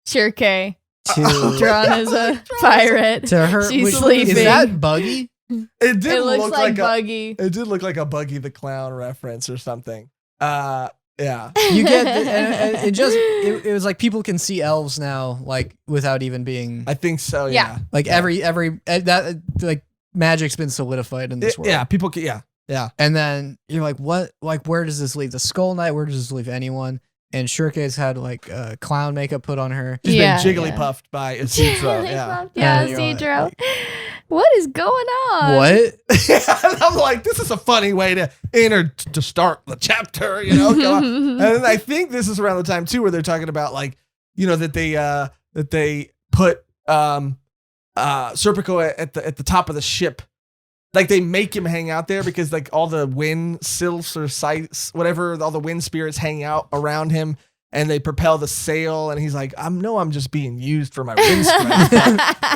Schierke. Drawn as a pirate. To her, she's sleeping. Is that Buggy? It looks like Buggy. It did look like a Buggy the Clown reference or something. Yeah. You get it was like people can see elves now, like without even being. I think so. Yeah. Like every that like magic's been solidified in this world. Yeah. People can. Yeah. Yeah. And then you're like, what? Like, where does this leave the Skull Knight? Where does this leave anyone? And Schierke's had like clown makeup put on her. She's been jigglypuffed by Isidro. Yeah, Isidro. Like, what is going on? What? And I'm like, this is a funny way to start the chapter, you know? And then I think this is around the time too where they're talking about like, you know, that they put Serpico at the top of the ship. Like they make him hang out there because like all the wind sylphs or sights, whatever, all the wind spirits hang out around him and they propel the sail. And he's like, I'm just being used for my wind strength.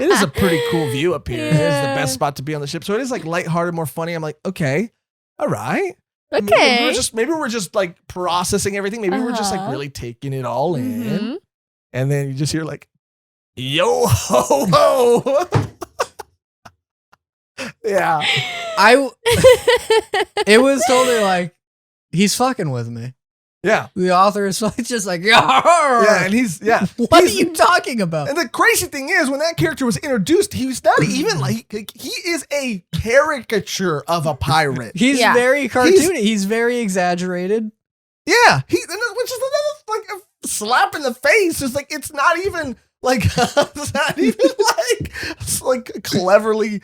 It is a pretty cool view up here. It is the best spot to be on the ship. So it is like lighthearted, more funny. I'm like, okay, all right. Okay. Maybe we're just like processing everything. Maybe we're just like really taking it all in. And then you just hear like, yo ho ho. Yeah. It was totally like, he's fucking with me. Yeah. The author is just like, yeah, and what are you talking about? And the crazy thing is, when that character was introduced, he was not even like he is a caricature of a pirate. He's very cartoony. He's very exaggerated. Yeah, which is another like a slap in the face. It's like it's not even like cleverly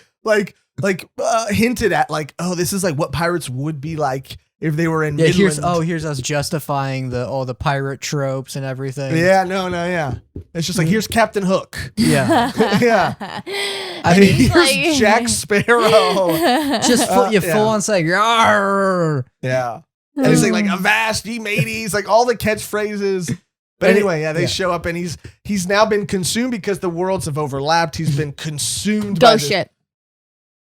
hinted at like, oh, this is like what pirates would be like if they were in Midland. Here's us justifying all the pirate tropes and everything. Yeah, no, yeah. It's just like, here's Captain Hook. Yeah. Yeah. I mean, here's like... Jack Sparrow. Just full on saying, Yarr! Yeah. And he's saying like, avast ye mateys, like all the catchphrases. But anyway, they show up and he's now been consumed because the worlds have overlapped. He's been consumed by shit.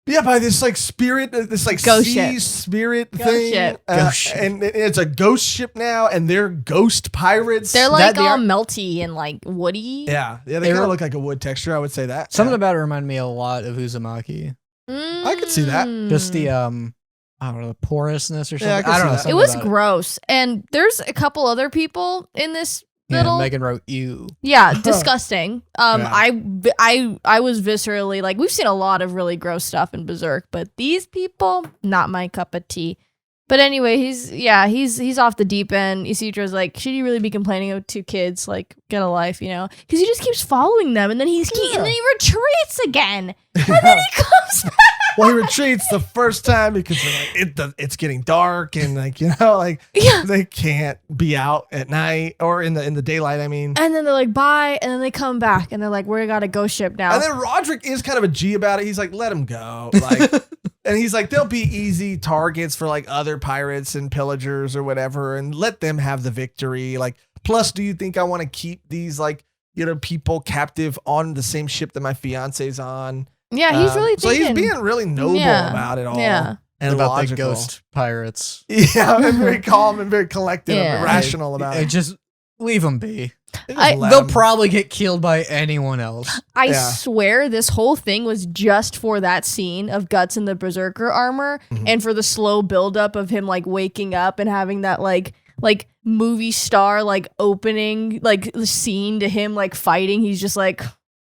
Yeah, by this like spirit, this like ghost sea ship. spirit Ghost thing. ship. And it's a ghost ship now, and they're ghost pirates. They're like all melty and like woody. Yeah, they kind of look like a wood texture. I would say that. Something about it reminded me a lot of Uzumaki. I could see that. Just the I don't know, the porousness or something. Yeah, I don't know. It was gross, and there's a couple other people in this. Megan wrote you. Yeah, disgusting. I was viscerally like, we've seen a lot of really gross stuff in Berserk, but these people, not my cup of tea. But anyway, he's off the deep end. Isidro's like, should you really be complaining to kids? Like, get a life, you know? Because he just keeps following them, and then he retreats again, and then he comes back. Well, he retreats the first time because like, it's getting dark and like, you know, like they can't be out at night or in the daylight. I mean, and then they're like, bye, and then they come back and they're like, we got a ghost ship now. And then Roderick is kind of a G about it. He's like, let him go, like, and he's like, they'll be easy targets for like other pirates and pillagers or whatever, and let them have the victory. Like, plus, do you think I want to keep these like, you know, people captive on the same ship that my fiance's on? Yeah, he's really thinking. So he's being really noble about it all. Yeah. And about logical. the ghost pirates. Yeah, and very calm and very collected and rational about it. Just leave them be. They'll probably get killed by anyone else. I swear this whole thing was just for that scene of Guts in the Berserker armor and for the slow buildup of him like waking up and having that like movie star like opening like scene to him like fighting. He's just like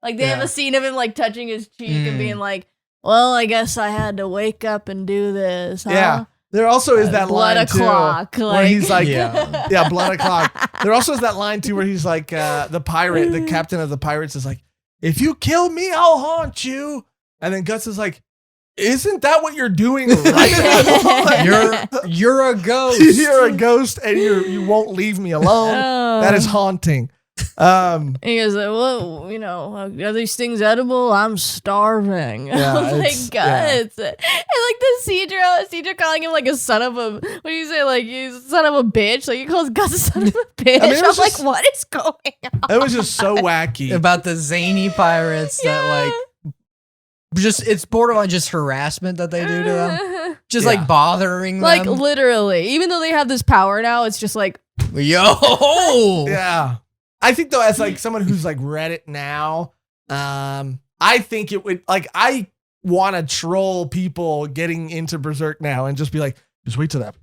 they have a scene of him like touching his cheek and being like, well, I guess I had to wake up and do this. Huh? Yeah. There also is that blood line o'clock, too, where he's like, blood o'clock. There also is that line too where he's like, the pirate, the captain of the pirates is like, if you kill me, I'll haunt you. And then Guts is like, isn't that what you're doing right now? You're a ghost. You're a ghost, and you won't leave me alone. That is haunting. And he goes, well, you know, are these things edible? I'm starving. Yeah, I was like, Guts. And like the Cedro calling him like a son of a, what do you say? Like, he's a son of a bitch. Like, he calls Guts a son of a bitch. I mean, I'm like, what is going on? It was just so wacky. About the zany pirates that like, it's borderline just harassment that they do to them. Just like bothering them. Like, literally. Even though they have this power now, it's just like, yo. Yeah. I think though, as like someone who's like read it now, I think it would like, I want to troll people getting into Berserk now and just be like, just wait till that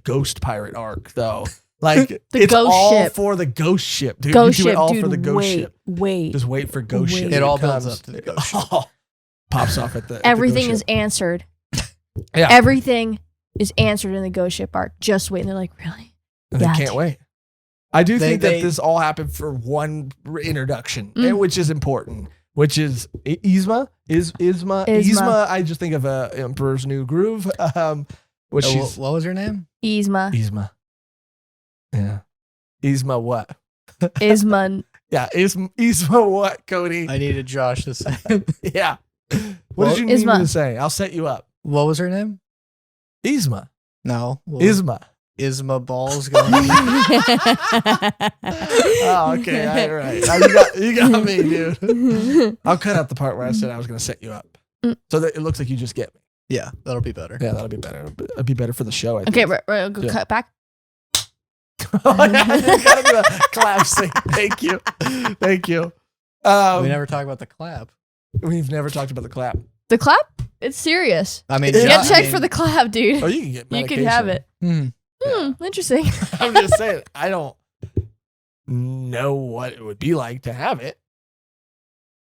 ghost pirate arc though. Like it's all ship. For the ghost ship, dude. Ghost you do ship, it all dude, for the ghost ship. Wait. Just wait for ghost ship. It all builds up to the ghost ship. Pops off at the everything at the is answered. Yeah. Everything is answered in the Ghost Ship arc. Just wait. And they're like, really? And Yeah, they can't wait. I do think that this all happened for one introduction, which is important, which is Isma. Isma. I just think of Emperor's New Groove. What was her name? Isma. Yeah. Isma what? Isma. Yeah, Isma what, Cody? I needed Josh to say. Yeah. What did you need me to say? I'll set you up. What was her name? Isma. No. Isma. Isma balls going. Oh, okay. All right. You got me, dude. I'll cut out the part where I said I was going to set you up, so that it looks like you just get me. Yeah, that'll be better. Yeah, that'll be better. It'll be better for the show. I think. Okay, right, go cut back. Oh, yeah, you gotta do a clap thing. Thank you. We never talk about the clap. We've never talked about the clap. The clap? It's serious. I mean, get checked for the clap, dude. Oh, you can get medication. You can have it. Interesting. I'm just saying, I don't know what it would be like to have it.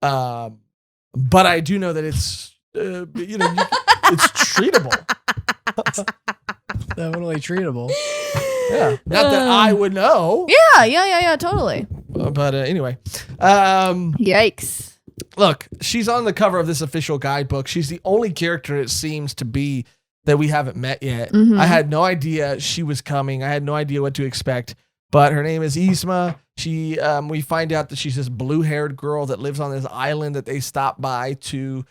But I do know that it's, it's treatable. Definitely treatable. Yeah. Not that I would know. Yeah, totally. But anyway. Yikes. Look, she's on the cover of this official guidebook. She's the only character, it seems to be, that we haven't met yet. I had no idea she was coming. I had no idea what to expect. But her name is Isma. We find out that she's this blue-haired girl that lives on this island that they stop by to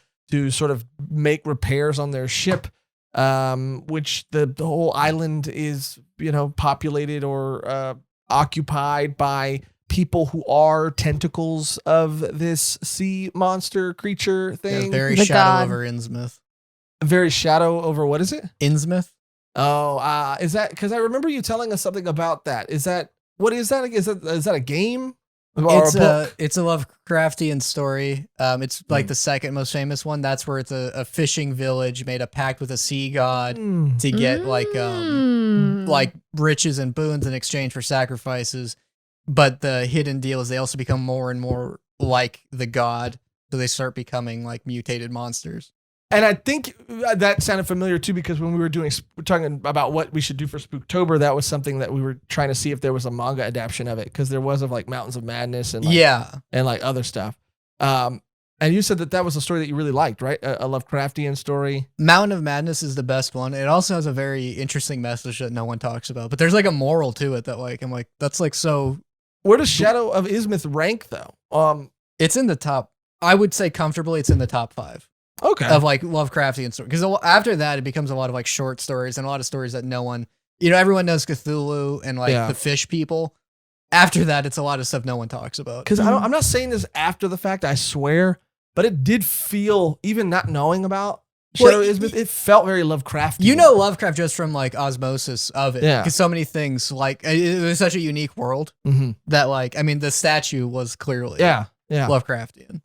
sort of make repairs on their ship, which the whole island is, populated or occupied by people who are tentacles of this sea monster creature thing. Yeah, very shadow over Innsmouth. Very shadow over, what is it? Innsmouth. Oh, is that, because I remember you telling us something about that. What is that? Is that a game? It's a Lovecraftian story. It's like the second most famous one. That's where it's a fishing village made a pact with a sea god to get like riches and boons in exchange for sacrifices. But the hidden deal is they also become more and more like the god, so they start becoming like mutated monsters. And I think that sounded familiar too, because when we were talking about what we should do for Spooktober, that was something that we were trying to see if there was a manga adaptation of it, because there was of like Mountains of Madness and and like other stuff. And you said that was a story that you really liked, right? A Lovecraftian story. Mountain of Madness is the best one. It also has a very interesting message that no one talks about, but there's like a moral to it that like I'm like that's like so. Where does Shadow of Ismith rank though? It's in the top. I would say comfortably, it's in the top 5. Okay. Of like Lovecraftian stories. Because after that, it becomes a lot of like short stories and a lot of stories that no one, everyone knows Cthulhu and like the fish people. After that, it's a lot of stuff no one talks about. Because I'm not saying this after the fact, I swear, but it did feel, even not knowing about Shadow of Ismith, it felt very Lovecraftian. You know Lovecraft just from like osmosis of it. Yeah. Because so many things, like it was such a unique world that like, I mean, the statue was clearly Lovecraftian.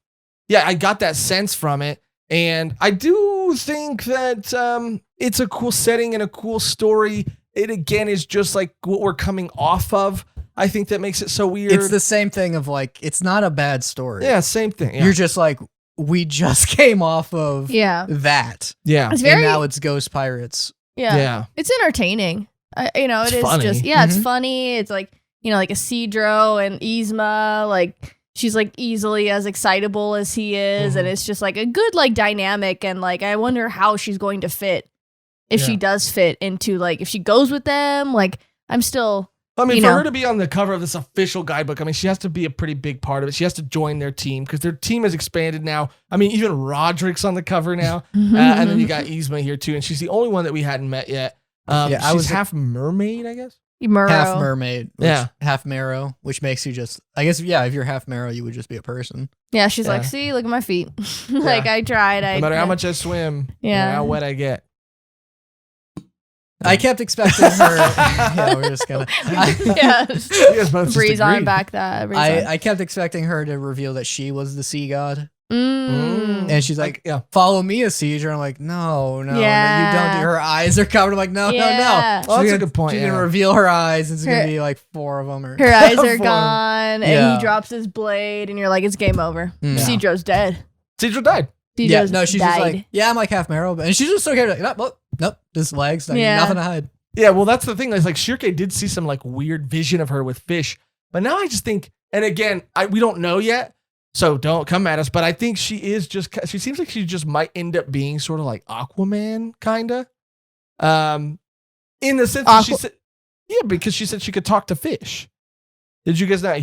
Yeah, I got that sense from it. And I do think that it's a cool setting and a cool story. It, again, is just like what we're coming off of. I think that makes it so weird. It's the same thing of like, it's not a bad story. Yeah, same thing. Yeah. You're just like, we just came off of that. Yeah. It's very, and now it's Ghost Pirates. Yeah. It's entertaining. It's funny. Just, it's funny. It's like, like a Cedro and Isma, like, she's like easily as excitable as he is, and it's just like a good like dynamic, and like I wonder how she's going to fit, if she does fit into like if she goes with them. Like I'm still. I mean, for her to be on the cover of this official guidebook, I mean, she has to be a pretty big part of it. She has to join their team because their team has expanded now. I mean, even Roderick's on the cover now, and then you got Isma here too, and she's the only one that we hadn't met yet. She's half mermaid, I guess. Half mermaid, half marrow, which makes you just, I guess, if you're half marrow, you would just be a person. Yeah, she's like, see, look at my feet. Like I tried. No matter how much I swim, no matter how wet I get. I kept expecting her. We're just gonna. Breeze on back that. I kept expecting her to reveal that she was the sea god. And she's like, follow me, a seizure. I'm like, no, you don't. Her eyes are covered. I'm like, no. Oh, that's a good point. She's gonna reveal her eyes. It's gonna be like 4 of them. Her eyes are gone, and he drops his blade, and you're like, it's game over. Cedro's dead. Cedro died. She Yeah, just no, she's died. just like, yeah, I'm like half marrow, and she's just okay. Like, nope, just legs, nothing to hide. Yeah, well, that's the thing. Is like Schierke did see some like weird vision of her with fish, but now I just think, and again, we don't know yet, so don't come at us. But I think she is just. She seems like she just might end up being sort of like Aquaman, kinda. In the sense that she said, yeah, because she said she could talk to fish. Did you guys not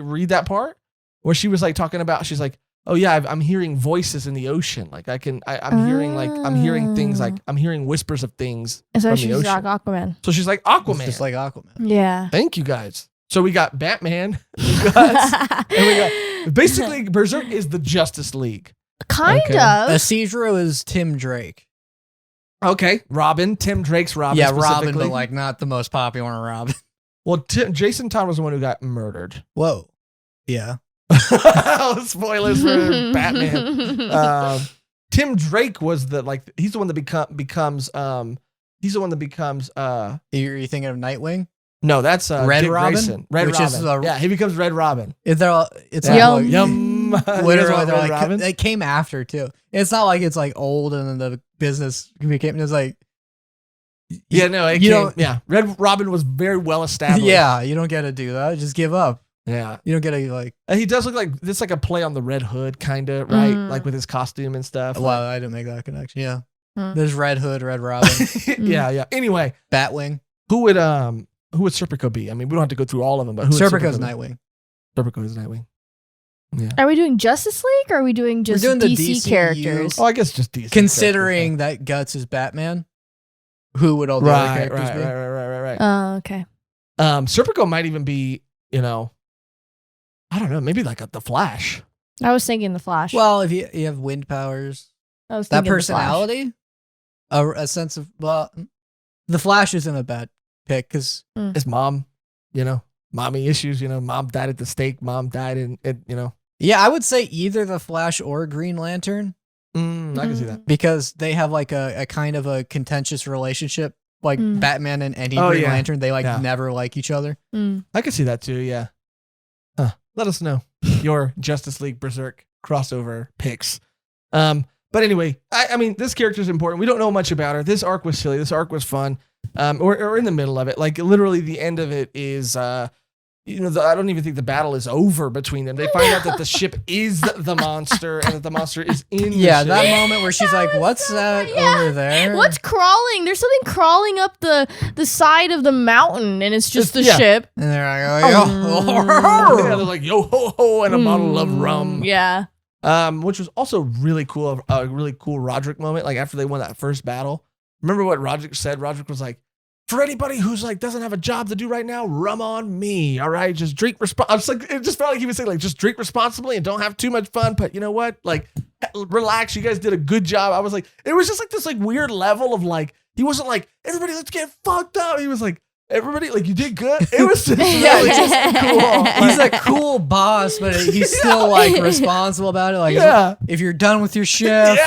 read that part where she was like talking about? She's like, oh yeah, I'm hearing voices in the ocean. Like I'm hearing things. Like I'm hearing whispers of things. And so from she's the ocean. like Aquaman. So she's like Aquaman. Just like Aquaman. Yeah. Thank you guys. So we got Batman, and we got basically Berserk is the Justice League. Kind Okay. of. Caesar is Tim Drake. Okay, Robin, Tim Drake's Robin. Yeah, Robin, specifically. but like not the most popular Robin. Well, Jason Todd was the one who got murdered. Whoa. Yeah. Spoilers for Batman. Tim Drake was he's the one that becomes he's the one that becomes You're thinking of Nightwing? no, that's Red Dick Robin? Grayson. Red Which Robin. is yeah, he becomes Red Robin. It's Yum. Yum. Literally, they're Red like, Robin. it came after too. It's not like it's like old and then the business became. It's like, Yeah, no, Red Robin was very well established. yeah, you don't get to do that. Just give up. Yeah. You don't get to like. And he does look like this, like a play on the Red Hood, kind of, right? Mm. Like with his costume and stuff. Well, I didn't make that connection. Yeah, Hmm. there's Red Hood, Red Robin, yeah. Anyway, Batwing. who would Serpico be? I mean, we don't have to go through all of them, but who would Serpico's Serpico be? Nightwing. Serpico is Nightwing. Yeah. Are we doing Justice League or are we doing just doing the DC DCU. characters? Oh, I guess just DC. Considering that Guts is Batman, who would all the other characters be? Right. Oh, okay. Serpico might even be, I don't know, maybe like the Flash. I was thinking the Flash. Well, if you have wind powers, I was that thinking the Flash. personality, a sense of the Flash isn't a bad pick because His mom, mommy issues. Mom died at the stake. Mom died in yeah, I would say either the Flash or Green Lantern I can see that. because they have like a kind of a contentious relationship. Like Batman and any Green Lantern, they never like each other. I can see that too. Yeah. Let us know your Justice League Berserk crossover picks. But anyway, I mean, this character is important. We don't know much about her. This arc was silly. This arc was fun. Or in the middle of it, like literally the end of it is, I don't even think the battle is over between them. They find out that the ship is the monster and that the monster is in the ship. That moment where she's like, what's that over there? What's crawling? There's something crawling up the side of the mountain, and it's just the ship. And they're like, oh, Yeah, they're like, yo ho ho, and a bottle of rum. Yeah. Which was also really cool, a really cool Roderick moment. Like after they won that first battle, remember what Roderick said? Roderick was like, for anybody who's like doesn't have a job to do right now, rum on me. All right, just drink it just felt like he was saying like just drink responsibly and don't have too much fun. But you know what? Like, relax. You guys did a good job. I was like, it was just like this like weird level of like he wasn't like everybody let's get fucked up. He was like everybody like you did good. It was just really just cool. He's a cool boss, but he's still like responsible about it. Like, if you're done with your shift,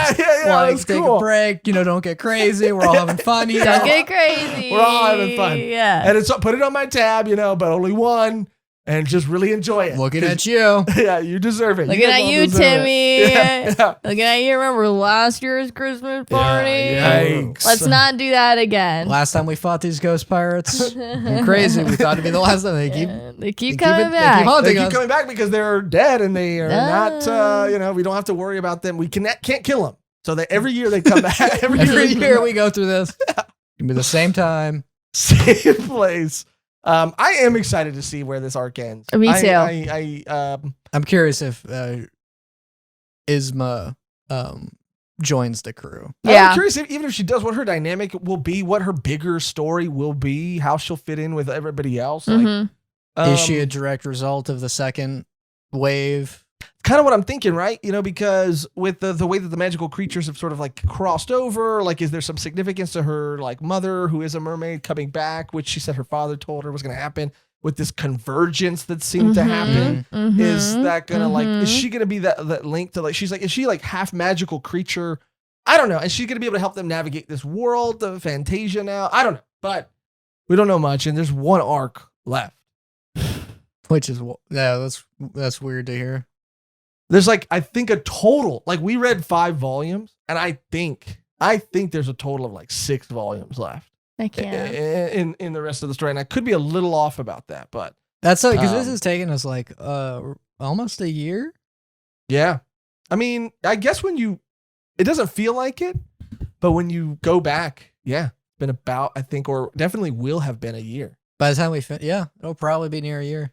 like take a break. Don't get crazy. We're all having fun. Don't get crazy. We're all having fun. Yeah. And it's put it on my tab, but only one, and just really enjoy it. Looking at you. Yeah, you deserve it. Looking at you, Timmy. Yeah. Looking at you. Remember last year's Christmas party? Yikes. Let's not do that again. Last time we fought these ghost pirates, crazy. We thought it'd be the last time. They keep coming back. They keep coming back because they're dead and they are not. We don't have to worry about them. We can't kill them. So that every year they come back. Every year we go through this. It'll be the same time, same place. I am excited to see where this arc ends. Me too. I'm curious if Isma joins the crew. Yeah. I'm curious even if she does, what her dynamic will be, what her bigger story will be, how she'll fit in with everybody else. Is she a direct result of the second wave? Kind of what I'm thinking, right? Because with the way that the magical creatures have sort of like crossed over, like, is there some significance to her like mother, who is a mermaid, coming back, which she said her father told her was going to happen with this convergence that seemed to happen? Is that going to like, is she going to be that link to like, she's like, is she like half magical creature? I don't know. And she's going to be able to help them navigate this world of Fantasia now. I don't know, but we don't know much. And there's one arc left. Which is, that's weird to hear. There's like, I think a total, like we read 5 volumes, and I think there's a total of like 6 volumes left. I can't. In the rest of the story. And I could be a little off about that, but. That's because this has taken us like almost a year. Yeah. I mean, I guess it doesn't feel like it, but when you go back, yeah, it's been about, I think, or definitely will have been a year. By the time we finish, yeah, it'll probably be near a year.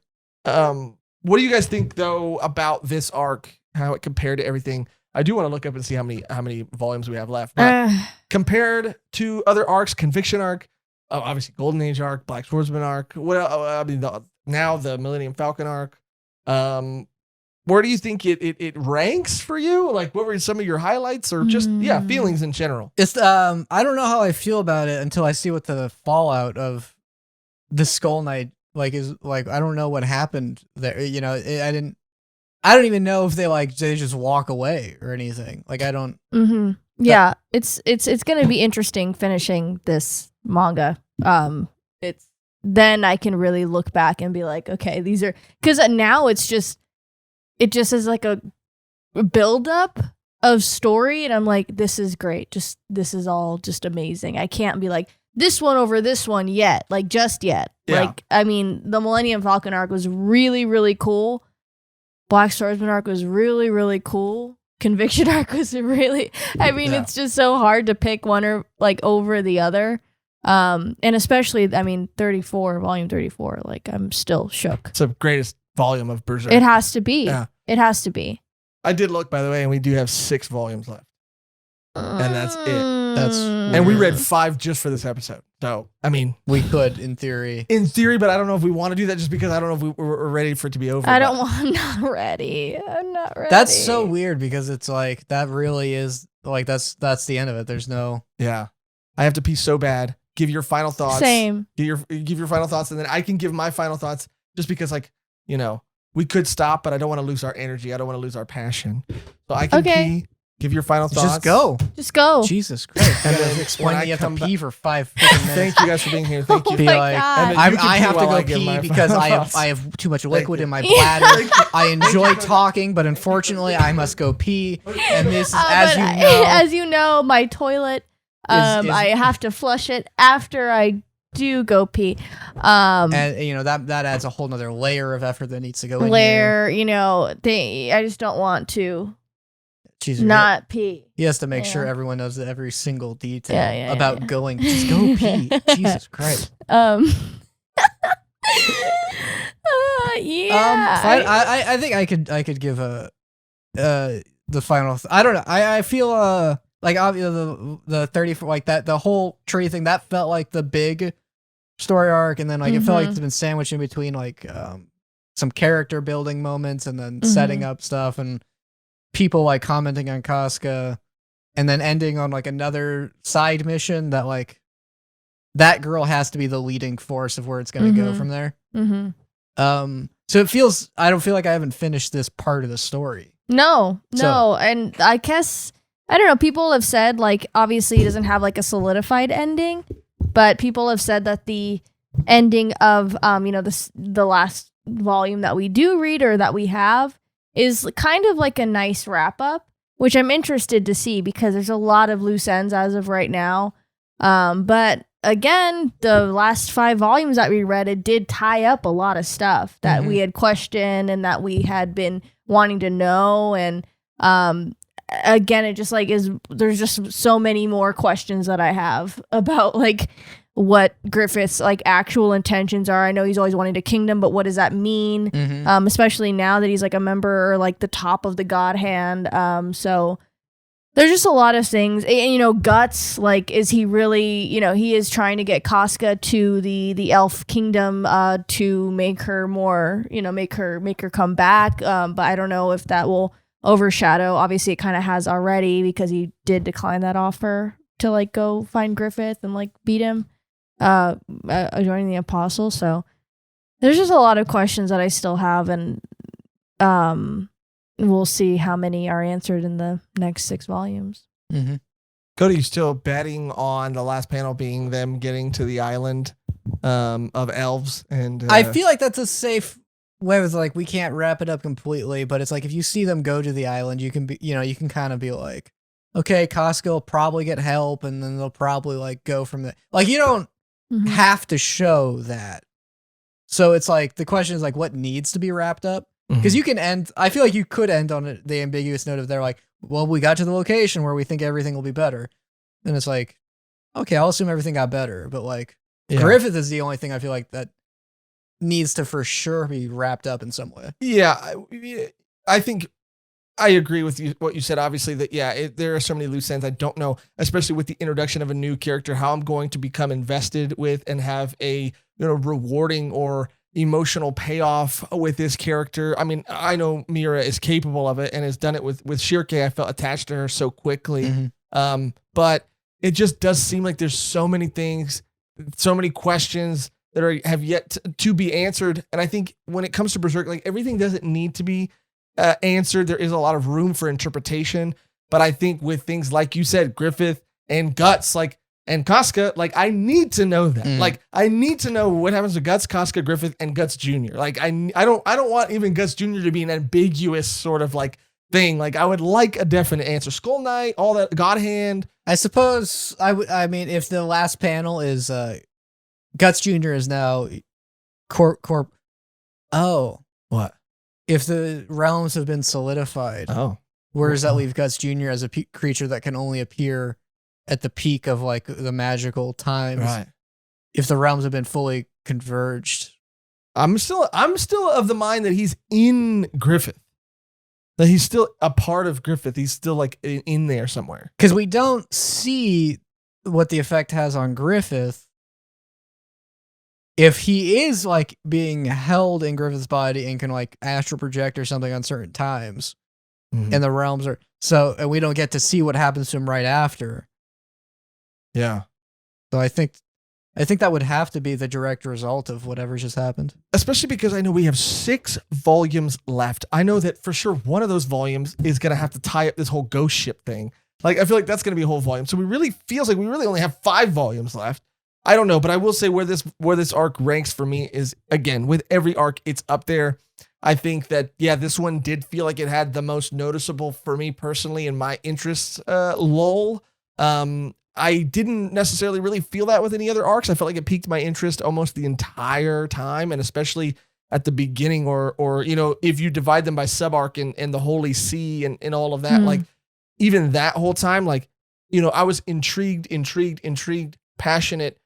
What do you guys think though about this arc? How it compared to everything? I do want to look up and see how many volumes we have left. But compared to other arcs, Conviction arc, obviously Golden Age arc, Black Swordsman arc. I mean, now the Millennium Falcon arc. Where do you think it ranks for you? Like, what were some of your highlights, or just feelings in general? It's I don't know how I feel about it until I see what the fallout of the Skull Knight is like. I don't know what happened there. You know, I don't even know if they just walk away or anything. Like, I don't. Mm-hmm. Yeah, it's gonna be interesting finishing this manga. Then I can really look back and be like, okay, these are, because now it just is like a buildup of story, and I'm like, this is great. This is all just amazing. I can't be like this one over this one yet, like just yet. Yeah. Like, I mean, the Millennium Falcon arc was really, really cool. Black Swordsman arc was really, really cool. Conviction arc was really, I mean, it's just so hard to pick one or like over the other. And especially, I mean, volume 34, like I'm still shook. It's the greatest volume of Berserk. It has to be. Yeah. It has to be. I did look, by the way, and we do have 6 volumes left. And that's it. And we read 5 just for this episode. So, I mean, we could, in theory, but I don't know if we want to do that, just because I don't know if we're ready for it to be over. I'm not ready. I'm not ready. That's so weird, because it's like, that really is like, that's the end of it. There's no. Yeah. I have to pee so bad. Give your final thoughts. Same. Give your final thoughts, and then I can give my final thoughts, just because, like, you know, we could stop, but I don't want to lose our energy. I don't want to lose our passion. So I can pee. Give your final thoughts. Just go. Just go. Jesus Christ. And then then explain when you I have to come pee for 5 minutes. Thank you guys for being here. Thank you. Oh my God. I have to go pee because I have too much liquid in my bladder. I enjoy talking, but unfortunately I must go pee. And this is, as you know, my toilet, I have to flush it after I do go pee. And you know, that adds a whole nother layer of effort that needs to go in here. You know, I just don't want to Jesus, not pee. He has to make sure everyone knows every single detail about going. Just go pee. Jesus Christ. Yeah. I think I could give the final. I don't know. I feel like obviously the 34, like that, the whole tree thing, that felt like the big story arc, and then like it felt like it's been sandwiched in between like some character building moments, and then setting up stuff, and people like commenting on Casca, and then ending on like another side mission that like that girl has to be the leading force of where it's going to go from there. So it feels, I don't feel like I haven't finished this part of the story. No. And I guess, I don't know, people have said like, obviously it doesn't have like a solidified ending, but people have said that the ending of, you know, the last volume that we do read, or that we have, is kind of like a nice wrap up, which I'm interested to see, because there's a lot of loose ends as of right now. But again, the last 5 volumes that we read, it did tie up a lot of stuff that we had questioned and that we had been wanting to know. And again, it just like there's just so many more questions that I have about like what Griffith's like actual intentions are. I know he's always wanting a kingdom, but what does that mean? Especially now that he's like a member, or like the top of the God Hand. So there's just a lot of things. And, you know, Guts, like, is he really, you know, he is trying to get Casca to the elf kingdom to make her more, you know, make her come back. But I don't know if that will overshadow. Obviously, it kind of has already, because he did decline that offer to like go find Griffith and like beat him, joining the Apostle. So there's just a lot of questions that I still have, and we'll see how many are answered in the next 6 volumes. Cody, you still betting on the last panel being them getting to the island of elves? And I feel like that's a safe where it's like we can't wrap it up completely, but it's like if you see them go to the island, you can be, you can kind of be like, okay, Casca will probably get help, and then they'll probably like go from there. Like you don't have to show that. So it's like the question is like what needs to be wrapped up, because you can end. I feel like you could end on the ambiguous note of they're like, well, we got to the location where we think everything will be better, and it's like, okay, I'll assume everything got better, but like Griffith is the only thing I feel like that needs to for sure be wrapped up in some way. Yeah, I think I agree with you. What you said, obviously, that there are so many loose ends. I don't know, especially with the introduction of a new character, how I'm going to become invested with and have a rewarding or emotional payoff with this character. I mean, I know Mira is capable of it and has done it with Schierke. I felt attached to her so quickly, but it just does seem like there's so many things, so many questions that have yet to be answered. And I think when it comes to Berserk, like everything doesn't need to be answered. There is a lot of room for interpretation, but I think with things like you said, Griffith and Guts, and Casca, I need to know that. Like I need to know what happens to Guts, Casca, Griffith, and Guts Jr. Like I don't want even Guts Jr. to be an ambiguous sort of thing. Like I would like a definite answer. Skull Knight, all that, God Hand. I suppose I mean, if the last panel is Guts Jr. is now corp. Oh, what? If the realms have been solidified, where does that leave Guts Jr. as a creature that can only appear at the peak of the magical times? Right. If the realms have been fully converged, I'm still of the mind that he's in Griffith. That he's still a part of Griffith. He's still in there somewhere. Because we don't see what the effect has on Griffith. If he is being held in Griffith's body and can astral project or something on certain times, and the realms are and we don't get to see what happens to him right after. Yeah. So I think that would have to be the direct result of whatever just happened. Especially because I know we have 6 volumes left. I know that for sure one of those volumes is going to have to tie up this whole ghost ship thing. I feel like that's going to be a whole volume. So feels like we really only have 5 volumes left. I don't know, but I will say where this arc ranks for me is, again, with every arc, it's up there. I think that, this one did feel like it had the most noticeable for me personally in my interests lull. I didn't necessarily really feel that with any other arcs. I felt like it piqued my interest almost the entire time, and especially at the beginning or if you divide them by sub-arc and the Holy See and all of that, even that whole time, I was intrigued, passionate,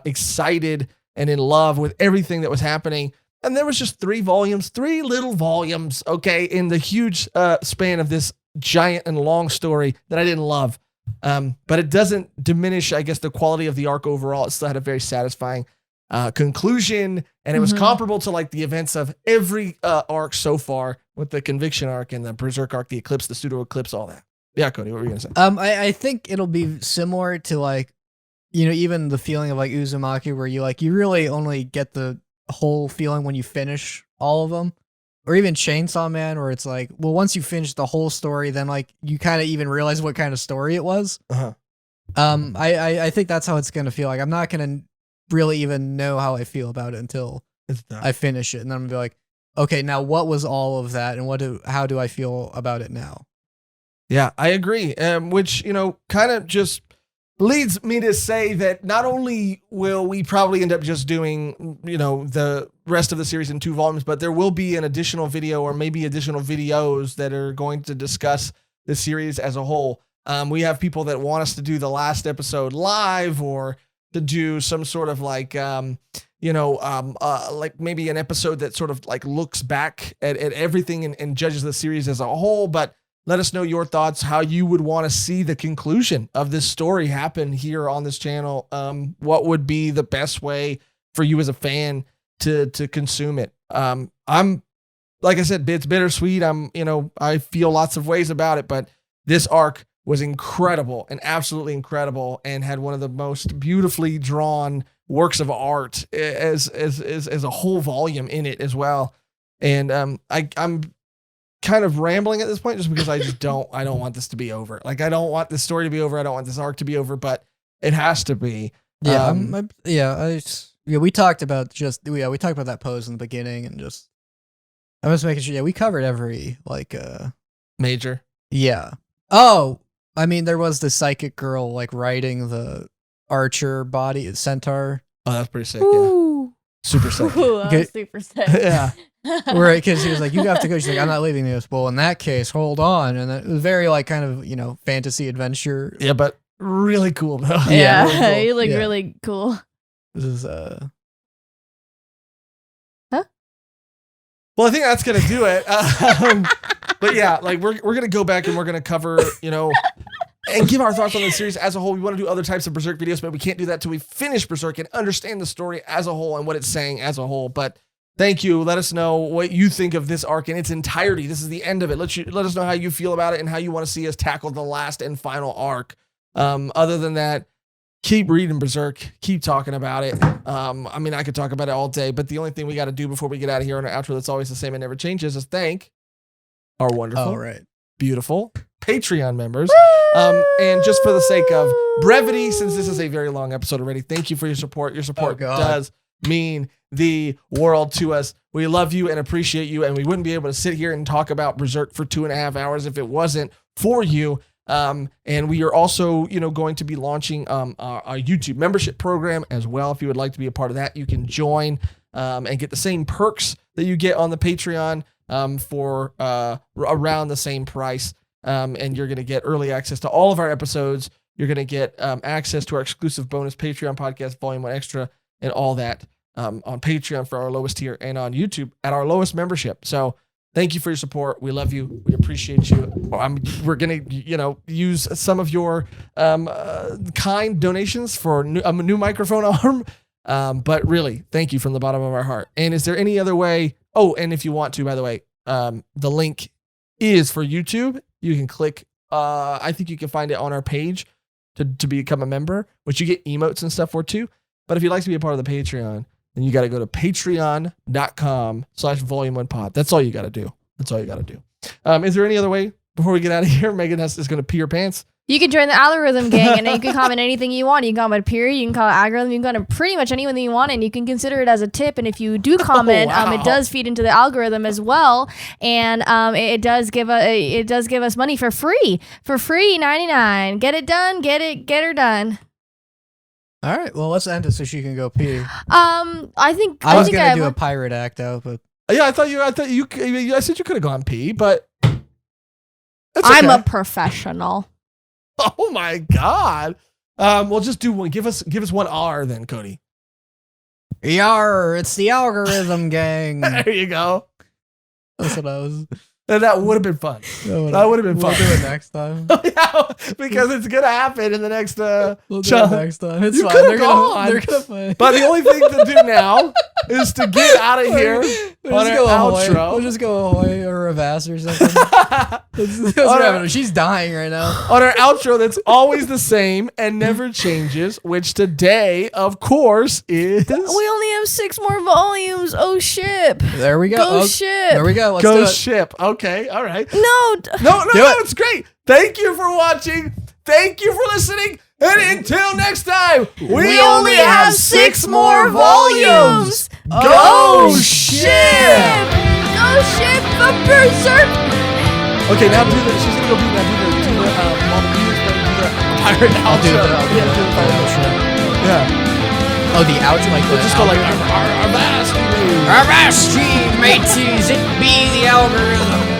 excited, and in love with everything that was happening. And there was just 3 little volumes, okay, in the huge span of this giant and long story that I didn't love. But it doesn't diminish, I guess, the quality of the arc overall. It still had a very satisfying conclusion, and it was comparable to the events of every arc so far, with the Conviction arc and the Berserk arc, the Eclipse, the Pseudo Eclipse, all that. Yeah, Cody, what were you gonna say? I think it'll be similar to even the feeling of Uzumaki, where you really only get the whole feeling when you finish all of them. Or even Chainsaw Man, where it's once you finish the whole story, then you kind of even realize what kind of story it was. I think that's how it's gonna feel. I'm not gonna really even know how I feel about it until I finish it, and then I'm gonna be like, okay, now what was all of that, and how do I feel about it now? Yeah, I agree. Which kind of just leads me to say that not only will we probably end up just doing, the rest of the series in 2 volumes, but there will be an additional video or maybe additional videos that are going to discuss the series as a whole. We have people that want us to do the last episode live, or to do some sort of maybe an episode that sort of looks back at everything and judges the series as a whole. But let us know your thoughts, how you would want to see the conclusion of this story happen here on this channel. What would be the best way for you as a fan to consume it? I'm, like I said, it's bittersweet. I feel lots of ways about it, but this arc was incredible and absolutely incredible, and had one of the most beautifully drawn works of art as a whole volume in it as well. And I'm kind of rambling at this point just because I don't want this to be over. I don't want this story to be over. I don't want this arc to be over, but it has to be. Yeah. We talked about we talked about that pose in the beginning, and just I was making sure. Yeah, we covered every major. Yeah. Oh, I mean, there was the psychic girl like riding the archer body centaur. Oh, that's pretty sick. Ooh. Yeah, super sick. Ooh, that was super sick. Yeah. Right, because he was like, "You have to go." She's like, "I'm not leaving this." Well, in that case, hold on, and it was very like kind of fantasy adventure. Yeah, but really cool though. Yeah, really cool. you look Yeah. really cool. This is Well, I think that's gonna do it. But yeah, like we're gonna go back and we're gonna cover, and give our thoughts on the series as a whole. We want to do other types of Berserk videos, but we can't do that till we finish Berserk and understand the story as a whole and what it's saying as a whole. But thank you. Let us know what you think of this arc in its entirety. This is the end of it. Let us know how you feel about it and how you want to see us tackle the last and final arc. Other than that, keep reading Berserk. Keep talking about it. I mean, I could talk about it all day, but the only thing we got to do before we get out of here on our outro that's always the same and never changes is thank our wonderful, beautiful Patreon members. And just for the sake of brevity, since this is a very long episode already, thank you for your support. Your support does mean the world to us. We love you and appreciate you, and we wouldn't be able to sit here and talk about Berserk for 2.5 hours if it wasn't for you. And we are also, going to be launching our YouTube membership program as well. If you would like to be a part of that, you can join and get the same perks that you get on the Patreon for around the same price. And you're going to get early access to all of our episodes. You're going to get access to our exclusive bonus Patreon podcast, Volume 1 Extra, and all that on Patreon for our lowest tier and on YouTube at our lowest membership. So thank you for your support. We love you. We appreciate you. We're going to, use some of your kind donations for a new microphone arm. But really, thank you from the bottom of our heart. And is there any other way? Oh, and if you want to, by the way, the link is for YouTube. You can click, I think you can find it on our page to become a member, which you get emotes and stuff for too. But if you'd like to be a part of the Patreon, then you got to go to patreon.com/volume1pod. That's all you got to do. Is there any other way before we get out of here? Megan is going to pee her pants. You can join the algorithm gang, and then you can comment anything you want. You can comment period, you can call it algorithm, you can comment pretty much anything you want, and you can consider it as a tip. And if you do comment, it does feed into the algorithm as well, and it does give us money for free 99. Get it done, get her done. All right, well, let's end it so she can go pee. I think I was gonna do a pirate act out, but yeah, I said you could have gone pee, but that's I'm okay. a professional. Oh my God. Well, just do one. Give us 1 R then, Cody. Yar, it's the algorithm gang. There you go. That's what I was. And that would have been fun. That would have been fun. We'll do it next time. Yeah, because it's gonna happen in the next we'll do it next time. It's You fine. They're gone. gonna play. But the only thing to do now is to get out of here on our outro. We'll just go ahoy or a Vass or something. That's what happened. She's dying right now. On our outro that's always the same and never changes, which today, of course, is... We only have 6 more volumes. Oh, ship. There we go. Go ship. There we go. Let's Go do it. ship. Okay, all right. No, No, it's great. Thank you for watching. Thank you for listening. And until next time, we only have 6 more volumes. Go ship. Go ship the Berserk. Okay, now she's gonna go do the pirate outro. I'll do the outro. Yeah. Oh, the outro, like We'll just go like our vast Avast, mateys, it be the algorithm.